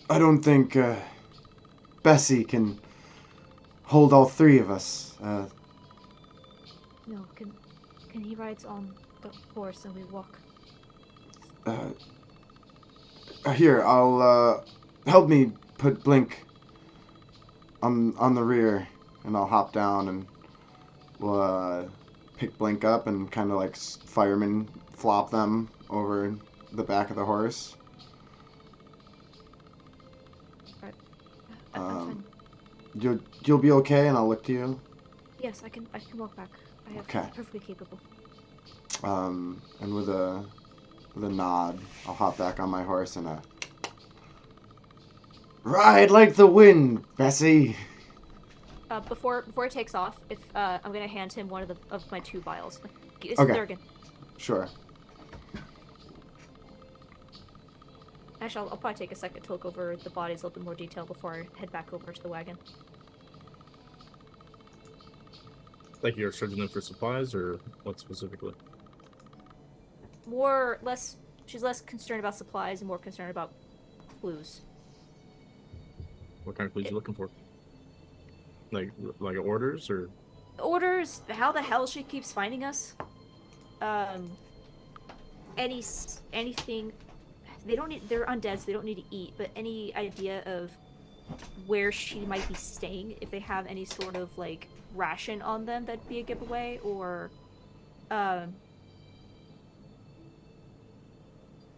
I don't think Bessie can hold all three of us. No, can he ride on the horse and we walk? Here, I'll help me put Blink on the rear, and I'll hop down and we'll pick Blink up and kind of like fireman flop them over the back of the horse. I'm fine. You'll be okay, and I'll look to you. Yes, I can walk back. I am Okay. perfectly capable. And with a nod, I'll hop back on my horse and Ride like the wind, Bessie. Before it takes off, if I'm gonna hand him one of my 2 vials. This Okay. is Durgan. Sure. Actually, I'll probably take a second to look over the bodies a little bit more detail before I head back over to the wagon. Like you're searching them for supplies, or what specifically? She's less concerned about supplies and more concerned about clues. What kind of clues you looking for? Like orders, or? Orders, how the hell she keeps finding us. Anything. They're undead, so they don't need to eat, but any idea of where she might be staying, if they have any sort of, like, ration on them, that'd be a giveaway, or,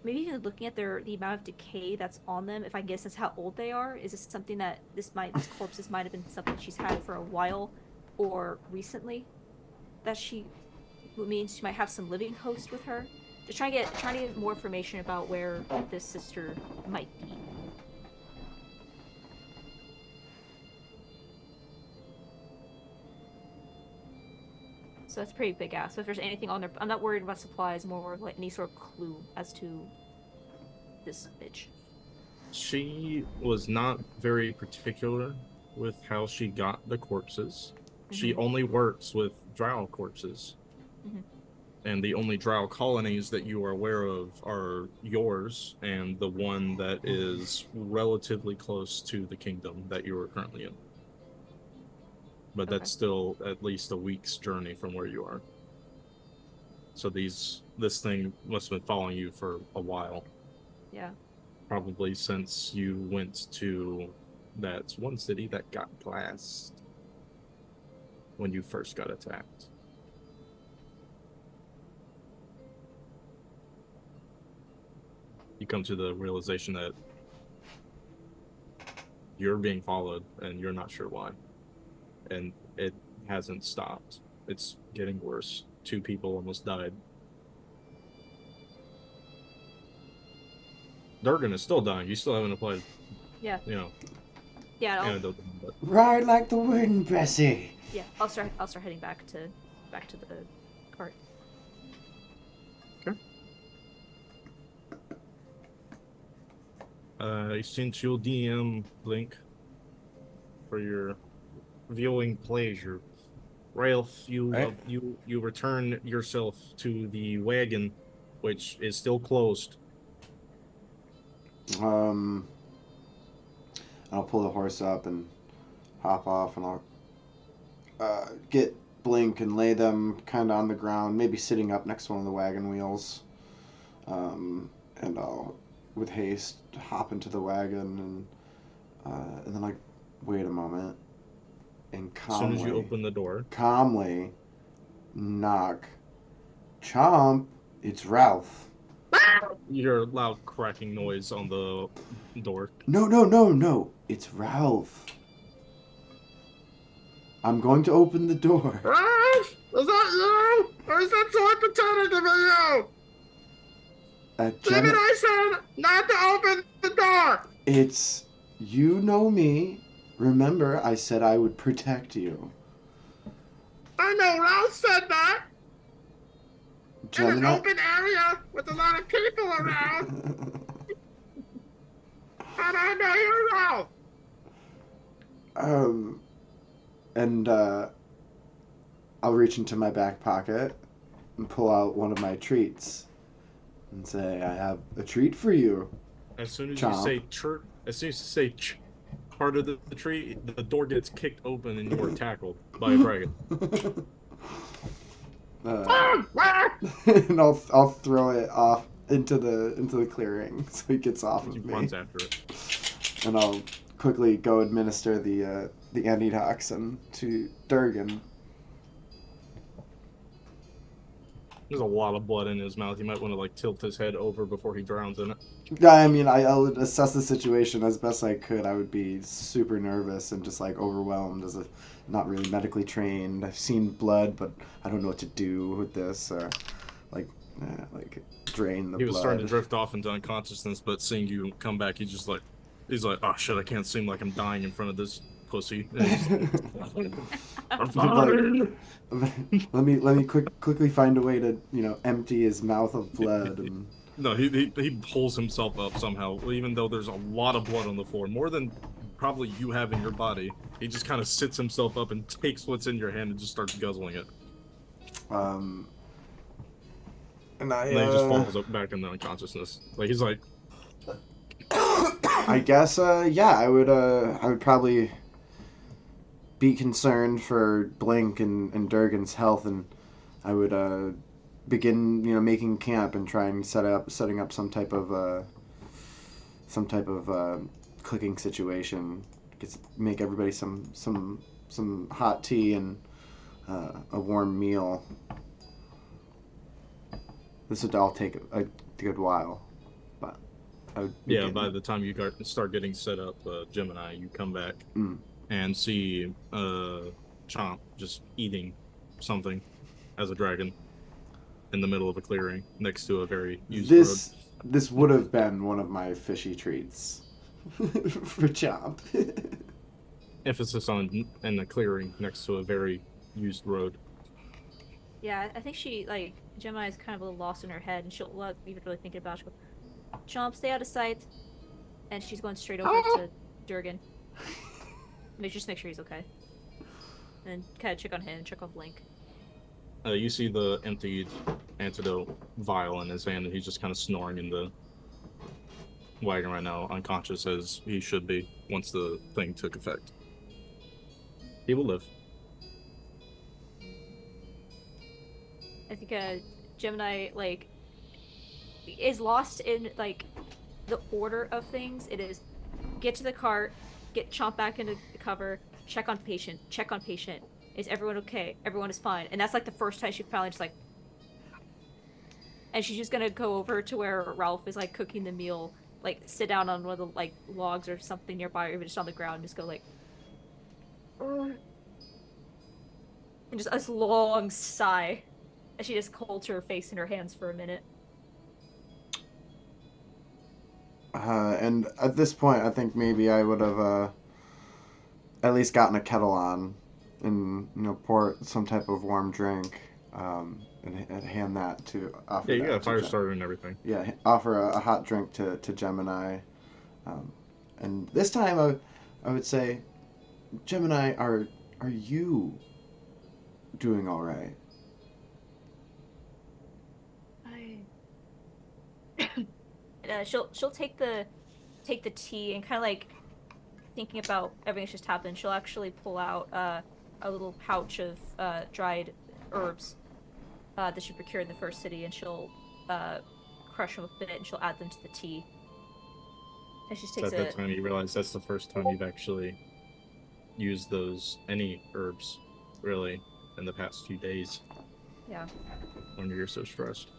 maybe even looking at the amount of decay that's on them, if I guess that's how old they are. Is this something that these corpses might have been something she's had for a while, or recently? That means she might have some living host with her. Just trying to get more information about where this sister might be. So that's pretty big ass. So if there's anything on there, I'm not worried about supplies, more of like any sort of clue as to this bitch. She was not very particular with how she got the corpses. She only works with drow corpses. And the only drow colonies that you are aware of are yours and the one that is relatively close to the kingdom that you are currently in. But that's still at least a week's journey from where you are. So this thing must have been following you for a while. Yeah. Probably since you went to that one city that got glassed when you first got attacked. You come to the realization that you're being followed and you're not sure why. And it hasn't stopped. It's getting worse. 2 people almost died. Durgan is still dying. You still haven't applied. Yeah. You know. Yeah. Antidote, but... Ride like the wind, Bessie. Yeah. I'll start heading back to the cart. I sent you a DM link for your viewing pleasure. Ralph, you return yourself to the wagon, which is still closed. I'll pull the horse up and hop off, and I'll get Blink and lay them kind of on the ground, maybe sitting up next to one of the wagon wheels. And I'll, with haste, hop into the wagon, and then wait a moment, and calmly, as soon as you open the door, calmly knock. Chomp, it's Ralph. you hear a loud cracking noise on the door. No, it's Ralph. I'm going to open the door. Ralph! Is that you? Or is that someone pretending to be you? Damn it, I said not to open the door! It's... You know me. Remember, I said I would protect you. I know, Ralph said that! Gemini... In an open area with a lot of people around. And I know you're Ralph! And I'll reach into my back pocket and pull out one of my treats and say, I have a treat for you. As soon as Chomp. you say chirp, as soon as you say part of the tree, the door gets kicked open and you are tackled by a dragon. And I'll throw it off into the clearing so he gets off of He me. runs after it. And I'll quickly go administer the antitoxin to Durgan. There's a lot of blood in his mouth. You might want to tilt his head over before he drowns in it. I mean, I'll assess the situation as best I could. I would be super nervous and just overwhelmed as a not really medically trained. I've seen blood, but I don't know what to do with this. Drain the blood. He was starting to drift off into unconsciousness, but seeing you come back, he's just like, He's like, oh shit, I can't seem like I'm dying in front of this pussy. And he's I'm fine. let me quickly find a way to empty his mouth of blood. And No, he pulls himself up somehow, even though there's a lot of blood on the floor, more than probably you have in your body. He just kind of sits himself up and takes what's in your hand and just starts guzzling it. and And then he just falls up back in the unconsciousness. Like he's like, I guess yeah, I would probably be concerned for Blink and Durgan's health, and I would begin making camp and trying setting up some type of cooking situation. Make everybody some hot tea and a warm meal. This would all take a good while, but I would begin. by the time you start getting set up, Gemini, you come back and see Chomp just eating something as a dragon in the middle of a clearing next to a very used road. This would have been one of my fishy treats for Chomp. Emphasis on in the clearing next to a very used road. Yeah, I think she, like, Gemini's kind of a little lost in her head, and she'll, without even really thinking about it, she'll go, Chomp, stay out of sight. And she's going straight over to Durgan. Just make sure he's okay. And kind of check on him, check on Blink. You see the emptied antidote vial in his hand, and he's just kind of snoring in the wagon right now, unconscious as he should be once the thing took effect. He will live. I think Gemini, like, is lost in, like, the order of things. It is get to the cart, get Chomp back into the cover, check on patient. Is everyone okay? Everyone is fine. And that's, like, the first time she finally just, like... And she's just gonna go over to where Ralph is, like, cooking the meal, like, sit down on one of the, like, logs or something nearby, or even just on the ground, and just go, like... And just a long sigh. And she just holds her face in her hands for a minute. And at this point, I think maybe I would have at least gotten a kettle on and pour some type of warm drink and hand that to offer. Yeah, you that got a to fire starter and everything. Yeah, offer a hot drink to Gemini. And this time I would say, Gemini, are you doing all right? She'll take the tea and kind of like thinking about everything that's just happened. She'll actually pull out a little pouch of dried herbs that she procured in the first city, and she'll crush them a bit and she'll add them to the tea. And she takes At that time, you realize that's the first time you've actually used any herbs, really, in the past few days. Yeah. When you're so stressed.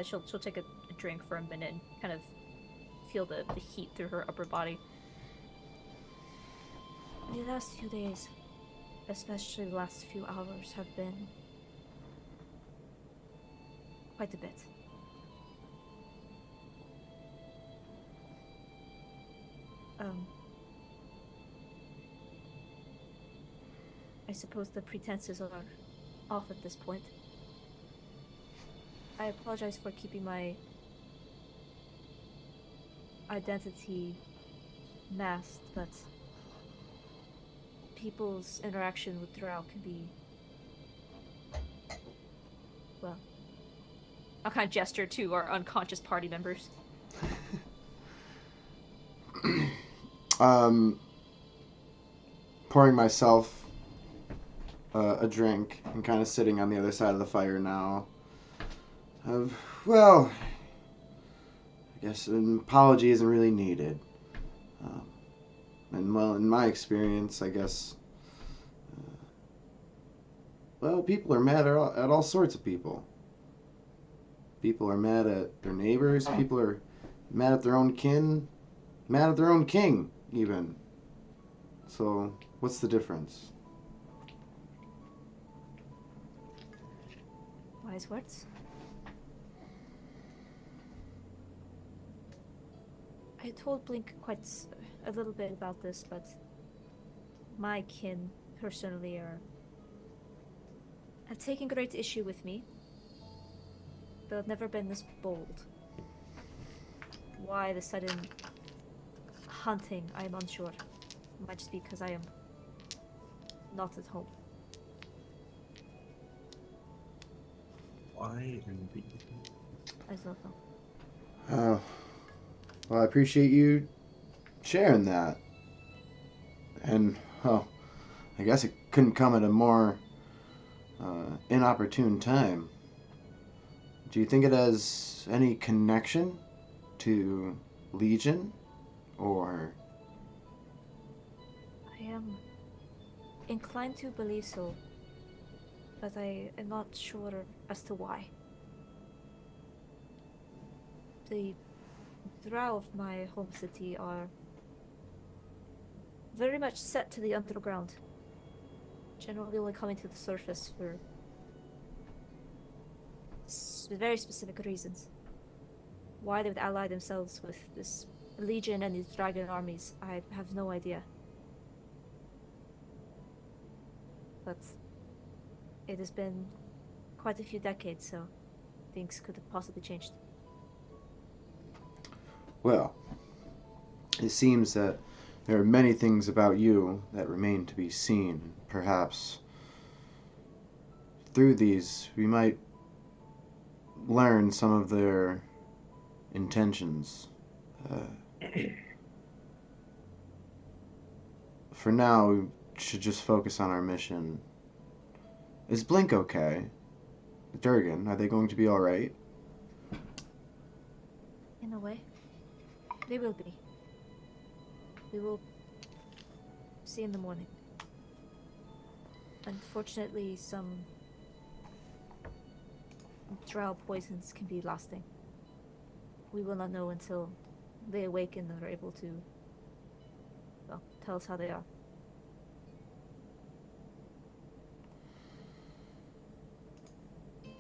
She'll take a drink for a minute and kind of feel the heat through her upper body. The last few days, especially the last few hours, have been quite a bit. I suppose the pretenses are off at this point. I apologize for keeping my identity masked, but people's interaction with Drow can be... well... I'll kind of gesture to our unconscious party members. Pouring myself a drink and kind of sitting on the other side of the fire now. Well, I guess an apology isn't really needed. And well, in my experience, I guess, well, people are mad at all sorts of people. People are mad at their neighbors. People are mad at their own kin. Mad at their own king, even. So, what's the difference? Wise words. I told Blink a little bit about this, but my kin personally have taken great issue with me. But I've never been this bold. Why the sudden hunting, I am unsure. Might just be because I am not at home. Why indeed? I don't know. Oh, well, I appreciate you sharing that. And, well, I guess it couldn't come at a more inopportune time. Do you think it has any connection to Legion, or? I am inclined to believe so, but I am not sure as to why. The drow of my home city are very much set to the underground, generally only coming to the surface for very specific reasons. Why they would ally themselves with this Legion and these dragon armies, I have no idea. But it has been quite a few decades, so things could have possibly changed. Well, it seems that there are many things about you that remain to be seen. Perhaps through these we might learn some of their intentions. For now, we should just focus on our mission. Is Blink okay? Durgan, are they going to be alright? In a way, they will be. We will see in the morning. Unfortunately, some drow poisons can be lasting. We will not know until they awaken and are able to, well, tell us how they are.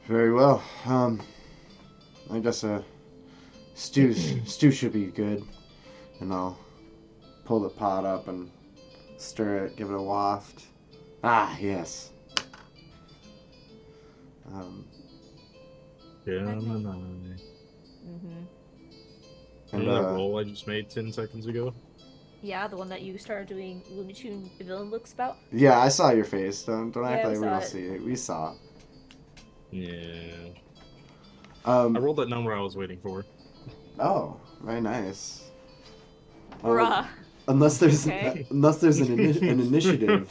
Very well. I guess stew should be good, and I'll pull the pot up and stir it, give it a waft. Ah, yes. Gemini. Mm-hmm. And Remember that roll I just made 10 seconds ago? Yeah, the one that you started doing Looney Tune villain looks about. yeah, I saw your face. Don't Yeah, act we like we saw don't it. see it. We saw. Yeah. I Um. rolled that number I was waiting for. Oh, very nice. Bruh. Unless there's Okay. an initiative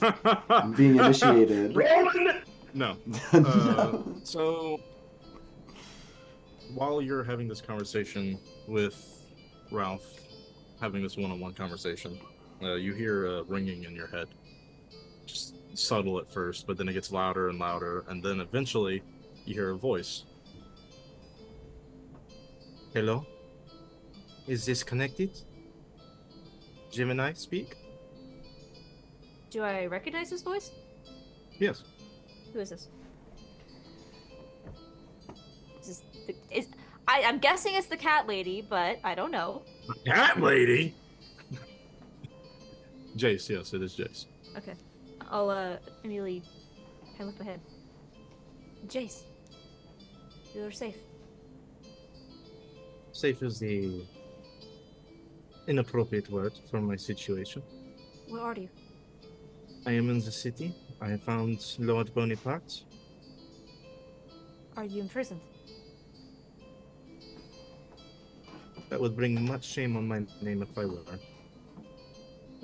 being initiated. No. No. So, while you're having this conversation with Ralph, having this one-on-one conversation, you hear a ringing in your head. Just subtle at first, but then it gets louder and louder, and then eventually you hear a voice. Hello? Is this connected? Gemini speak? Do I recognize his voice? Yes. Who is this? I'm guessing it's the cat lady, but I don't know. Cat lady? Jace, yes, it is Jace. Okay. I'll immediately kind of lift my head. Jace, you're safe. Safe is the inappropriate word for my situation. Where are you? I am in the city. I have found Lord Bonaparte. Are you imprisoned? That would bring much shame on my name if I were.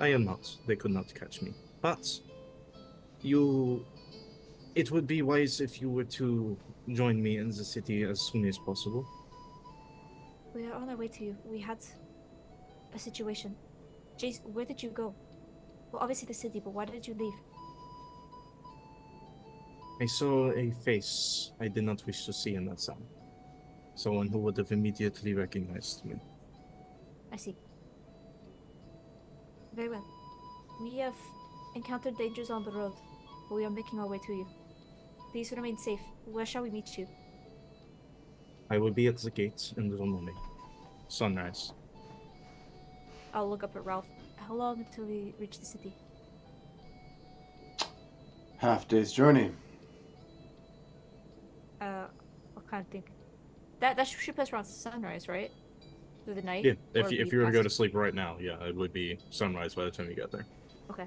I am not. They could not catch me. But it would be wise if you were to join me in the city as soon as possible. We are on our way to you. We had a situation. Jace, where did you go? Well, obviously the city, but why did you leave? I saw a face I did not wish to see in that sound. Someone who would have immediately recognized me. I see. Very well. We have encountered dangers on the road, but we are making our way to you. Please remain safe. Where shall we meet you? I will be at the gate in the morning. Sunrise. I'll look up at Ralph. How long until we reach the city? Half day's journey. What kind of thing? That should put us around sunrise, right? Through the night? Yeah, Or if be you were to go to past- sleep right now, yeah, it would be sunrise by the time you got there. Okay.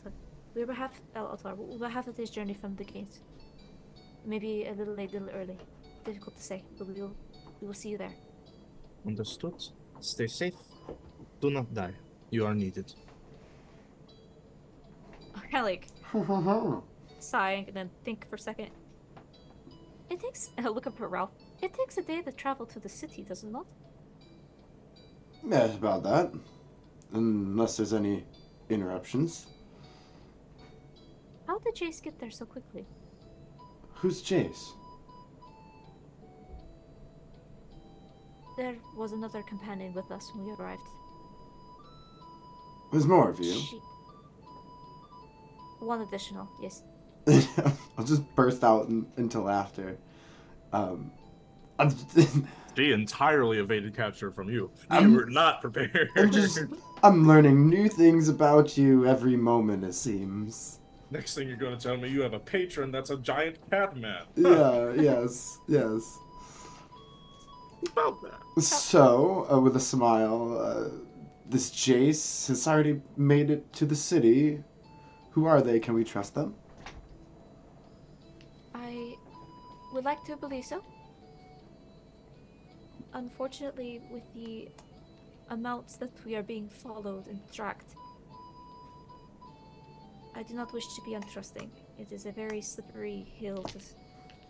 So, we're about half. I'll tell her. We're about half a day's journey from the gates. Maybe a little late, a little early. Difficult to say, but we will see you there. Understood. Stay safe. Do not die. You are needed. I kind of like sighing and then think for a second. It takes. And I look up at Ralph. It takes a day to travel to the city, does it not? Yeah, it's about that. Unless there's any interruptions. How did Jace get there so quickly? Who's Jace? There was another companion with us when we arrived. There's more of you. One additional, yes. I'll just burst out into laughter. She entirely evaded capture from you. I'm- You were not prepared. I'm learning new things about you every moment, it seems. Next thing you're going to tell me, you have a patron that's a giant cat man. Yeah, yes. About that. So, with a smile, this Jace has already made it to the city. Who are they? Can we trust them? I would like to believe so. Unfortunately, with the amounts that we are being followed and tracked, I do not wish to be untrusting. It is a very slippery hill to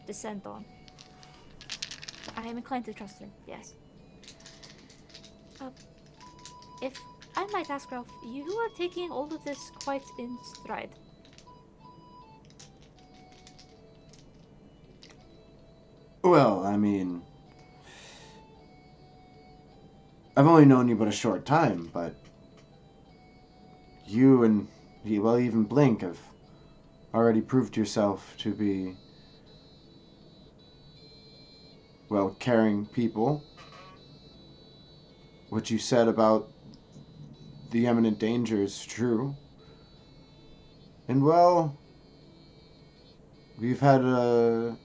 descend on. I am inclined to trust her, yes. If I might ask, Ralph, you are taking all of this quite in stride. Well, I mean, I've only known you but a short time, but you and, well, even Blink have already proved yourself to be, well, caring people. What you said about the imminent danger is true. And, well, we've had a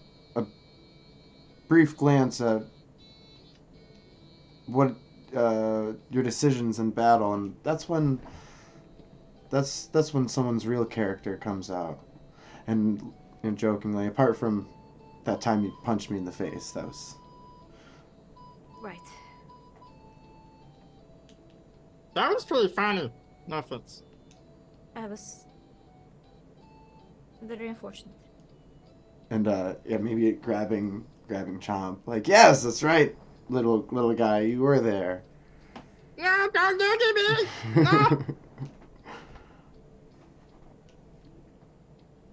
brief glance at what your decisions in battle, and that's when someone's real character comes out. And jokingly, apart from that time you punched me in the face, that was Right. That was pretty funny. No offense. I was very unfortunate. and yeah, maybe grabbing Chomp, like, yes, that's right, little guy, you were there. No, don't do it to me. No.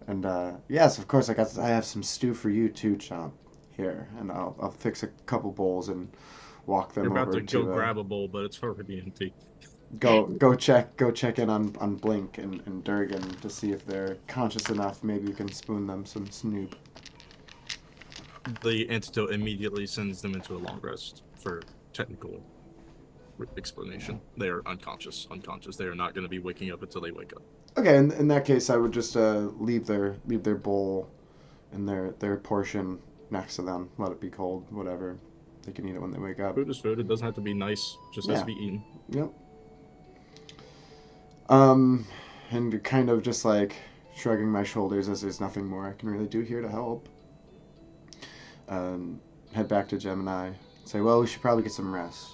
And yes, of course, I have some stew for you too, Chomp. Here, and I'll fix a couple bowls and walk them You're about over to go grab a bowl, but it's already empty. go check in on Blink and Durgan to see if they're conscious enough. Maybe you can spoon them some snoop. The antidote immediately sends them into a long rest for technical explanation. They are unconscious. They are not going to be waking up until they wake up. Okay, in that case, I would just leave their bowl and their portion next to them. Let it be cold, whatever. They can eat it when they wake up. Food is food. It doesn't have to be nice. Just has to be eaten. Yep. And kind of just like shrugging my shoulders as there's nothing more I can really do here to help. Head back to Gemini. Say, well, we should probably get some rest.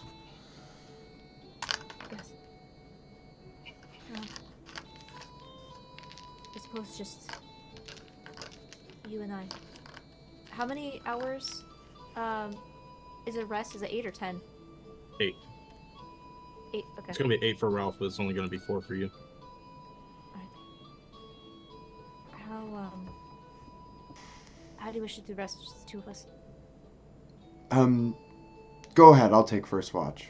Yes. I suppose just you and I. How many hours is it rest? Is it 8 or 10? 8. 8, okay. It's going to be 8 for Ralph, but it's only going to be 4 for you. Alright. How do you wish to do rest, just the two of us? Go ahead, I'll take first watch.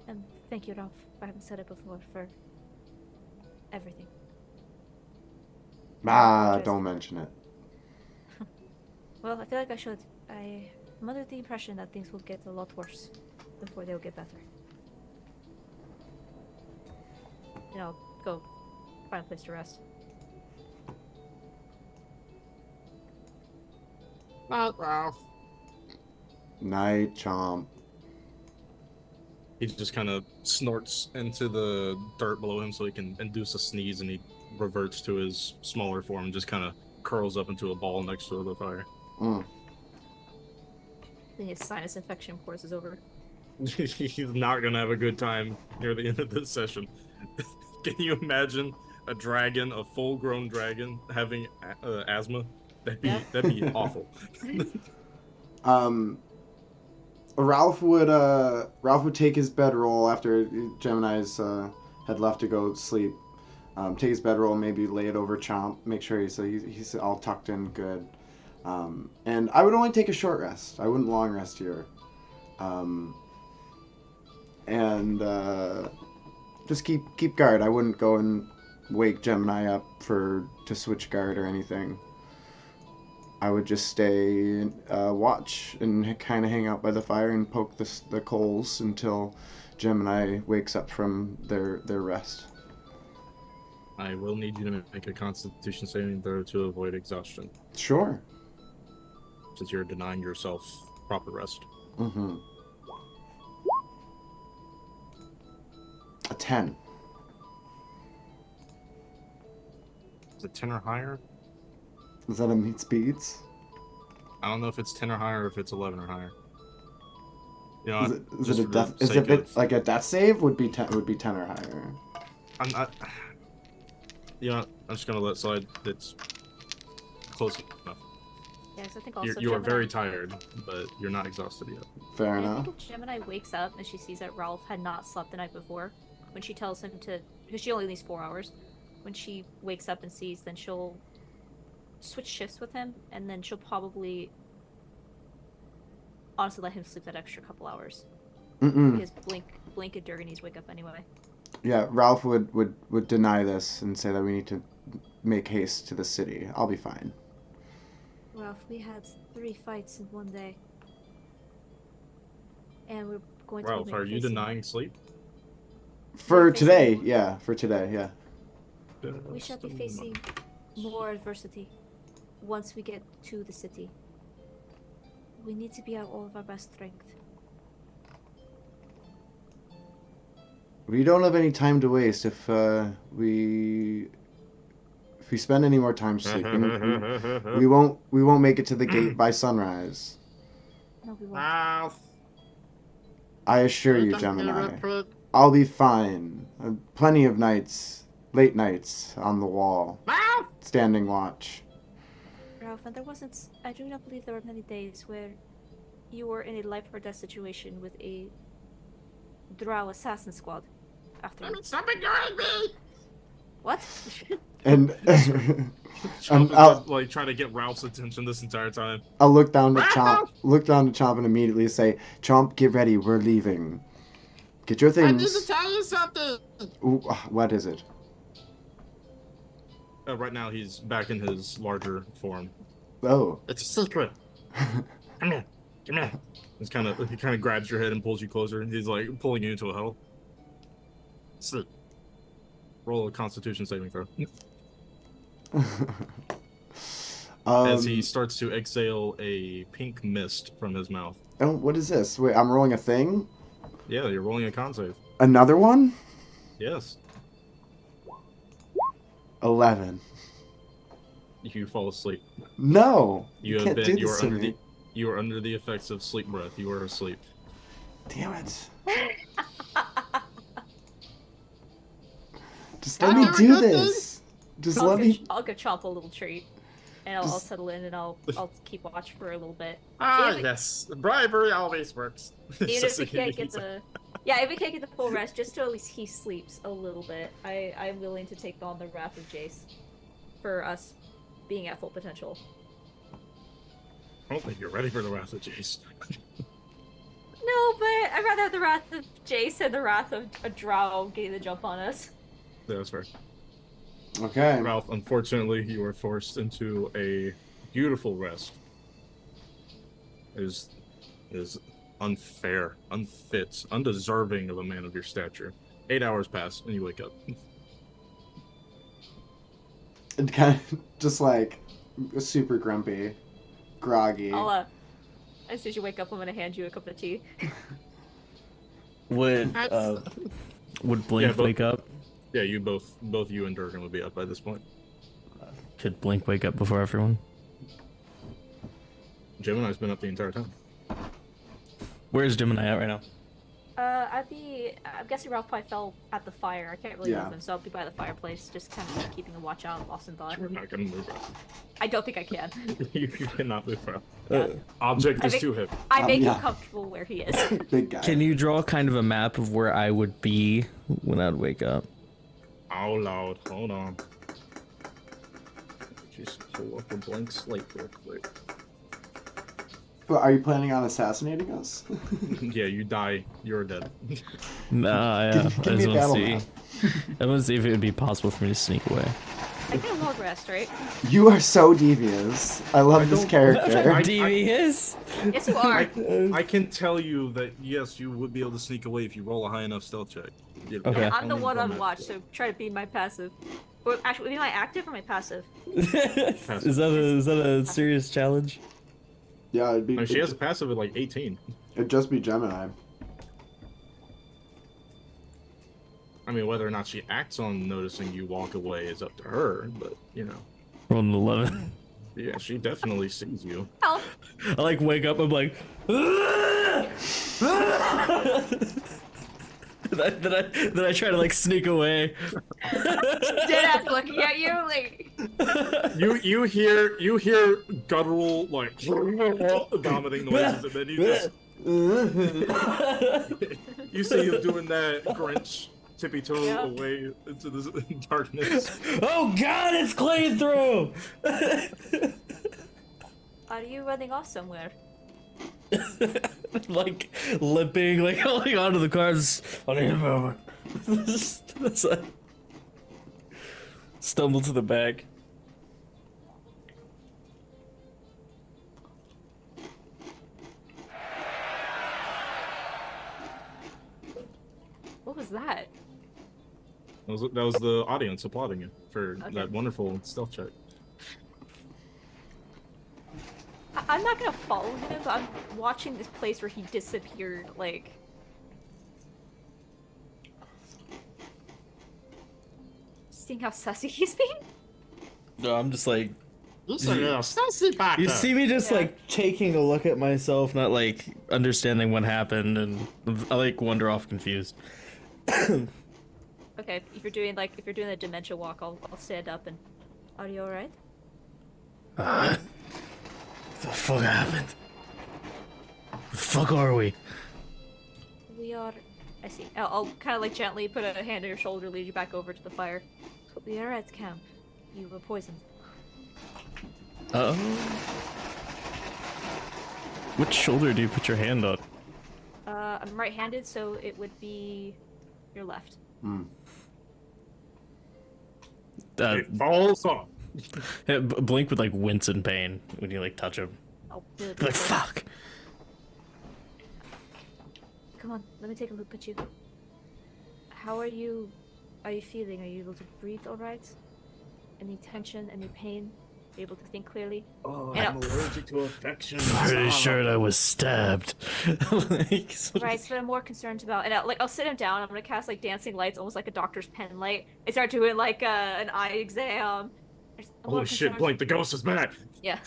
And thank you, Ralph, if I haven't said it before, for everything. Ah, don't mention it. Well, I feel like I should. I I'm under the impression that things will get a lot worse before they'll get better. You know, go find a place to rest. Night, Ralph. Night, Chomp. He just kind of snorts into the dirt below him so he can induce a sneeze, and he reverts to his smaller form and just kind of curls up into a ball next to the fire. Then his sinus infection course is over. He's not gonna have a good time near the end of this session. Can you imagine a dragon, a full-grown dragon, having asthma? That'd be awful. Ralph would take his bedroll after Gemini's had left to go sleep. Take his bedroll, maybe lay it over Chomp, make sure he's all tucked in good. And I would only take a short rest. I wouldn't long rest here. Just keep guard. I wouldn't go and wake Gemini up to switch guard or anything. I would just stay watch and kind of hang out by the fire and poke the coals until Gemini wakes up from their rest. I will need you to make a Constitution saving throw to avoid exhaustion. Sure. Since you're denying yourself proper rest. Mm-hmm. A 10. Is it 10 or higher? Is that a meets beats? I don't know if it's 10 or higher or if it's 11 or higher. You know, is it a death? Is it like a death save? Would be 10 or higher. I'm not. You know, I'm just gonna let it slide. It's close enough. Yes, I think also You are very tired, but you're not exhausted yet. Fair I enough. think if Gemini wakes up and she sees that Ralph had not slept the night before, when she tells him to, because she only needs 4 hours, when she wakes up and sees, then she'll switch shifts with him, and then she'll probably honestly let him sleep that extra couple hours. Because Blink and Durganies wake up anyway. Yeah, Ralph would deny this and say that we need to make haste to the city. I'll be fine. Ralph, we had 3 fights in one day. And we're going to Ralph, are you denying sleep? For today, yeah. For today, yeah. We shall be facing more adversity once we get to the city. We need to be at all of our best strength. We don't have any time to waste. If we spend any more time sleeping, we won't make it to the gate by sunrise. No, we won't. Ralph. I assure you, Gemini, I'll be fine. Plenty of nights, late nights on the wall, standing watch. Ralph, and I do not believe there were many days where you were in a life or death situation with a drow assassin squad. Afterwards. Stop ignoring me! What? And Chomp is like trying to get Ralph's attention this entire time. I'll look down to Chomp, and immediately say, "Chomp, get ready. We're leaving. Get your things." I need to tell you something. Ooh, what is it? Right now, he's back in his larger form. Oh. It's a secret. Come here. He kind of grabs your head and pulls you closer. He's like pulling you into a huddle. Sleep. Roll a Constitution saving throw. As he starts to exhale a pink mist from his mouth. Oh, what is this? Wait, I'm rolling a thing? Yeah, you're rolling a con save. Another one? Yes. 11. You fall asleep. No! You can't do this to me. You are under the effects of sleep breath. You are asleep. Damn it. Just let me do this. Just let me. I'll give Chomp a little treat, and I'll settle in, and I'll keep watch for a little bit. Yes, bribery always works. Even if we can't get if we can't get the full rest, just so at least he sleeps a little bit, I'm willing to take on the Wrath of Jace for us being at full potential. I don't think you're ready for the Wrath of Jace. No, but I'd rather have the Wrath of Jace and the Wrath of a drow getting the jump on us. Yeah, that's fair. Okay. Ralph, unfortunately, you are forced into a beautiful rest. There's is unfair, unfit, undeserving of a man of your stature. 8 hours pass, and you wake up. And kind of just like super grumpy, groggy. As soon as you wake up, I'm gonna hand you a cup of tea. Would Blink wake up? Yeah, you both you and Durgan would be up by this point. Could Blink wake up before everyone? Gemini's been up the entire time. Where's Gemini at right now? I'm guessing Ralph probably fell at the fire. I can't really move him, so I'll be by the fireplace, just kind of keeping a watch out, lost in thought. You're not gonna move Ralph. I don't think I can. You cannot move Ralph. Yeah. Object is too heavy. I make him comfortable where he is. Big guy. Can you draw kind of a map of where I would be when I'd wake up? Oh lord, hold on. Just pull up a blank slate real quick. But are you planning on assassinating us? Yeah, you die. You're dead. Nah, yeah. Give me a battle map. I want to see if it would be possible for me to sneak away. I get a long rest, right? You are so devious. I love this character. Devious? Yes, you are. I can tell you that yes, you would be able to sneak away if you roll a high enough stealth check. Okay. I'm the one on watch, so try to be my passive. Or actually, be my active or my passive? Is that a serious challenge? Yeah, it'd be. I mean, she has a passive at like 18. It'd just be Gemini. I mean, whether or not she acts on noticing you walk away is up to her, but you know. Roll an 11. Yeah, she definitely sees you. Help! I like wake up, I'm like, then I try to like sneak away. Deadass looking at you like. You hear guttural like vomiting noises, and then you see him doing that Grinch tippy toe away into the darkness. Oh God, it's clean through. Are you running off somewhere? Like limping, like holding onto the cars. I need a moment. That's like, stumble to the back. What was that? That was the audience applauding you for that wonderful stealth check. I'm not gonna follow him, but I'm watching this place where he disappeared, like... Seeing how sussy he's being? No, I'm just like... You see me just like taking a look at myself, not like understanding what happened, and I like wander off confused. Okay, if you're doing the dementia walk, I'll stand up and... Are you alright? What the fuck happened? Where the fuck are we? We are... I see. I'll kind of like gently put a hand on your shoulder, lead you back over to the fire. We are at camp. You were poisoned. Uh-oh. Which shoulder do you put your hand on? I'm right-handed, so it would be your left. It falls off. Blink would like wince in pain when you like touch him. Oh, good. Like fuck. Come on, let me take a look at you. How are you? Are you feeling? Are you able to breathe all right? Any tension? Any pain? Are you able to think clearly? Oh, And I'm allergic to affection. Pretty sure I was stabbed. Like, Right, so what I'm more concerned about, and I'll sit him down. I'm gonna cast like dancing lights, almost like a doctor's pen light. I start doing like an eye exam. I'm more Holy shit, concerned- Blink, the ghost is back! Yeah.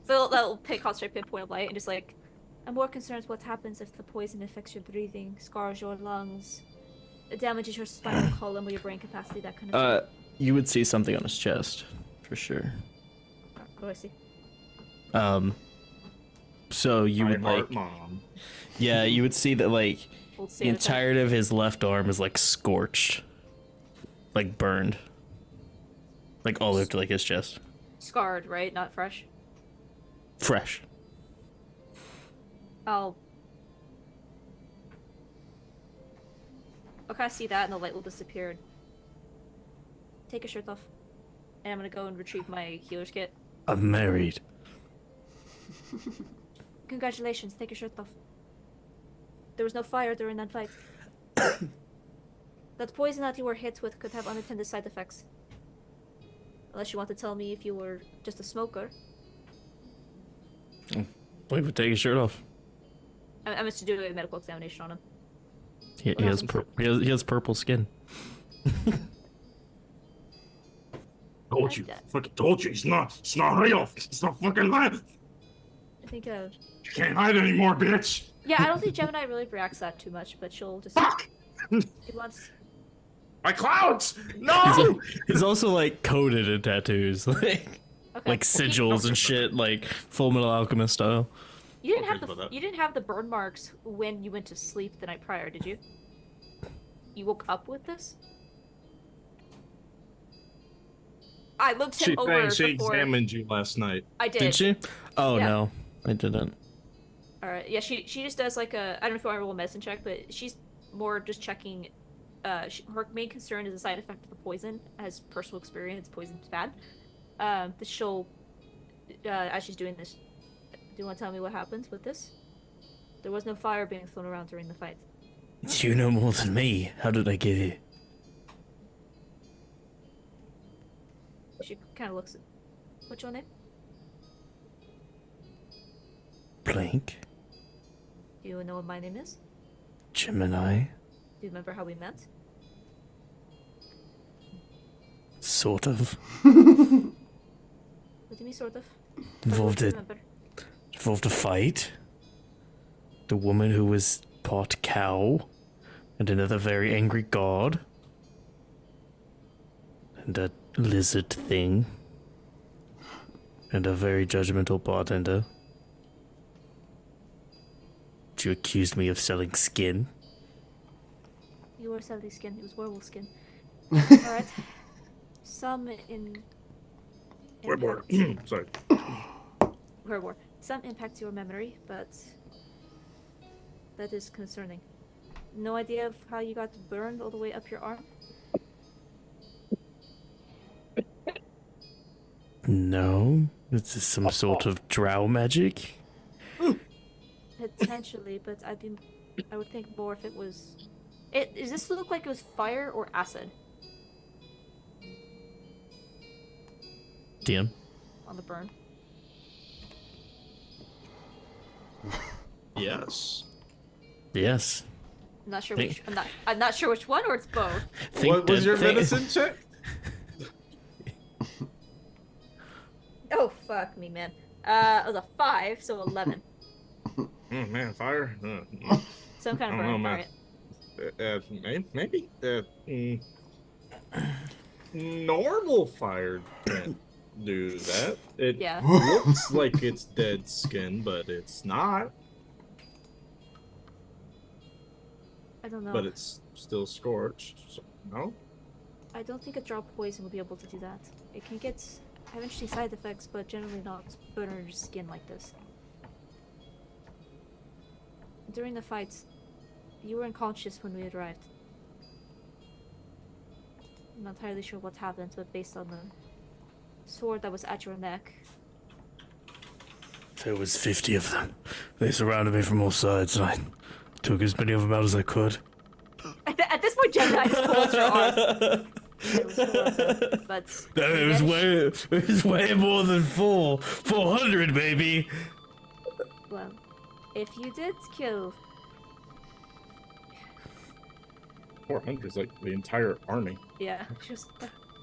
So that'll concentrate pinpoint of light and just like, I'm more concerned with what happens if the poison affects your breathing, scars your lungs, it damages your spinal column or your brain capacity, that kind of thing. You would see something on his chest, for sure. What do I see? So you would My like, mom. yeah, you would see that like Old the Santa entirety of his left arm is like scorched, like burned, like all the way to like his chest. Scarred, right? Not fresh. Fresh. I'll kind of see that and the light will disappear. Take your shirt off. And I'm gonna go and retrieve my healer's kit. I'm married. Congratulations, take your shirt off. There was no fire during that fight. That poison that you were hit with could have unintended side effects. Unless you want to tell me if you were just a smoker. Wait, but take his shirt off. I must do a medical examination on him. He has purple skin. Told you. Fucking told you. It's not real. It's not fucking real. I think, You can't hide anymore, bitch. yeah, I don't think Gemini really reacts that too much, but she'll just... Fuck! She wants... My clouds! No! He's also like coated in tattoos, like Okay. sigils and shit, like Full Metal Alchemist style. You didn't Okay have about that. you didn't have the burn marks when you went to sleep the night prior, did you? You woke up with this? I looked him over She before. examined you last night. I did. Did she? Oh Yeah. no, I didn't. All right. Yeah, she just does like a, I don't know if you want to roll a medicine check, but she's more just checking. Her main concern is the side effect of the poison. As personal experience, poison's bad. But she'll, as she's doing this, do you want to tell me what happened with this? There was no fire being thrown around during the fight. You know more than me. How did I get here? She kind of looks at. What's your name? Blank. Do you know what my name is? Gemini. Do you remember how we met? Sort of. What do you mean, sort of? Involved I a don't remember. involved a fight. The woman who was part cow, and another very angry god, and a lizard thing, and a very judgmental bartender. You accused me of selling skin. You were selling skin. It was werewolf skin. Alright. Some in... Word. impact- Sorry. Hereward. Some impact your memory, but... that is concerning. No idea of how you got burned all the way up your arm? No, this is some sort of drow magic. Potentially, but I would think more if it was... Does this look like it was fire or acid DM. on the burn? Yes. Yes. I'm not sure Think- which. I'm not sure which one, or it's both. Think What was that your thing- medicine check? Oh fuck me, man. It was a 5, so 11. Oh man, fire. Some kind of I don't burn. know, man. Alright. Maybe. Normal fire can't do that. It Yeah. looks like it's dead skin, but it's not. I don't know. But it's still scorched. So, no. I don't think a drop poison will be able to do that. It can have interesting side effects, but generally not burn your skin like this. During the fights, you were unconscious when we arrived. I'm not entirely sure what happened, but based on the sword that was at your neck, There was 50 of them. They surrounded me from all sides, and I took as many of them out as I could. at this point, Gemini just pulls your arm. It was four of them, but No, you it was way more than 400, baby. well, if you did kill 400 is like the entire army. Yeah, just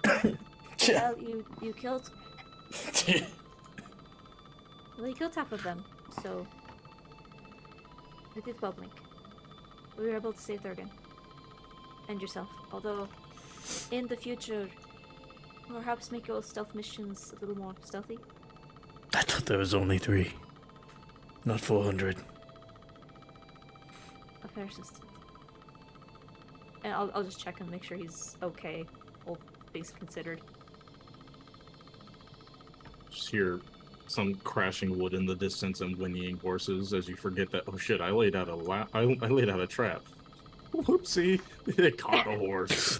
well, you killed. Well, you killed half of them, so it did well, Blink. We were able to save Durgan and yourself. Although, in the future, perhaps make your stealth missions a little more stealthy. I thought there was only 3, not 400. A fair assistant. And I'll just check and make sure he's okay, all things considered. Just hear some crashing wood in the distance and whinnying horses as you forget that, oh shit, I laid out I laid out a trap. Whoopsie, it caught the horse.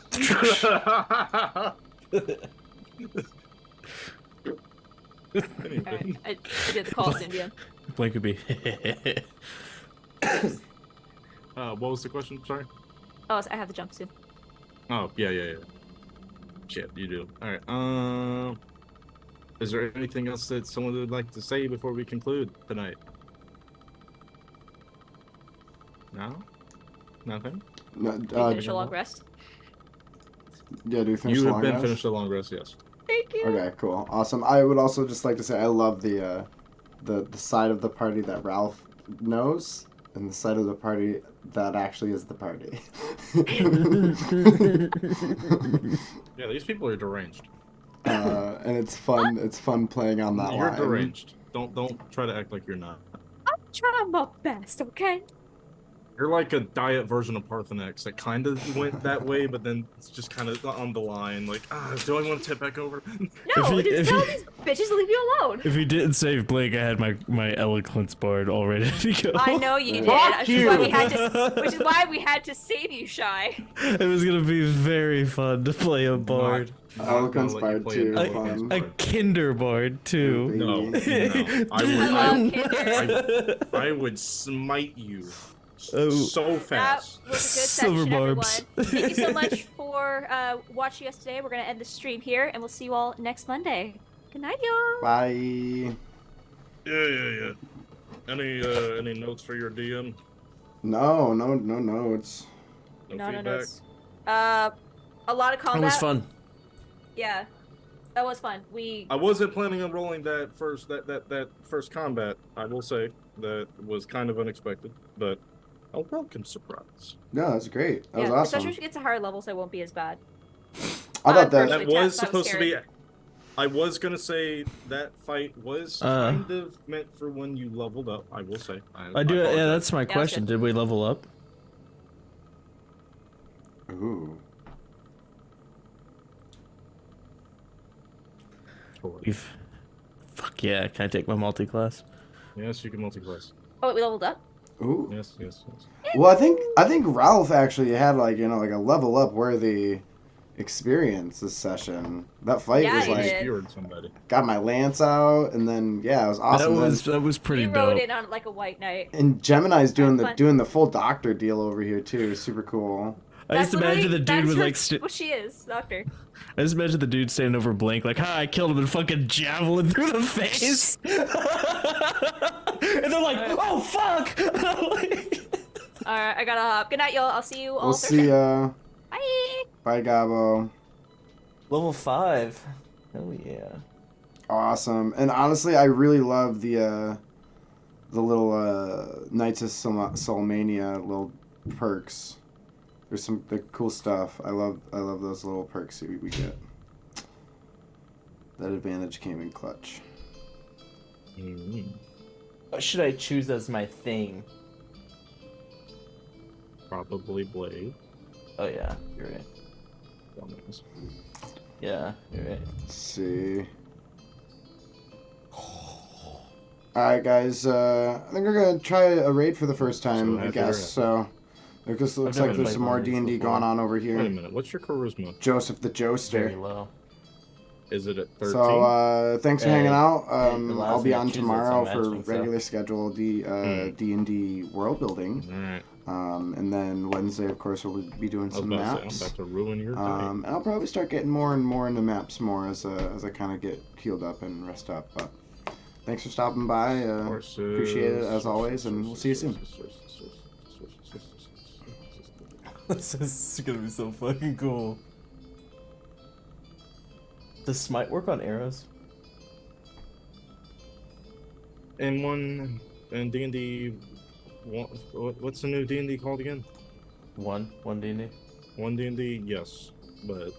Anyway. Alright, I did the call to India. Blake would be. What was the question? Sorry. Oh, I have the jump soon. Oh, yeah. Shit, you do. Alright, is there anything else that someone would like to say before we conclude tonight? No? Nothing? No, Did you finish a long rest? yeah, do you finish You the have long been rest? finished a long rest, yes. Thank you. Okay, cool, awesome. I would also just like to say I love the side of the party that Ralph knows, and the side of the party that actually is the party. Yeah, these people are deranged. And it's fun. It's fun playing on that You're line. deranged. Don't try to act like you're not. I'm trying my best, okay? You're like a diet version of Parthenex that kind of went that way, but then it's just kind of on the line. Like, do I want to tip back over? No, just tell these bitches to leave you alone. If you didn't save Blake, I had my eloquence board all ready to go. I know you did. Fuck Which you! is why we had to save you, Shy. It was gonna be very fun to play a bard. Eloquence bard too. A kinder bard too. No. I would smite you so fast. That was a good Silver session, barbs. everyone. Thank you so much for watching us today. We're going to end the stream here, and we'll see you all next Monday. Good night, y'all. Bye. Yeah. Any notes for your DM? No. It's No feedback? notes. A lot of combat. It was fun. Yeah, that was fun. I wasn't planning on rolling that first combat. I will say that was kind of unexpected, but a welcome surprise. no, that's great. That was yeah, awesome. especially if you get to higher levels, it won't be as bad. I thought that. That Personally, was that supposed to be. scary. I was gonna say that fight was kind of meant for when you leveled up. I will say. I do. Yeah, that's my Yeah, that's question. good. Did we level up? Ooh. We've. Fuck yeah! Can I take my multi-class? Yes, you can multi-class. Oh, wait, we leveled up? Ooh. Yes. Well, I think Ralph actually had like a level up worthy experience this session. That fight Yeah, was he like did. Skewered somebody. got my lance out, and then it was awesome. That was pretty You dope. rode in on like a white knight. And Gemini's doing Fun. the full doctor deal over here too. Super cool. I just imagine the dude with like. What she is, doctor. I just imagine the dude standing over Blink like, "Hi, I killed him and fucking javelin through the face." And they're like, "Oh fuck!" Alright, I gotta hop. Good night, y'all. I'll see you all We'll Thursday. see ya. Bye. Bye, Gabo. Level 5. Hell yeah. Awesome. And honestly, I really love the little Knights of Soulmania little perks. There's some cool stuff. I love those little perks we get. That advantage came in clutch. What should I choose as my thing? Probably Blade. Oh yeah, you're right. Dumbass. Yeah, you're right. Let's see. Alright, guys. I think we're gonna try a raid for the first time, I guess. So, it just looks never like there's played some more one of these D&D before. going on over Wait a here. minute. What's your charisma? Joseph the Very Joester. low. Is it at 13? So, thanks for Hey, hanging out. hey, it allows I'll be me to on choose it, so tomorrow I'm for imagining so. regular schedule D&D world building. All right. And then Wednesday, of course, we'll be doing I was some about to say, I'm maps. about to ruin your day. And I'll probably start getting more and more into maps as I kind of get healed up and rest up. But thanks for stopping by. Appreciate it as always, and we'll see you soon. This is gonna be so fucking cool. Does smite work on arrows? And D&D, what's the new D&D called again? One D&D. One D&D, yes, but